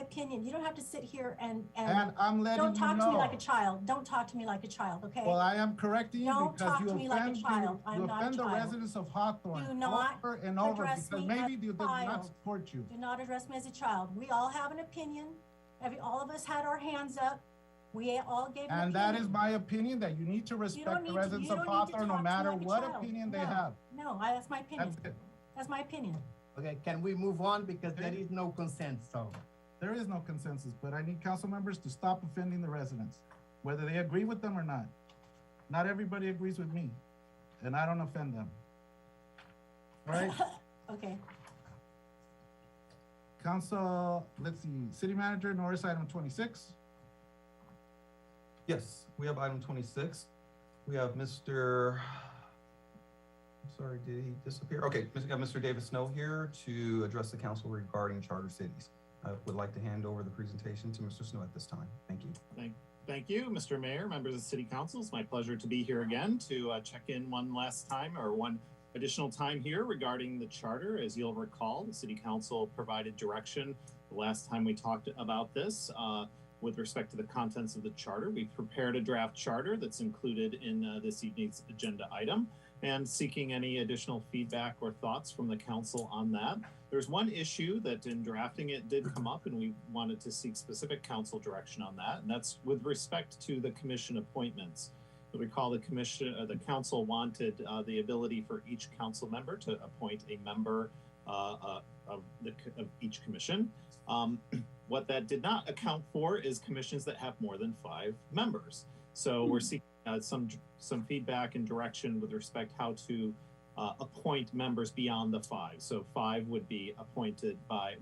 [SPEAKER 6] opinion. You don't have to sit here and
[SPEAKER 1] And I'm letting you
[SPEAKER 6] don't talk to me
[SPEAKER 1] know.
[SPEAKER 6] like a child. Don't talk to me like a child, okay?
[SPEAKER 1] Well, I am correcting you
[SPEAKER 6] Don't
[SPEAKER 1] because
[SPEAKER 6] talk
[SPEAKER 1] you
[SPEAKER 6] to me like a
[SPEAKER 1] offend
[SPEAKER 6] child. I'm
[SPEAKER 1] you
[SPEAKER 6] not a
[SPEAKER 1] offend the
[SPEAKER 6] child.
[SPEAKER 1] residents of Hawthorne
[SPEAKER 6] Do not
[SPEAKER 1] over and over
[SPEAKER 6] address
[SPEAKER 1] because
[SPEAKER 6] me as
[SPEAKER 1] maybe
[SPEAKER 6] a
[SPEAKER 1] they did not
[SPEAKER 6] child.
[SPEAKER 1] support you.
[SPEAKER 6] Do not address me as a child. We all have an opinion. All of us had our hands up. We all gave an
[SPEAKER 1] And
[SPEAKER 6] opinion.
[SPEAKER 1] that is my opinion, that you need to respect the residents of Hawthorne no matter what opinion they have.
[SPEAKER 6] No, that's my opinion.
[SPEAKER 1] That's it.
[SPEAKER 6] That's my opinion.
[SPEAKER 4] Okay, can we move on because there is no consent, so.
[SPEAKER 1] There is no consensus, but I need council members to stop offending the residents, whether they agree with them or not. Not everybody agrees with me, and I don't offend them. All right,
[SPEAKER 6] Okay.
[SPEAKER 1] council, let's see, city manager, Norris, item 26.
[SPEAKER 8] Yes, we have item 26. We have Mr. I'm sorry, did he disappear? Okay, we got Mr. David Snow here to address the council regarding charter cities. I would like to hand over the presentation to Mr. Snow at this time. Thank you.
[SPEAKER 14] Thank you, Mr. Mayor, members of the City Council. It's my pleasure to be here again to check in one last time, or one additional time here regarding the charter. As you'll recall, the City Council provided direction the last time we talked about this with respect to the contents of the charter. We prepared a draft charter that's included in this evening's agenda item, and seeking any additional feedback or thoughts from the council on that. There's one issue that in drafting it did come up, and we wanted to seek specific council direction on that, and that's with respect to the commission appointments. You'll recall the council wanted the ability for each council member to appoint a member of each commission. What that did not account for is commissions that have more than 5 members. So we're seeking some feedback and direction with respect how to appoint members beyond the 5. So 5 would be appointed by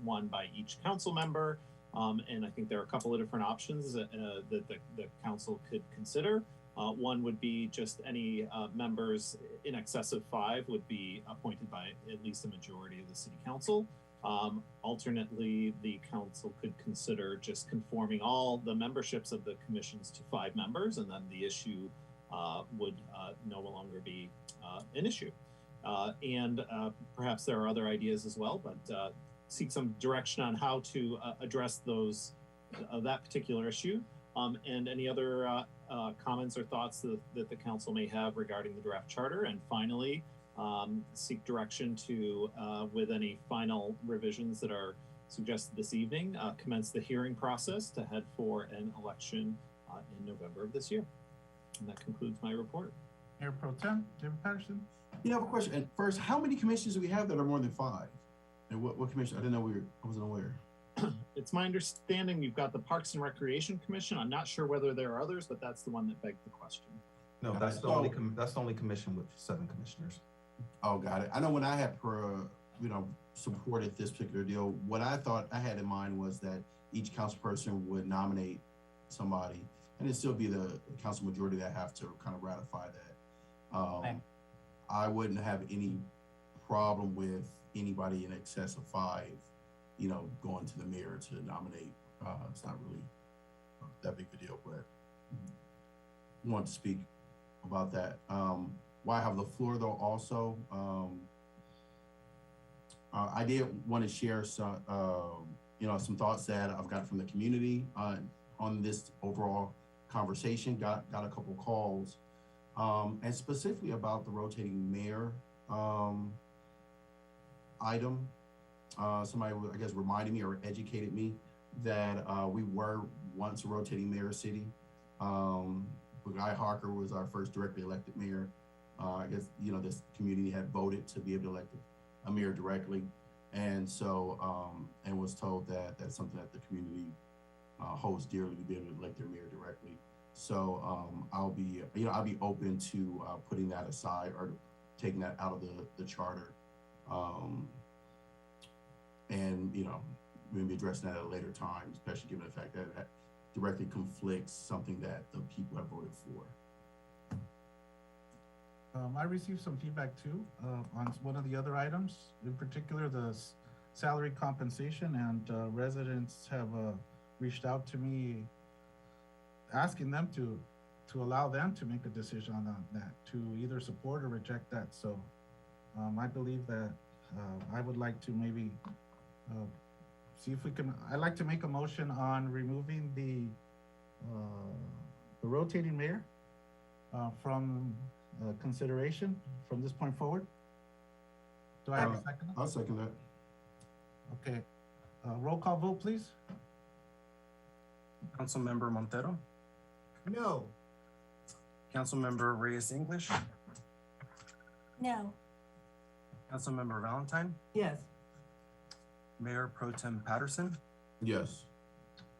[SPEAKER 14] each council member. And I think there are a couple of different options that the council could consider. One would be just any members in excess of 5 would be appointed by at least a majority of the city council. Alternately, the council could consider just conforming all the memberships of the commissions to 5 members, and then the issue would no longer be an issue. And perhaps there are other ideas as well, but seek some direction on how to address that particular issue. And any other comments or thoughts that the council may have regarding the draft charter. And finally, seek direction to, with any final revisions that are suggested this evening, commence the hearing process to head for an election in November of this year. And that concludes my report.
[SPEAKER 1] Mayor Pro Tem, David Patterson.
[SPEAKER 11] You have a question. And first, how many commissions do we have that are more than 5? And what commission? I didn't know I wasn't aware.
[SPEAKER 14] It's my understanding we've got the Parks and Recreation Commission. I'm not sure whether there are others, but that's the one that begged the question.
[SPEAKER 8] No, that's the only commission with 7 commissioners.
[SPEAKER 11] Oh, got it. I know when I had supported this particular deal, what I thought I had in mind was that each council person would nominate somebody, and it'd still be the council majority that have to kind of ratify that. I wouldn't have any problem with anybody in excess of 5, going to the mayor to nominate. It's not really that big of a deal, but I want to speak about that. While I have the floor, though, also, I did want to share some thoughts that I've got from the community on this overall conversation. Got a couple calls, and specifically about the rotating mayor item. Somebody, I guess, reminded me or educated me that we were once a rotating mayor city. Guy Harker was our first directly elected mayor. I guess, this community had voted to be able to elect a mayor directly. And so, and was told that that's something that the community holds dearly, to be able to elect their mayor directly. So I'll be open to putting that aside or taking that out of the charter. And, maybe addressing that at a later time, especially given the fact that that directly conflicts something that the people have voted for.
[SPEAKER 1] I received some feedback too on one of the other items, in particular the salary compensation, and residents have reached out to me asking them to to allow them to make a decision on that, to either support or reject that. So I believe that I would like to maybe see if we can, I'd like to make a motion on removing the rotating mayor from consideration from this point forward. Do I have a second?
[SPEAKER 11] I'll second that.
[SPEAKER 1] Okay, roll call vote, please.
[SPEAKER 2] Councilmember Montero,
[SPEAKER 4] No.
[SPEAKER 2] Councilmember Reyes English,
[SPEAKER 6] No.
[SPEAKER 2] Councilmember Valentine,
[SPEAKER 7] Yes.
[SPEAKER 2] Mayor Pro Tem Patterson,
[SPEAKER 11] Yes.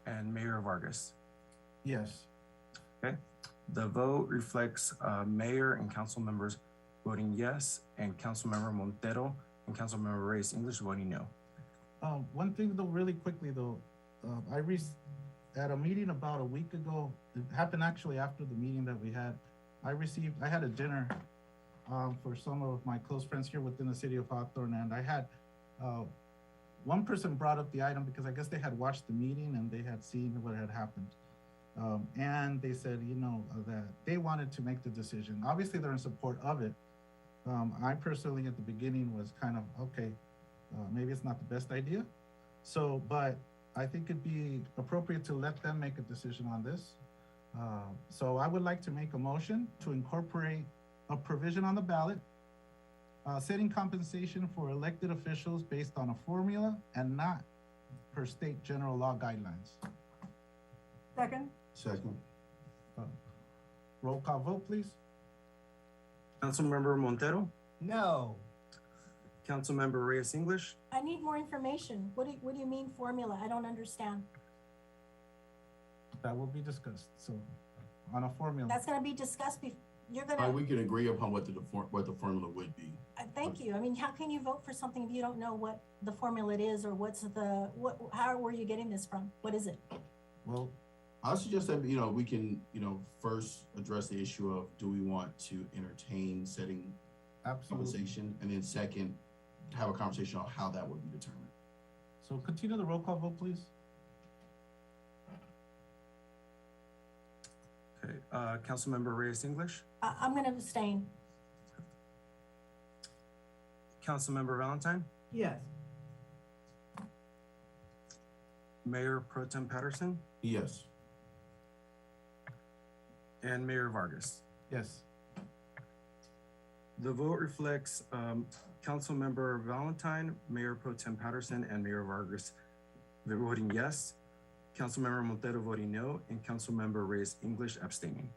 [SPEAKER 2] and Mayor Vargas.
[SPEAKER 1] Yes.
[SPEAKER 2] The vote reflects mayor and council members voting yes, and Councilmember Montero and Councilmember Reyes English voting no.
[SPEAKER 1] One thing though, really quickly though, at a meeting about a week ago, it happened actually after the meeting that we had, I had a dinner for some of my close friends here within the city of Hawthorne, and I had, one person brought up the item because I guess they had watched the meeting and they had seen what had happened. And they said, you know, that they wanted to make the decision. Obviously, they're in support of it. I personally, at the beginning, was kind of, okay, maybe it's not the best idea. So, but I think it'd be appropriate to let them make a decision on this. So I would like to make a motion to incorporate a provision on the ballot setting compensation for elected officials based on a formula and not per state general law guidelines.
[SPEAKER 7] Second?
[SPEAKER 11] Second.
[SPEAKER 1] Roll call vote, please.
[SPEAKER 2] Councilmember Montero,
[SPEAKER 4] No.
[SPEAKER 2] Councilmember Reyes English,
[SPEAKER 6] I need more information. What do you mean formula? I don't understand.
[SPEAKER 1] That will be discussed. So on a formula.
[SPEAKER 6] That's gonna be discussed you're
[SPEAKER 11] We
[SPEAKER 6] gonna,
[SPEAKER 11] can agree upon what the formula would be.
[SPEAKER 6] thank you. I mean, how can you vote for something if you don't know what the formula is or how were you getting this from? What is it?
[SPEAKER 1] Well,
[SPEAKER 11] I suggest that, you know, we can, you know, first address the issue of, do we want to entertain setting compensation? And then second, have a conversation on how that would be determined.
[SPEAKER 1] So continue the roll call vote, please.
[SPEAKER 2] okay, Councilmember Reyes English,
[SPEAKER 6] I'm gonna abstain.
[SPEAKER 2] Councilmember Valentine,
[SPEAKER 7] Yes.
[SPEAKER 2] Mayor Pro Tem Patterson,
[SPEAKER 11] Yes.
[SPEAKER 2] and Mayor Vargas.
[SPEAKER 1] Yes.
[SPEAKER 2] The vote reflects Councilmember Valentine, Mayor Pro Tem Patterson, and Mayor Vargas voting yes, Councilmember Montero voting no, and Councilmember Reyes English abstaining.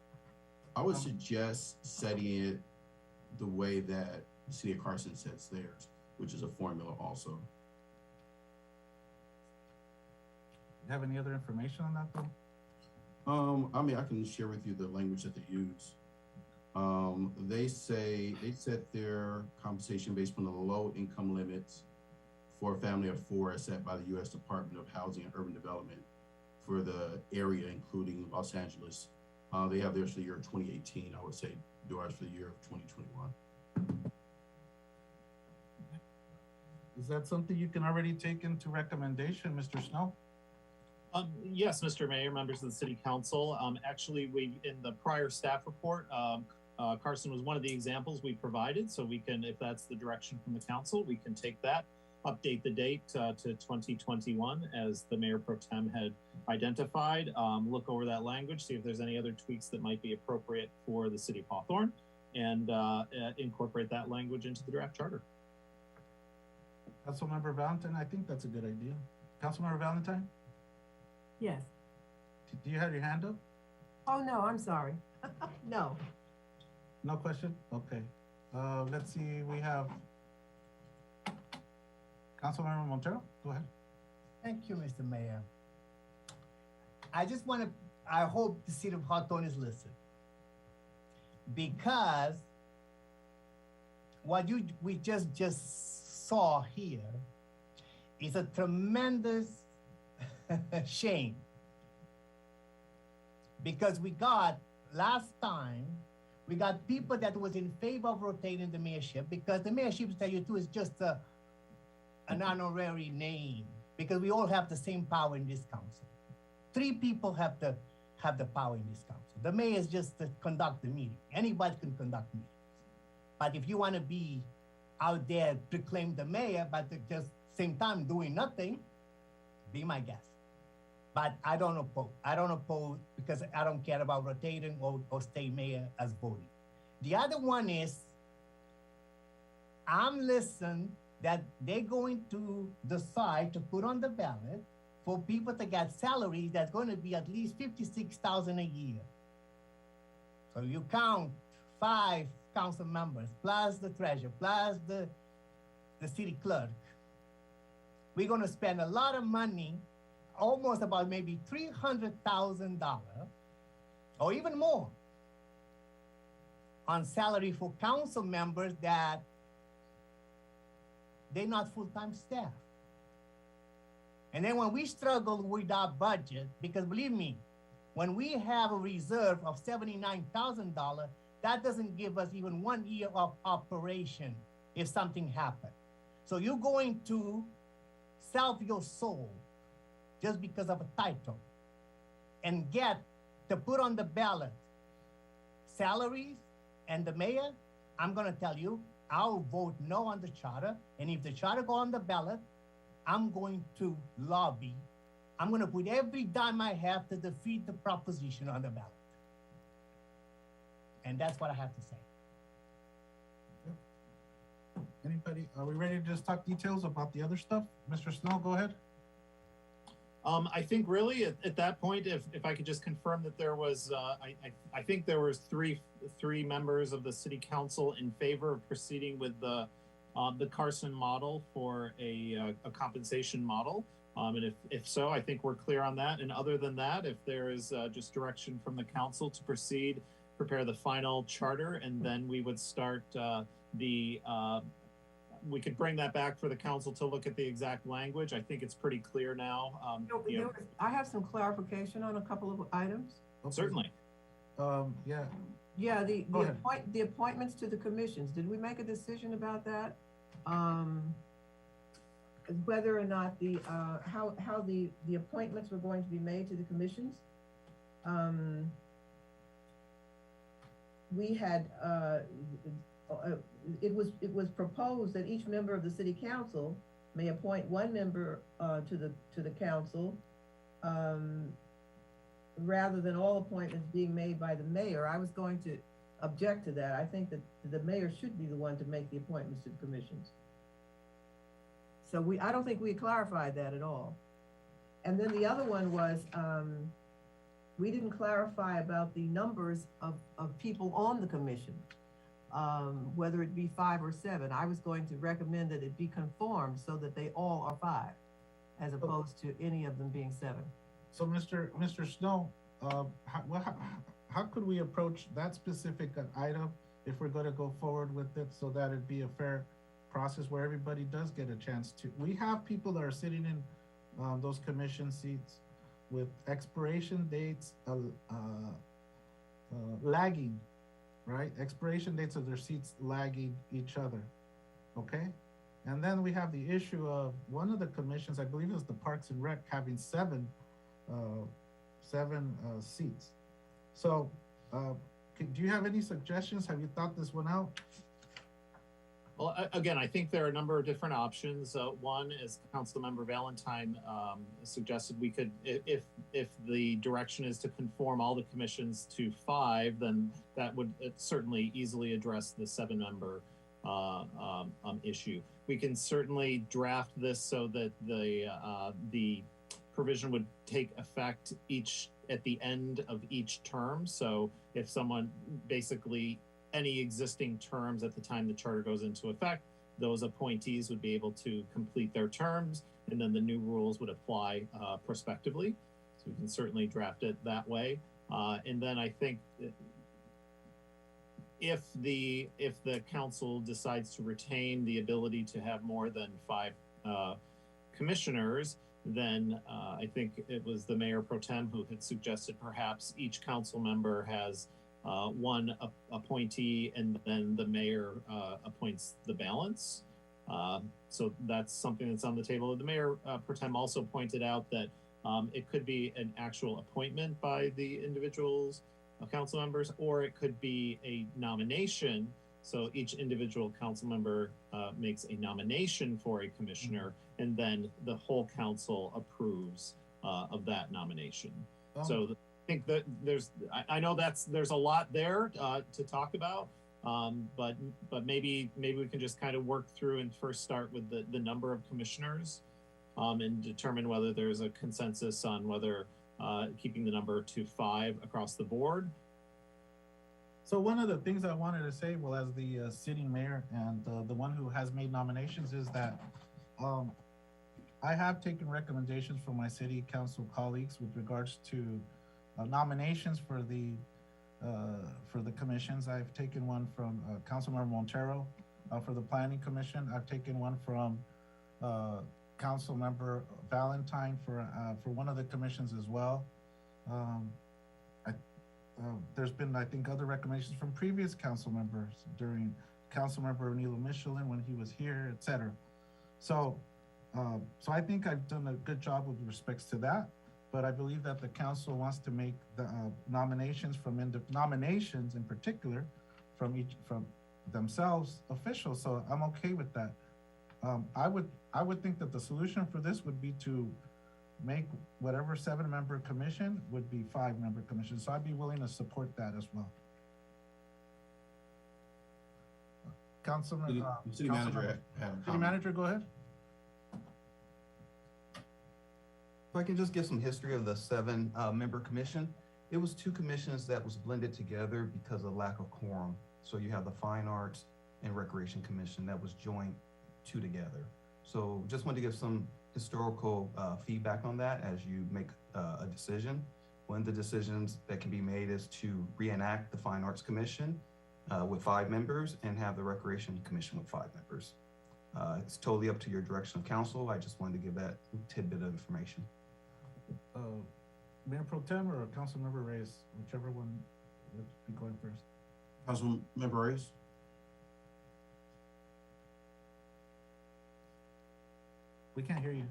[SPEAKER 11] I would suggest setting it the way that the city of Carson sets theirs, which is a formula also.
[SPEAKER 1] You have any other information on that though?
[SPEAKER 11] I mean, I can share with you the language that they use. They set their compensation based on the low income limits for a family of four as set by the U.S. Department of Housing and Urban Development for the area, including Los Angeles. They have theirs for the year of 2018. I would say do ours for the year of 2021.
[SPEAKER 1] Is that something you can already take into recommendation, Mr. Snow?
[SPEAKER 14] Yes, Mr. Mayor, members of the City Council. Actually, in the prior staff report, Carson was one of the examples we provided. So we can, if that's the direction from the council, we can take that, update the date to 2021 as the Mayor Pro Tem had identified, look over that language, see if there's any other tweaks that might be appropriate for the City of Hawthorne, and incorporate that language into the draft charter.
[SPEAKER 1] Councilmember Valentine, I think that's a good idea. Councilmember Valentine,
[SPEAKER 7] Yes.
[SPEAKER 1] do you have your hand up?
[SPEAKER 7] Oh, no, I'm sorry. No.
[SPEAKER 1] No question? Okay. Let's see, we have Councilmember Montero, go ahead.
[SPEAKER 4] Thank you, Mr. Mayor. I hope the city of Hawthorne is listening. Because what we just saw here is a tremendous shame. Because last time, we got people that was in favor of rotating the mayorship, because the mayorship, to tell you too, is just an honorary name, because we all have the same power in this council. 3 people have the power in this council. The mayor is just to conduct the meeting. Anybody can conduct meetings. But if you want to be out there to claim the mayor, but at just same time doing nothing, be my guest. But I don't oppose. I don't oppose because I don't care about rotating or stay mayor as voting. The other one is, I'm listening that they're going to decide to put on the ballot for people to get salaries that's going to be at least $56,000 a year. So you count 5 council members, plus the treasurer, plus the city clerk. We're going to spend a lot of money, almost about maybe $300,000 or even more on salary for council members that they're not full-time staff. And then when we struggle with our budget, because believe me, when we have a reserve of $79,000, that doesn't give us even 1 year of operation if something happens. So you're going to sell your soul just because of a title and get to put on the ballot salaries and the mayor. I'm gonna tell you, I'll vote no on the charter. And if the charter go on the ballot, I'm going to lobby. I'm gonna put every dime I have to defeat the proposition on the ballot. And that's what I have to say.
[SPEAKER 1] Anybody, are we ready to just talk details about the other stuff? Mr. Snow, go ahead.
[SPEAKER 14] I think really at that point, if I could just confirm that there was, I think there was three members of the city council in favor of proceeding with the Carson model for a compensation model. And if so, I think we're clear on that. And other than that, if there is just direction from the council to proceed, prepare the final charter, and then we would start we could bring that back for the council to look at the exact language. I think it's pretty clear now.
[SPEAKER 7] I have some clarification on a couple of items.
[SPEAKER 1] Okay.
[SPEAKER 14] Certainly.
[SPEAKER 1] Yeah.
[SPEAKER 7] Yeah, the appointments to the commissions, did we make a decision about that? Whether or not how the appointments were going to be made to the commissions? We had, it was proposed that each member of the city council may appoint one member to the council, rather than all appointments being made by the mayor. I was going to object to that. I think that the mayor should be the one to make the appointments to the commissions. So I don't think we clarified that at all. And then the other one was, we didn't clarify about the numbers of people on the commission. Whether it be 5 or 7, I was going to recommend that it be conformed so that they all are 5, as opposed to any of them being 7.
[SPEAKER 1] So Mr. Snow, how could we approach that specific item if we're going to go forward with it so that it'd be a fair process where everybody does get a chance to? We have people that are sitting in those commission seats with expiration dates lagging. Right? Expiration dates of their seats lagging each other. Okay? And then we have the issue of one of the commissions, I believe it's the Parks and Rec, having 7 seats. So, do you have any suggestions? Have you thought this one out?
[SPEAKER 14] Well, again, I think there are a number of different options. One, as Councilmember Valentine suggested, we could, if the direction is to conform all the commissions to 5, then that would certainly easily address the 7-member issue. We can certainly draft this so that the provision would take effect at the end of each term. So if someone basically any existing terms at the time the charter goes into effect, those appointees would be able to complete their terms, and then the new rules would apply prospectively. So we can certainly draft it that way. And then I think if the council decides to retain the ability to have more than 5 commissioners, then I think it was the mayor pro tem who had suggested perhaps each council member has one appointee, and then the mayor appoints the balance. So that's something that's on the table. The mayor pro tem also pointed out that it could be an actual appointment by the individuals of council members, or it could be a nomination. So each individual council member makes a nomination for a commissioner, and then the whole council approves of that nomination. So I think that I know there's a lot there to talk about, but maybe we can just kind of work through and first start with the number of commissioners, and determine whether there's a consensus on whether keeping the number to 5 across the board.
[SPEAKER 1] So one of the things I wanted to say, well, as the sitting mayor and the one who has made nominations, is that I have taken recommendations from my city council colleagues with regards to nominations for the commissions. I've taken one from Councilmember Montero for the Planning Commission. I've taken one from Councilmember Valentine for one of the commissions as well. There's been, I think, other recommendations from previous council members during Councilmember Nilo Michelin when he was here, etc. So I think I've done a good job with respects to that, but I believe that the council wants to make the nominations nominations in particular from themselves official. So I'm okay with that. I would think that the solution for this would be to make whatever 7-member commission would be 5-member commission. So I'd be willing to support that as well. Councilman,
[SPEAKER 11] City Manager,
[SPEAKER 1] City Manager, go ahead.
[SPEAKER 8] If I can just give some history of the 7-member commission. It was 2 commissions that was blended together because of lack of quorum. So you have the Fine Arts and Recreation Commission that was joined 2 together. So just wanted to give some historical feedback on that as you make a decision. One of the decisions that can be made is to reenact the Fine Arts Commission with 5 members and have the Recreation Commission with 5 members. It's totally up to your direction of council. I just wanted to give that tidbit of information.
[SPEAKER 1] Mayor Pro Tem or Councilmember Reyes, whichever one would be going first.
[SPEAKER 11] Councilmember Reyes.
[SPEAKER 1] We can't hear you.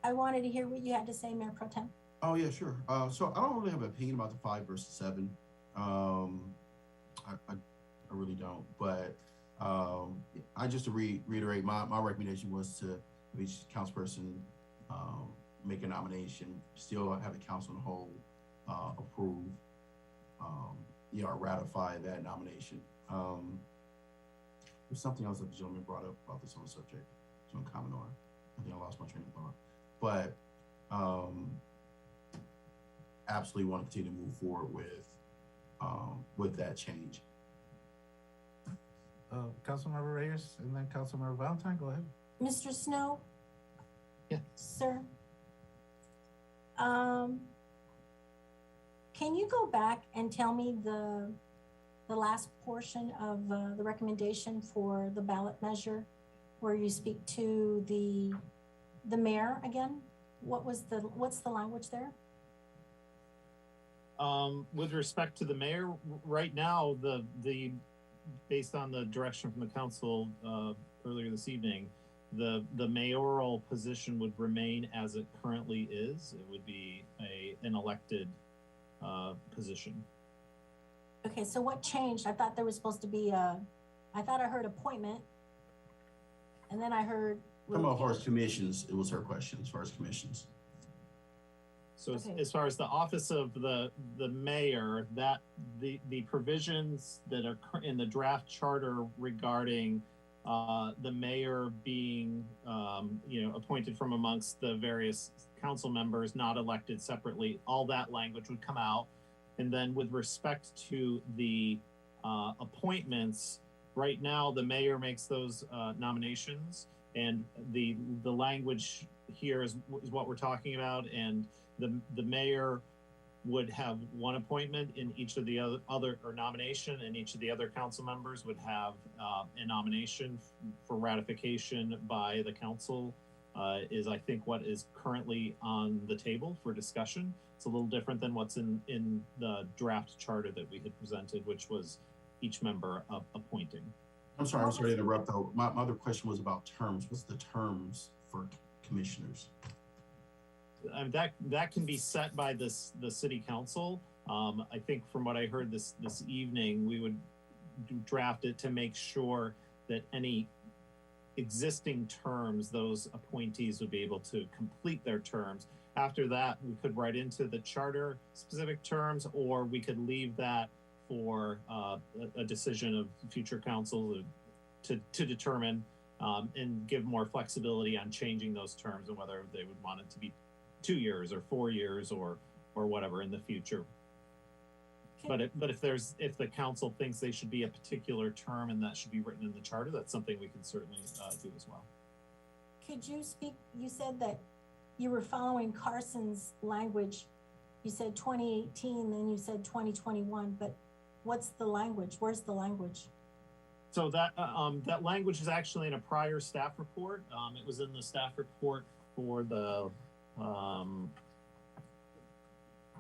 [SPEAKER 6] I wanted to hear what you had to say, Mayor Pro Tem.
[SPEAKER 11] Oh yeah, sure. So I don't really have an opinion about the 5 versus 7. I really don't. But I just to reiterate, my recommendation was to each councilperson make a nomination, still have the council in the whole approve, or ratify that nomination. There's something else that the gentleman brought up about this on the subject. So I'm comment on. I think I lost my train of thought. But absolutely want to continue to move forward with that change.
[SPEAKER 1] Councilmember Reyes and then Councilmember Valentine, go ahead.
[SPEAKER 6] Mr. Snow?
[SPEAKER 14] Yeah.
[SPEAKER 6] Sir? Can you go back and tell me the last portion of the recommendation for the ballot measure where you speak to the mayor again? What's the language there?
[SPEAKER 14] With respect to the mayor, right now, the based on the direction from the council earlier this evening, the mayoral position would remain as it currently is. It would be an elected position.
[SPEAKER 6] Okay, so what changed? I thought there was supposed to be I thought I heard appointment, and then I heard.
[SPEAKER 11] As far as commissions, it was her question. As far as commissions.
[SPEAKER 14] So
[SPEAKER 6] Okay.
[SPEAKER 14] as far as the office of the mayor, that the provisions that are in the draft charter regarding the mayor being appointed from amongst the various council members not elected separately, all that language would come out. And then with respect to the appointments, right now the mayor makes those nominations, and the language here is what we're talking about. And the mayor would have one appointment in each of the other or nomination, and each of the other council members would have a nomination for ratification by the council. Is I think what is currently on the table for discussion. It's a little different than what's in the draft charter that we had presented, which was each member appointing.
[SPEAKER 11] I'm sorry to interrupt though. My other question was about terms. What's the terms for commissioners?
[SPEAKER 14] That can be set by the city council. I think from what I heard this evening, we would draft it to make sure that any existing terms, those appointees would be able to complete their terms. After that, we could write into the charter specific terms, or we could leave that for a decision of future council to determine and give more flexibility on changing those terms and whether they would want it to be 2 years or 4 years or whatever in the future. But if the council thinks they should be a particular term and that should be written in the charter, that's something we can certainly do as well.
[SPEAKER 6] Could you speak, you said that you were following Carson's language. You said 2018, then you said 2021, but what's the language? Where's the language?
[SPEAKER 14] So that language is actually in a prior staff report. It was in the staff report for the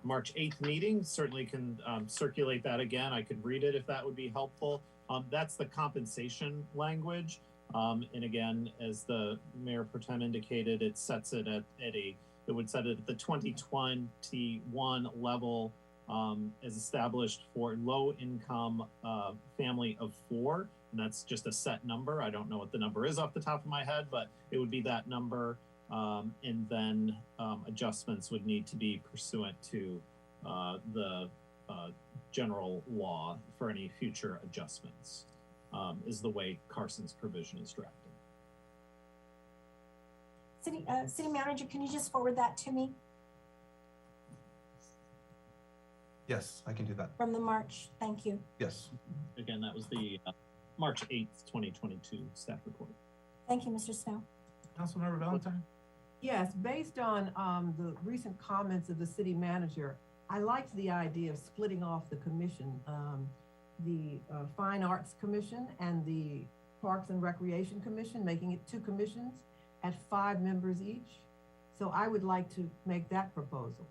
[SPEAKER 14] March 8th meeting. Certainly can circulate that again. I could read it if that would be helpful. That's the compensation language. And again, as the Mayor Pro Tem indicated, it sets it it would set it at the 2021 level as established for low income family of 4. And that's just a set number. I don't know what the number is off the top of my head, but it would be that number. And then adjustments would need to be pursuant to the general law for any future adjustments, is the way Carson's provision is drafted.
[SPEAKER 6] City Manager, can you just forward that to me?
[SPEAKER 8] Yes, I can do that.
[SPEAKER 6] From the March, thank you.
[SPEAKER 8] Yes.
[SPEAKER 14] Again, that was the March 8th, 2022 staff report.
[SPEAKER 6] Thank you, Mr. Snow.
[SPEAKER 1] Councilmember Valentine?
[SPEAKER 7] Yes, based on the recent comments of the city manager, I liked the idea of splitting off the commission, the Fine Arts Commission and the Parks and Recreation Commission, making it 2 commissions at 5 members each. So I would like to make that proposal.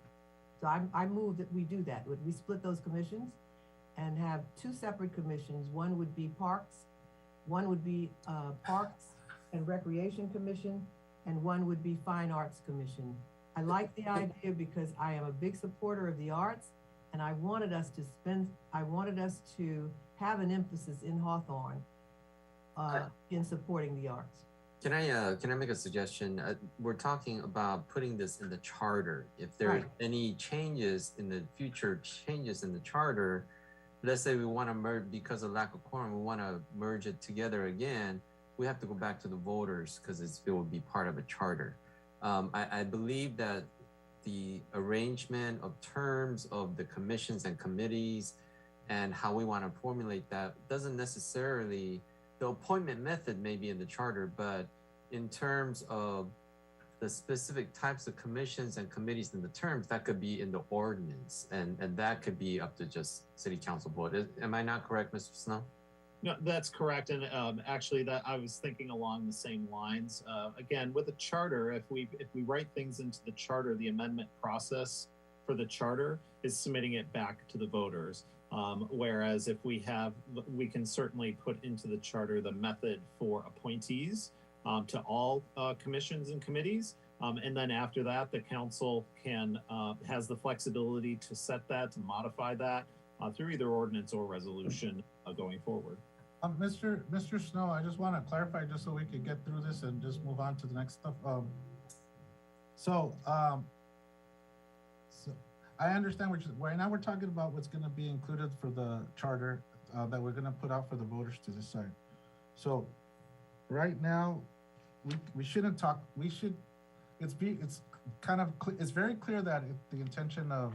[SPEAKER 7] So I move that we do that. We split those commissions and have 2 separate commissions. One would be Parks, one would be Parks and Recreation Commission, and one would be Fine Arts Commission. I like the idea because I am a big supporter of the arts, and I wanted us to have an emphasis in Hawthorne in supporting the arts.
[SPEAKER 3] Can I make a suggestion? We're talking about putting this in the charter. If there are any changes in the future, changes in the charter, let's say we want to merge because of lack of quorum, we want to merge it together again, we have to go back to the voters because it will be part of a charter. I believe that the arrangement of terms of the commissions and committees and how we want to formulate that doesn't necessarily, the appointment method may be in the charter, but in terms of the specific types of commissions and committees and the terms, that could be in the ordinance, and that could be up to just city council board. Am I not correct, Mr. Snow?
[SPEAKER 14] No, that's correct. And actually that I was thinking along the same lines. Again, with a charter, if we write things into the charter, the amendment process for the charter is submitting it back to the voters. Whereas if we can certainly put into the charter the method for appointees to all commissions and committees. And then after that, the council has the flexibility to set that, to modify that through either ordinance or resolution going forward.
[SPEAKER 1] Mr. Snow, I just want to clarify just so we can get through this and just move on to the next stuff. So I understand right now we're talking about what's going to be included for the charter that we're going to put out for the voters to decide. So right now we shouldn't talk. It's very clear that the intention of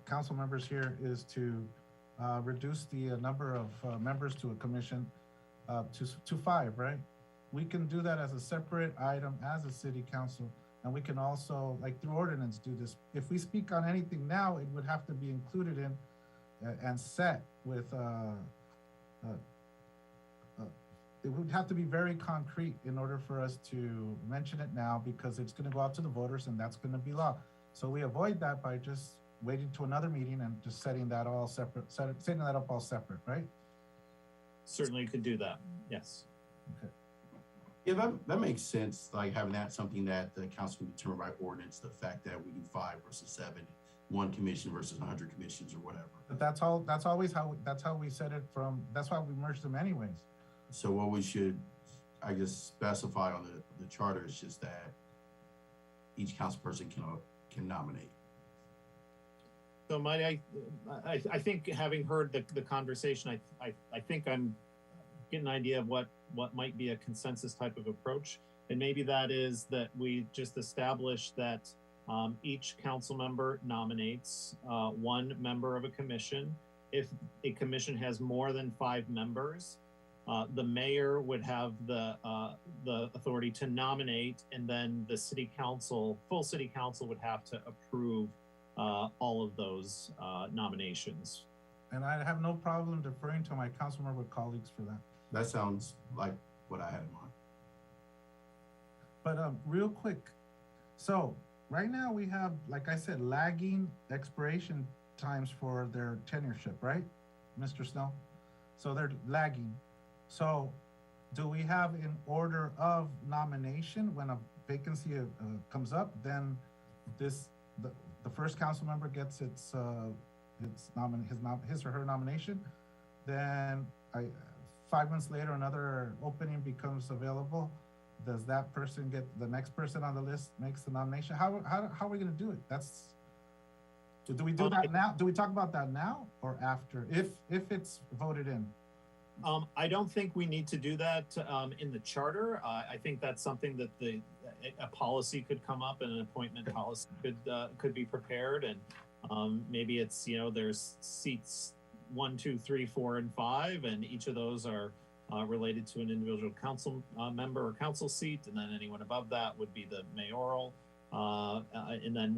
[SPEAKER 1] council members here is to reduce the number of members to a commission to 5, right? We can do that as a separate item as a city council, and we can also, like through ordinance, do this. If we speak on anything now, it would have to be included in and set with, it would have to be very concrete in order for us to mention it now, because it's going to go out to the voters and that's going to be law. So we avoid that by just waiting to another meeting and just setting that all separate, setting that up all separate, right?
[SPEAKER 14] Certainly could do that, yes.
[SPEAKER 1] Okay.
[SPEAKER 11] Yeah, that makes sense, like having that something that the council can determine by ordinance, the fact that we do 5 versus 7 one commission versus 100 commissions or whatever.
[SPEAKER 1] But that's always how we said it from, that's why we merged them anyways.
[SPEAKER 11] So what we should, I guess, specify on the charter is just that each council person can nominate.
[SPEAKER 14] So might I think having heard the conversation, I think I'm getting an idea of what might be a consensus type of approach. And maybe that is that we just establish that each council member nominates one member of a commission. If a commission has more than 5 members, the mayor would have the authority to nominate, and then the full city council would have to approve all of those nominations.
[SPEAKER 1] And I have no problem deferring to my council member colleagues for that.
[SPEAKER 11] That sounds like what I had in mind.
[SPEAKER 1] But real quick, so right now we have, like I said, lagging expiration times for their tenureship, right, Mr. Snow? So they're lagging. So do we have in order of nomination when a vacancy comes up, then the first council member gets his or her nomination, then 5 months later another opening becomes available. Does that person get, the next person on the list makes the nomination? How are we going to do it? Do we do that now? Do we talk about that now or after, if it's voted in?
[SPEAKER 14] I don't think we need to do that in the charter. I think that's something that a policy could come up, and an appointment policy could be prepared, and maybe it's, there's seats 1, 2, 3, 4, and 5, and each of those are related to an individual council member or council seat, and then anyone above that would be the mayoral, and then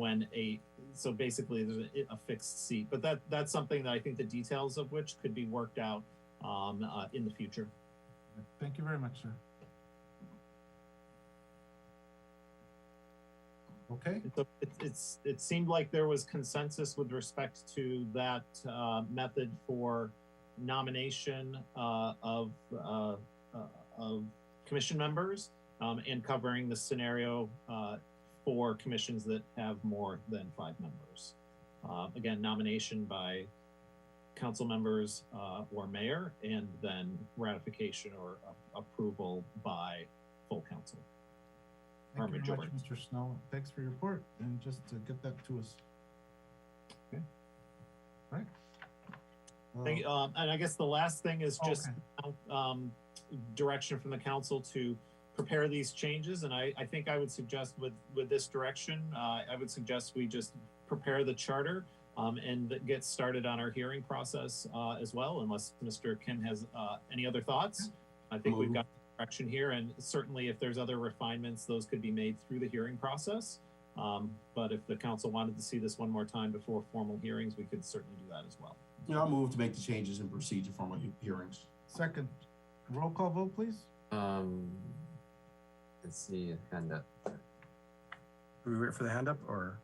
[SPEAKER 14] so basically there's a fixed seat. But that's something that I think the details of which could be worked out in the future.
[SPEAKER 1] Thank you very much, sir. Okay.
[SPEAKER 14] It seemed like there was consensus with respect to that method for nomination of commission members and covering the scenario for commissions that have more than 5 members. Again, nomination by council members or mayor, and then ratification or approval by full council.
[SPEAKER 1] Thank you very much, Mr. Snow. Thanks for your report, and just to get that to us.
[SPEAKER 14] Okay.
[SPEAKER 1] Right.
[SPEAKER 14] Thank you. And I guess the last thing is just direction from the council to prepare these changes. And I think I would suggest with this direction, I would suggest we just prepare the charter and get started on our hearing process as well, unless Mr. Kim has any other thoughts. I think we've got direction here, and certainly if there's other refinements, those could be made through the hearing process. But if the council wanted to see this one more time before formal hearings, we could certainly do that as well.
[SPEAKER 11] Yeah, I'll move to make the changes and proceed to formal hearings.
[SPEAKER 1] Second, roll call vote, please.
[SPEAKER 3] Let's see, hand up.
[SPEAKER 2] Do we wait for the hand up or?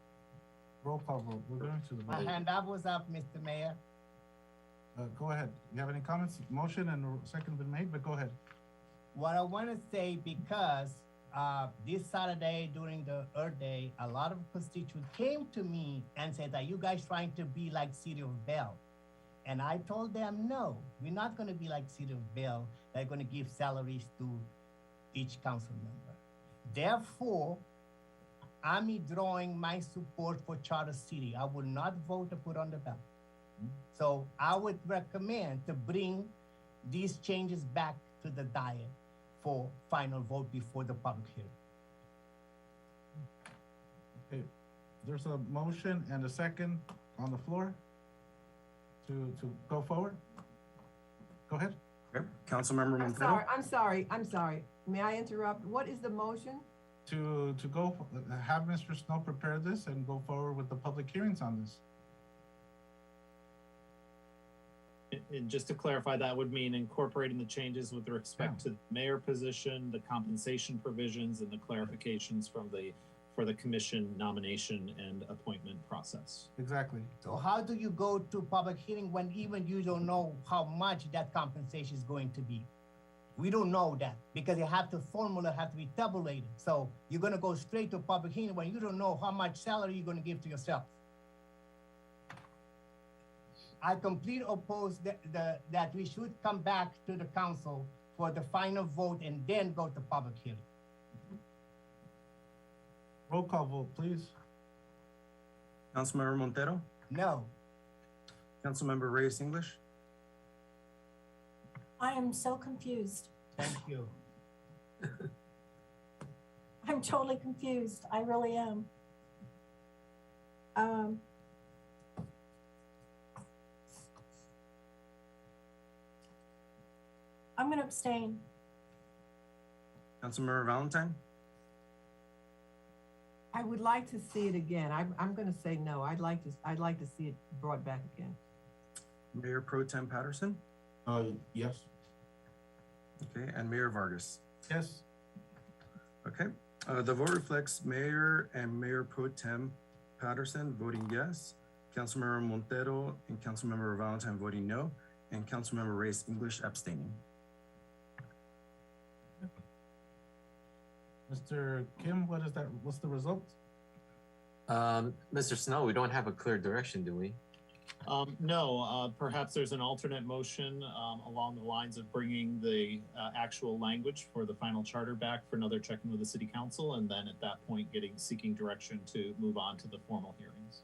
[SPEAKER 1] Roll call vote. We're going to the
[SPEAKER 4] My
[SPEAKER 1] vote.
[SPEAKER 4] hand up was up, Mr. Mayor.
[SPEAKER 1] Go ahead. You have any comments? Motion and second been made, but go ahead.
[SPEAKER 4] What I want to say, because this Saturday during the Earth Day, a lot of constituents came to me and said, "Are you guys trying to be like City of Bell?" And I told them, no, we're not going to be like City of Bell. They're going to give salaries to each council member. Therefore, I'm withdrawing my support for Charter City. I will not vote to put on the ballot. So I would recommend to bring these changes back to the diet for final vote before the public hearing.
[SPEAKER 1] Okay. There's a motion and a second on the floor to go forward. Go ahead.
[SPEAKER 2] Okay. Councilmember
[SPEAKER 7] I'm
[SPEAKER 2] Montero.
[SPEAKER 7] I'm sorry. May I interrupt? What is the motion?
[SPEAKER 1] To go have Mr. Snow prepare this and go forward with the public hearings on this.
[SPEAKER 14] And just to clarify, that would mean incorporating the changes with respect to the mayor position, the compensation provisions, and the clarifications for the commission nomination and appointment process.
[SPEAKER 1] Exactly.
[SPEAKER 4] So how do you go to public hearing when even you don't know how much that compensation is going to be? We don't know that because the formula have to be tabulated. So you're going to go straight to public hearing when you don't know how much salary you're going to give to yourself. I completely oppose that we should come back to the council for the final vote and then go to public hearing.
[SPEAKER 1] Roll call vote, please.
[SPEAKER 2] Councilmember Montero,
[SPEAKER 4] No.
[SPEAKER 2] Councilmember Reyes English,
[SPEAKER 6] I am so confused.
[SPEAKER 4] Thank you.
[SPEAKER 6] I'm totally confused. I really am. I'm going to abstain.
[SPEAKER 2] Councilmember Valentine,
[SPEAKER 7] I would like to see it again. I'm gonna say no. I'd like to see it brought back again.
[SPEAKER 2] Mayor Pro Tem Patterson,
[SPEAKER 11] Yes.
[SPEAKER 2] okay, and Mayor Vargas.
[SPEAKER 1] Yes.
[SPEAKER 2] Okay, the vote reflects Mayor and Mayor Pro Tem Patterson voting yes, Councilmember Montero and Councilmember Valentine voting no, and Councilmember Reyes English abstaining.
[SPEAKER 1] Mr. Kim, what's the result?
[SPEAKER 3] Mr. Snow, we don't have a clear direction, do we?
[SPEAKER 14] No, perhaps there's an alternate motion along the lines of bringing the actual language for the final charter back for another check-in with the city council, and then at that point seeking direction to move on to the formal hearings.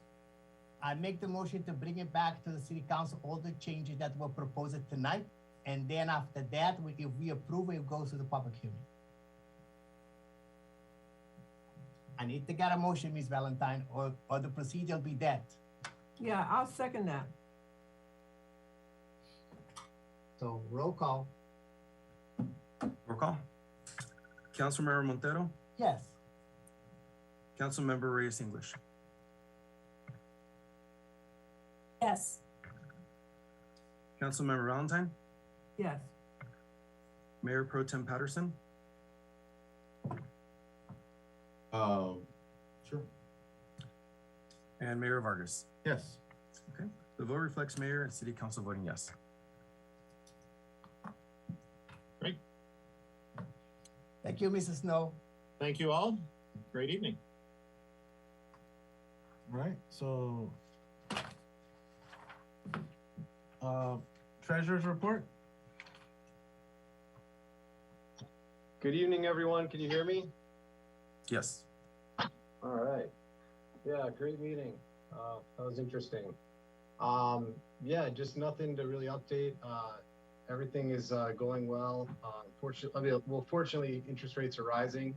[SPEAKER 4] I make the motion to bring it back to the city council, all the changes that were proposed tonight. And then after that, if we approve, it goes to the public hearing. I need to get a motion, Ms. Valentine, or the procedure will be that.
[SPEAKER 7] Yeah, I'll second that.
[SPEAKER 4] So roll call.
[SPEAKER 2] Roll call. Councilmember Montero,
[SPEAKER 4] Yes.
[SPEAKER 2] Councilmember Reyes English,
[SPEAKER 6] Yes.
[SPEAKER 2] Councilmember Valentine,
[SPEAKER 7] Yes.
[SPEAKER 2] Mayor Pro Tem Patterson,
[SPEAKER 11] Sure.
[SPEAKER 2] and Mayor Vargas.
[SPEAKER 1] Yes.
[SPEAKER 2] Okay, the vote reflects Mayor and City Council voting yes.
[SPEAKER 14] Great.
[SPEAKER 4] Thank you, Mrs. Snow.
[SPEAKER 14] Thank you all. Great evening.
[SPEAKER 1] Right, so, treasurer's report?
[SPEAKER 15] Good evening, everyone. Can you hear me?
[SPEAKER 2] Yes.
[SPEAKER 15] All right. Yeah, great meeting. That was interesting. Yeah, just nothing to really update. Everything is going well. Fortunately, interest rates are rising,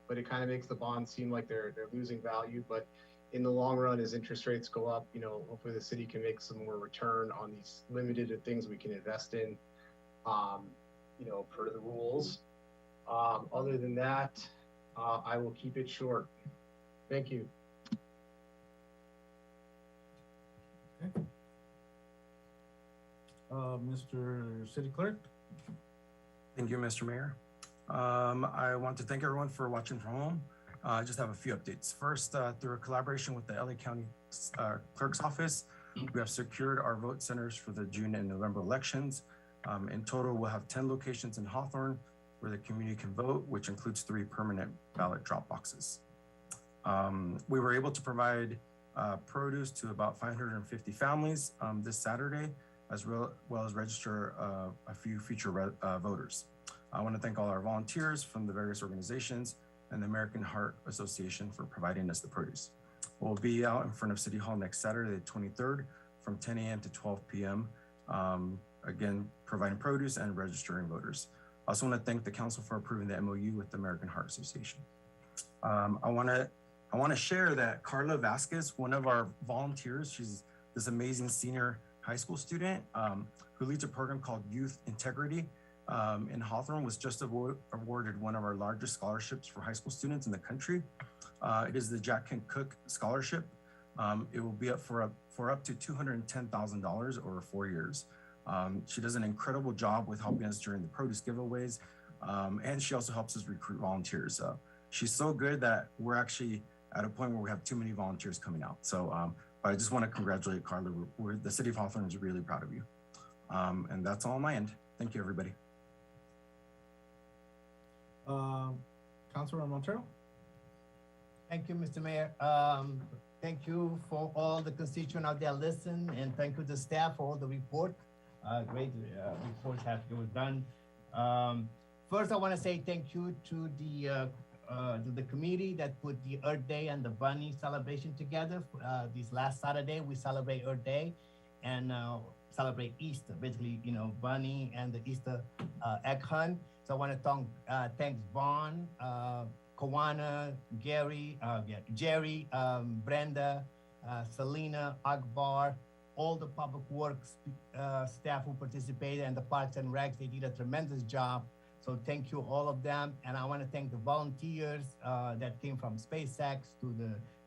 [SPEAKER 15] but it kind of makes the bonds seem like they're losing value. But in the long run, as interest rates go up, hopefully the city can make some more return on these limited things we can invest in, per the rules. Other than that, I will keep it short. Thank you.
[SPEAKER 1] Okay. Mr. City Clerk?
[SPEAKER 2] Thank you, Mr. Mayor. I want to thank everyone for watching from home. I just have a few updates. First, through a collaboration with the LA County Clerk's Office, we have secured our vote centers for the June and November elections. In total, we'll have 10 locations in Hawthorne where the community can vote, which includes 3 permanent ballot drop boxes. We were able to provide produce to about 550 families this Saturday, as well as register a few future voters. I want to thank all our volunteers from the various organizations and the American Heart Association for providing us the produce. We'll be out in front of City Hall next Saturday, the 23rd, from 10 a.m. to 12 p.m. Again, providing produce and registering voters. I also want to thank the council for approving the MOU with the American Heart Association. I want to share that Carla Vasquez, one of our volunteers, she's this amazing senior high school student who leads a program called Youth Integrity in Hawthorne, was just awarded one of our largest scholarships for high school students in the country. It is the Jack Kent Cook Scholarship. It will be up for up to $210,000 over 4 years. She does an incredible job with helping us during the produce giveaways, and she also helps us recruit volunteers. She's so good that we're actually at a point where we have too many volunteers coming out. So I just want to congratulate Carla. The city of Hawthorne is really proud of you. And that's all on my end. Thank you, everybody.
[SPEAKER 1] Councilor Montero?
[SPEAKER 4] Thank you, Mr. Mayor. Thank you for all the constituents out there listen, and thank you to staff for all the report. Great reports have it was done. First, I want to say thank you to the committee that put the Earth Day and the Bunny celebration together. This last Saturday, we celebrate Earth Day and celebrate Easter, basically, Bunny and the Easter egg hunt. So I want to thank Vaughn, Kawana, Gary, Jerry, Brenda, Selena, Akbar, all the public works staff who participated, and the Parks and Recs. They did a tremendous job. So thank you, all of them. And I want to thank the volunteers that came from SpaceX to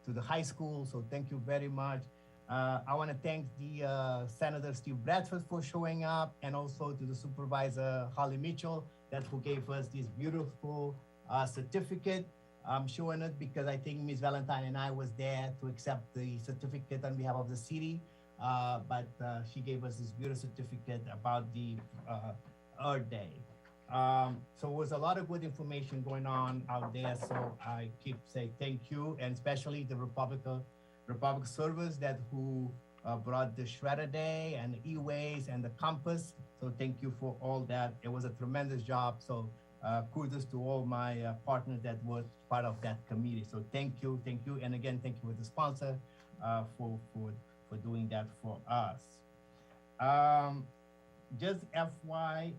[SPEAKER 4] the high school. So thank you very much. I want to thank the Senator Steve Bradford for showing up, and also to the Supervisor Holly Mitchell who gave us this beautiful certificate. I'm showing it because I think Ms. Valentine and I was there to accept the certificate on behalf of the city. But she gave us this beautiful certificate about the Earth Day. So it was a lot of good information going on out there. So I keep saying thank you, and especially the Republic servers who brought the Shredder Day and the E-Ways and the Compass. So thank you for all that. It was a tremendous job. So kudos to all my partners that were part of that committee. So thank you, and again, thank you for the sponsor for doing that for us. Just FY,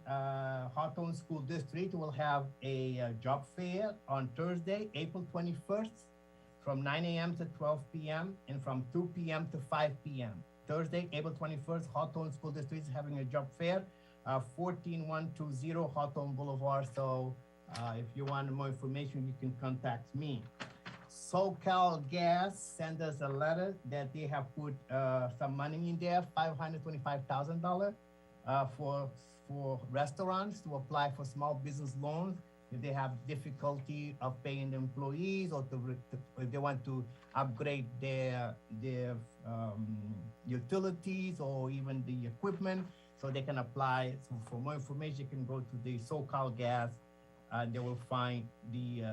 [SPEAKER 4] Hawthorne School District will have a job fair on Thursday, April 21st, from 9 a.m. to 12 p.m. and from 2 p.m. to 5 p.m. Thursday, April 21st, Hawthorne School District is having a job fair, 14120 Hawthorne Boulevard. So if you want more information, you can contact me. SoCal Gas sent us a letter that they have put some money in there, $525,000 for restaurants to apply for small business loans if they have difficulty of paying the employees, or if they want to upgrade their utilities or even the equipment, so they can apply. So for more information, you can go to the SoCal Gas, and they will find the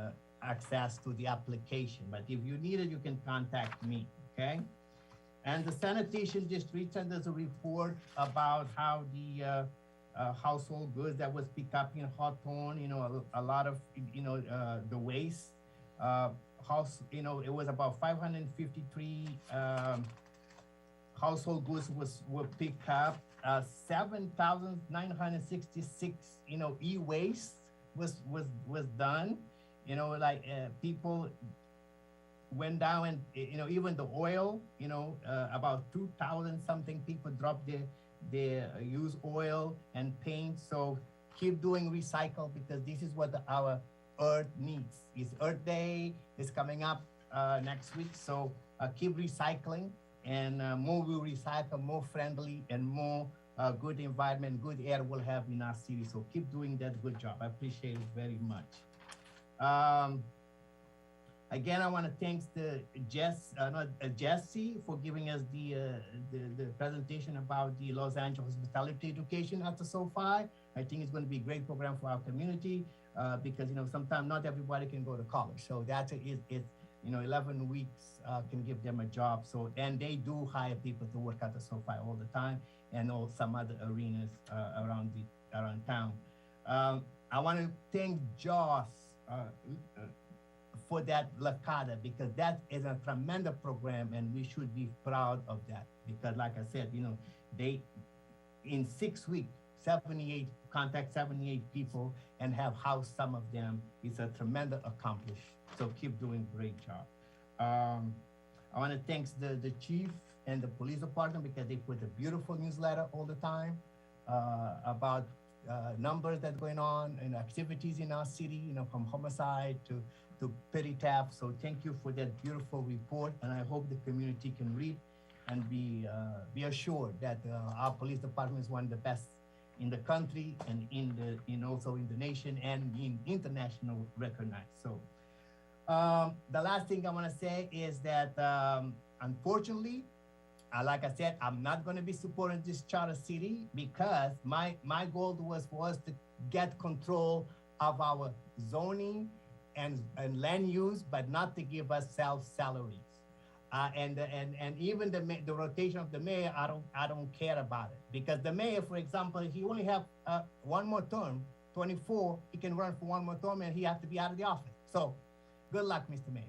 [SPEAKER 4] access to the application. But if you need it, you can contact me, okay? And the sanitation district sent us a report about how the household goods that was picked up in Hawthorne, a lot of, the waste, it was about 553 household goods were picked up, 7,966, e-waste was done, people went down, and even the oil, about 2,000 something people dropped their used oil and paint. So keep doing recycle, because this is what our earth needs. It's Earth Day is coming up next week, so keep recycling, and more we recycle, more friendly and more good environment, good air we'll have in our city. So keep doing that good job. I appreciate it very much. Again, I want to thank Jesse for giving us the presentation about the Los Angeles Hospitality Education at the SoFi. I think it's going to be a great program for our community because sometimes not everybody can go to college. So that's it. 11 weeks can give them a job. So, and they do hire people to work at the SoFi all the time, and all some other arenas around town. I want to thank Joss for that LACADA, because that is a tremendous program, and we should be proud of that, because like I said, they, in 6 weeks, contact 78 people and have housed some of them. It's a tremendous accomplishment. So keep doing a great job. I want to thank the chief and the police department, because they put a beautiful newsletter all the time about numbers that's going on and activities in our city, from homicide to petty theft. So thank you for that beautiful report, and I hope the community can read and be assured that our police department is one of the best in the country, and also in the nation, and in international recognized. So the last thing I want to say is that unfortunately, like I said, I'm not going to be supporting this charter city, because my goal was for us to get control of our zoning and land use, but not to give ourselves salaries. And even the rotation of the mayor, I don't care about it, because the mayor, for example, he only have one more term, 24, he can run for one more term, and he has to be out of the office. So good luck, Mr. Mayor.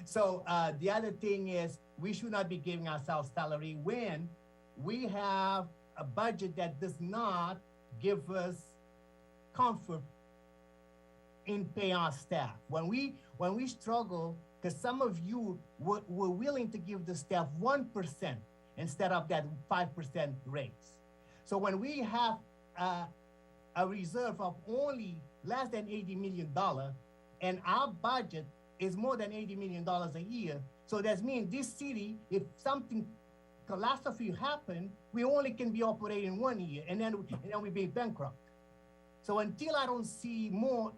[SPEAKER 4] So the other thing is, we should not be giving ourselves salary when we have a budget that does not give us comfort in paying our staff. When we struggle, because some of you were willing to give the staff 1% instead of that 5% raise. So when we have a reserve of only less than $80 million, and our budget is more than $80 million a year, so that means this city, if something catastrophe happen, we only can be operating 1 year, and then we be bankrupt. So until I don't see more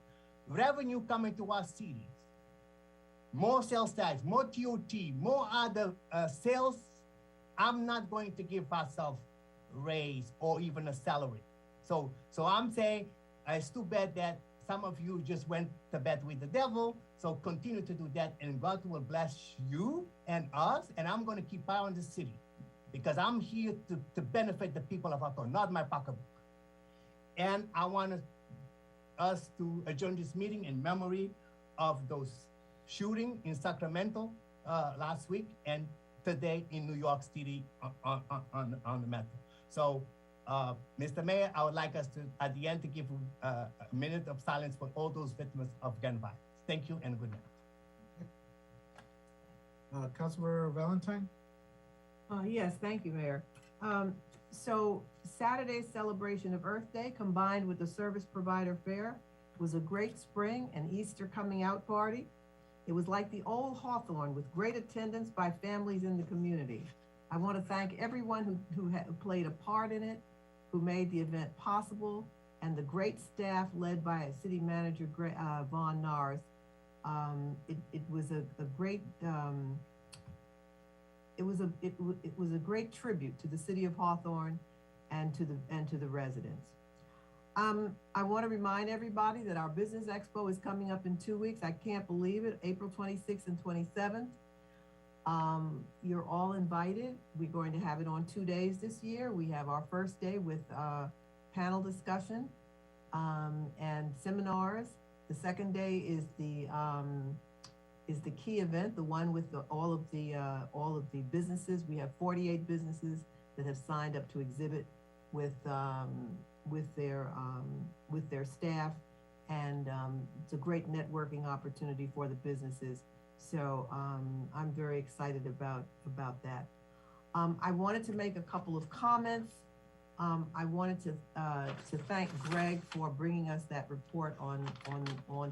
[SPEAKER 4] revenue coming to our cities, more sales tax, more TOT, more other sales, I'm not going to give ourselves raise or even a salary. So I'm saying it's too bad that some of you just went to bed with the devil. So continue to do that, and God will bless you and us. And I'm going to keep eye on the city, because I'm here to benefit the people of Hawthorne, not my pocketbook. And I want us to adjourn this meeting in memory of those shooting in Sacramento last week, and today in New York City on the metro. So, Mr. Mayor, I would like us to, at the end, to give a minute of silence for all those victims of gun violence. Thank you and good night.
[SPEAKER 1] Councilor Valentine?
[SPEAKER 7] Yes, thank you, Mayor. So Saturday's celebration of Earth Day combined with the Service Provider Fair was a great spring and Easter coming out party. It was like the old Hawthorne with great attendance by families in the community. I want to thank everyone who played a part in it, who made the event possible, and the great staff led by City Manager Vaughn Norris. It was a great it was a great tribute to the city of Hawthorne and to the residents. I want to remind everybody that our Business Expo is coming up in 2 weeks. I can't believe it, April 26th and 27th. You're all invited. We're going to have it on 2 days this year. We have our first day with panel discussion and seminars. The second day is the key event, the one with all of the businesses. We have 48 businesses that have signed up to exhibit with their staff, and it's a great networking opportunity for the businesses. So I'm very excited about that. I wanted to make a couple of comments. I wanted to thank Greg for bringing us that report on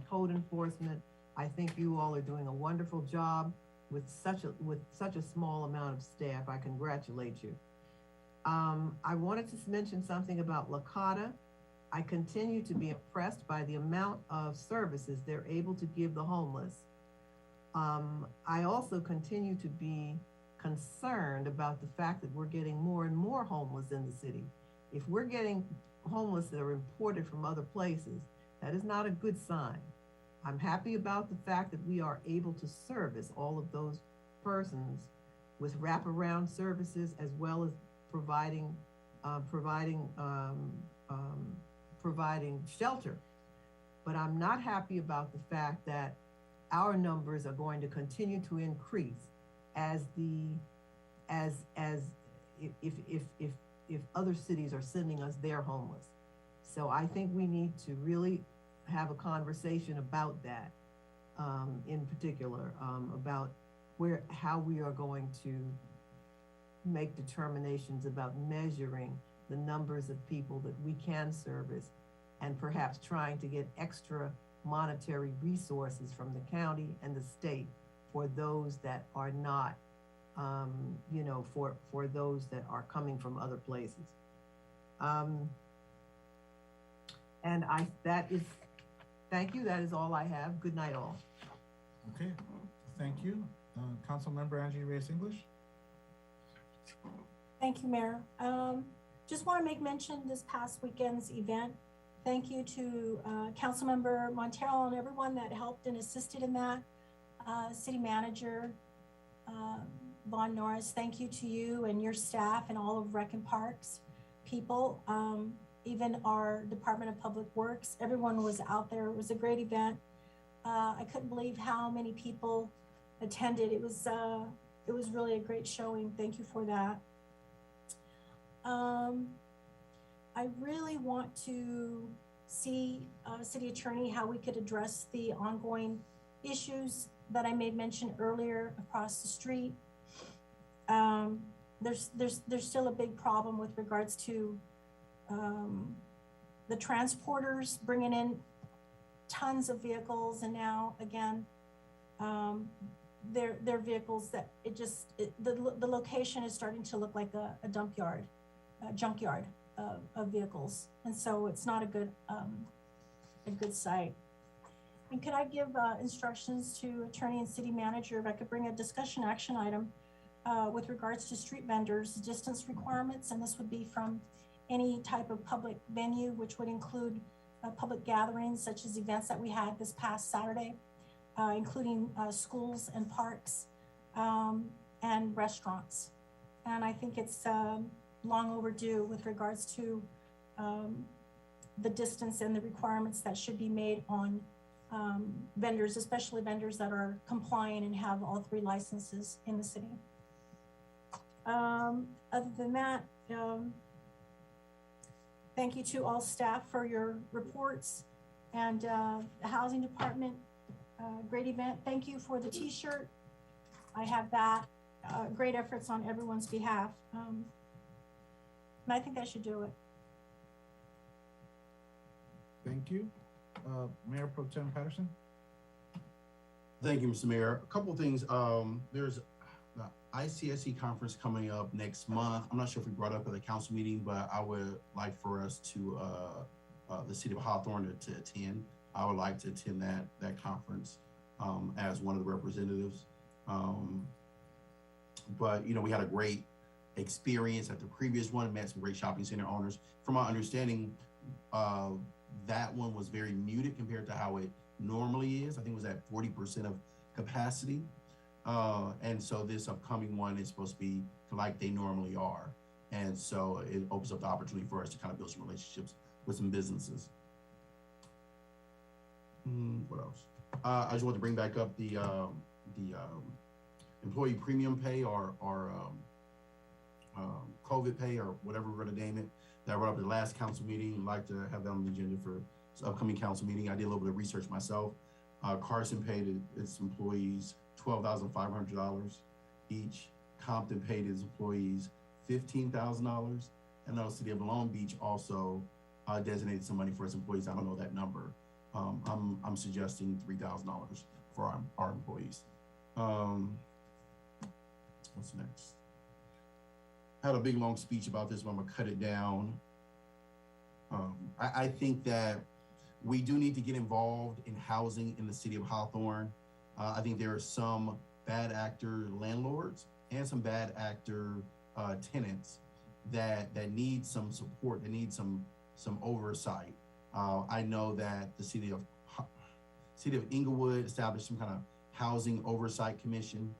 [SPEAKER 7] code enforcement. I think you all are doing a wonderful job with such a small amount of staff. I congratulate you. I wanted to mention something about Licata. I continue to be impressed by the amount of services they're able to give the homeless. I also continue to be concerned about the fact that we're getting more and more homeless in the city. If we're getting homeless that are imported from other places, that is not a good sign. I'm happy about the fact that we are able to service all of those persons with wraparound services, as well as providing shelter. But I'm not happy about the fact that our numbers are going to continue to increase if other cities are sending us their homeless. So I think we need to really have a conversation about that, in particular, about how we are going to make determinations about measuring the numbers of people that we can service, and perhaps trying to get extra monetary resources from the county and the state for those that are not, for those that are coming from other places. Thank you. That is all I have. Good night, all.
[SPEAKER 1] Okay, thank you. Councilmember Angie Reyes English.
[SPEAKER 6] Thank you, Mayor. Just want to make mention this past weekend's event. Thank you to Councilmember Montero and everyone that helped and assisted in that. City Manager Vaughn Norris, thank you to you and your staff and all of Rec and Parks people, even our Department of Public Works. Everyone was out there. It was a great event. I couldn't believe how many people attended. It was really a great showing. Thank you for that. I really want to see, City Attorney, how we could address the ongoing issues that I made mention earlier across the street. There's still a big problem with regards to the transporters bringing in tons of vehicles, and now again, they're vehicles that the location is starting to look like a junkyard of vehicles, and so it's not a good site. And could I give instructions to Attorney and City Manager if I could bring a discussion action item with regards to street vendors distance requirements, and this would be from any type of public venue, which would include public gatherings such as events that we had this past Saturday, including schools and parks and restaurants. And I think it's long overdue with regards to the distance and the requirements that should be made on vendors, especially vendors that are compliant and have all 3 licenses in the city. Other than that, thank you to all staff for your reports, and the Housing Department, great event. Thank you for the t-shirt. I have that. Great efforts on everyone's behalf. And I think that should do it.
[SPEAKER 1] Thank you. Mayor Pro Tem Patterson.
[SPEAKER 11] Thank you, Mr. Mayor. A couple of things. There's the ICSC conference coming up next month. I'm not sure if we brought it up at the council meeting, but I would like for us to, the city of Hawthorne to attend. I would like to attend that conference as one of the representatives. But, you know, we had a great experience at the previous one, met some great shopping center owners. From my understanding, that one was very muted compared to how it normally is. I think it was at 40% of capacity. And so this upcoming one is supposed to be like they normally are. And so it opens up the opportunity for us to kind of build some relationships with some businesses. What else? I just want to bring back up the employee premium pay or COVID pay, or whatever we're going to name it, that I brought up at the last council meeting. I'd like to have that on the agenda for this upcoming council meeting. I did a little bit of research myself. Carson paid its employees $12,500 each. Compton paid its employees $15,000. And the city of Long Beach also designated some money for its employees. I don't know that number. I'm suggesting $3,000 for our employees. What's next? I had a big long speech about this, but I'm gonna cut it down. I think that we do need to get involved in housing in the city of Hawthorne. I think there are some bad actor landlords and some bad actor tenants that need some support, that need some oversight. I know that the city of Inglewood established some kind of housing oversight commission.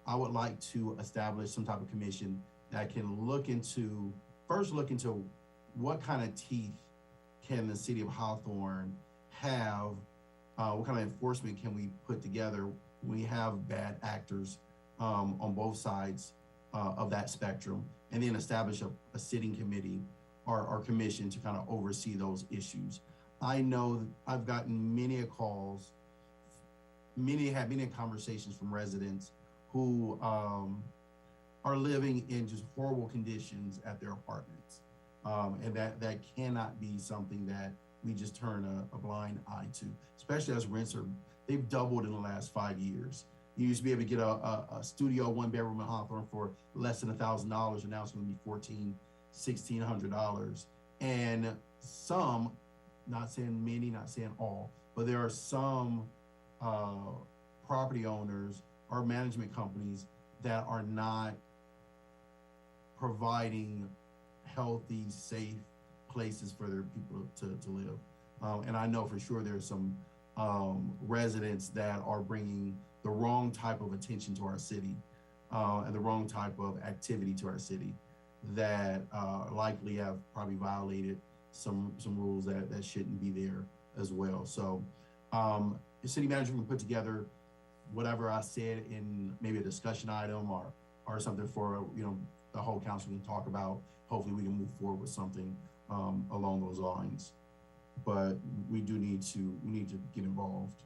[SPEAKER 11] I would like to establish some type of commission that can first look into what kind of teeth can the city of Hawthorne have, what kind of enforcement can we put together when we have bad actors on both sides of that spectrum, and then establish a sitting committee or commission to kind of oversee those issues. I know I've gotten many calls, many conversations from residents who are living in just horrible conditions at their apartments. And that cannot be something that we just turn a blind eye to, especially as rents they've doubled in the last 5 years. You used to be able to get a studio 1-bedroom in Hawthorne for less than $1,000, and now it's going to be $1,600. And some, not saying many, not saying all, but there are some property owners or management companies that are not providing healthy, safe places for their people to live. And I know for sure there's some residents that are bringing the wrong type of attention to our city. and the wrong type of activity to our city that likely have probably violated some rules that shouldn't be there as well. So the city manager can put together whatever I said in maybe a discussion item or something for, the whole council can talk about. Hopefully we can move forward with something along those lines. But we need to get involved.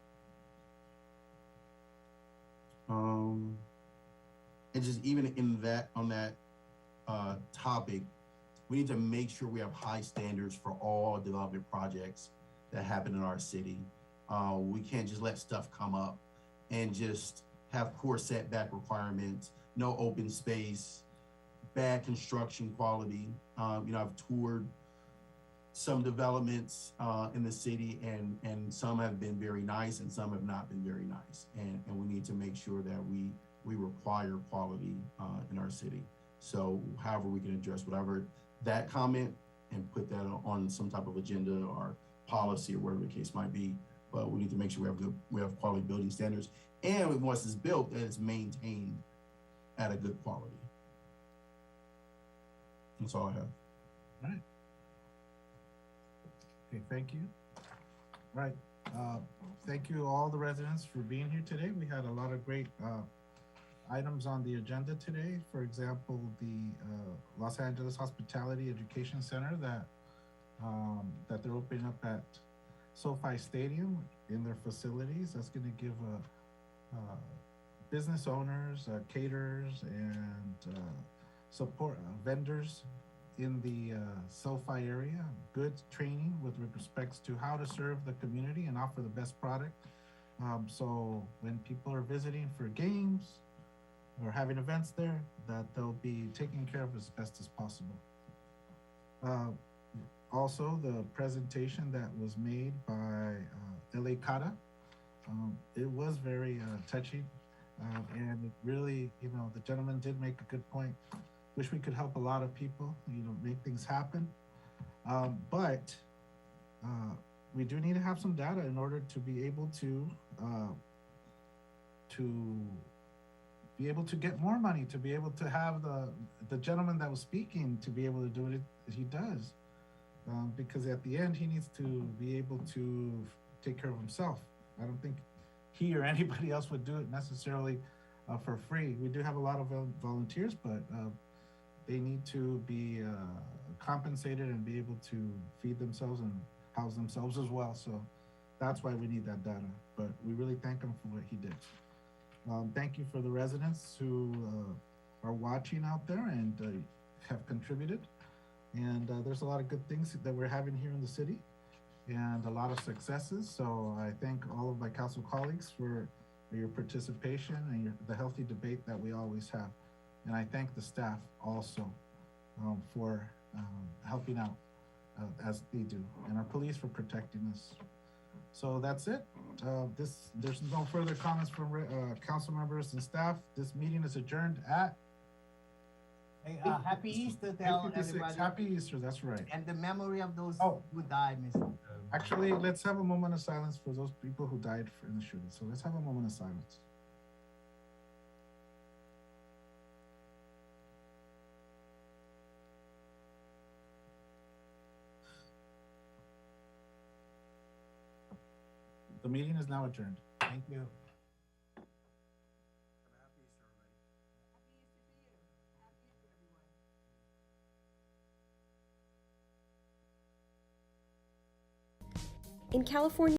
[SPEAKER 11] And just even on that topic, we need to make sure we have high standards for all development projects that happen in our city. We can't just let stuff come up and just have poor setback requirements, no open space, bad construction quality. I've toured some developments in the city, and some have been very nice and some have not been very nice. And we need to make sure that we require quality in our city. So however we can address whatever that comment and put that on some type of agenda or policy or whatever the case might be. But we need to make sure we have quality building standards, and once it's built, that it's maintained at a good quality. That's all I have.
[SPEAKER 1] All right. Okay, thank you. All right. Thank you all the residents for being here today. We had a lot of great items on the agenda today. For example, the Los Angeles Hospitality Education Center that they're opening up at SoFi Stadium in their facilities. That's going to give business owners, caterers, and support vendors in the SoFi area good training with respects to how to serve the community and offer the best product. So when people are visiting for games or having events there, that they'll be taken care of as best as possible. Also, the presentation that was made by L.A. Cata, it was very touching, and it really, the gentleman did make a good point. Wish we could help a lot of people, make things happen. But we do need to have some data in order to be able to get more money, to be able to have the gentleman that was speaking to be able to do it as he does. Because at the end, he needs to be able to take care of himself. I don't think he or anybody else would do it necessarily for free. We do have a lot of volunteers, but they need to be compensated and be able to feed themselves and house themselves as well. So that's why we need that data. But we really thank him for what he did. Thank you for the residents who are watching out there and have contributed. And there's a lot of good things that we're having here in the city and a lot of successes. So I thank all of my council colleagues for your participation and the healthy debate that we always have. And I thank the staff also for helping out as they do, and our police for protecting us. So that's it. There's no further comments from council members and staff. This meeting is adjourned at
[SPEAKER 4] Hey, happy Easter to everybody.
[SPEAKER 1] Happy Easter, that's right.
[SPEAKER 4] And the memory of those who died, Mr.
[SPEAKER 1] Actually, let's have a moment of silence for those people who died in the shooting. So let's have a moment of silence. The meeting is now adjourned.
[SPEAKER 4] Thank you.
[SPEAKER 16] In California,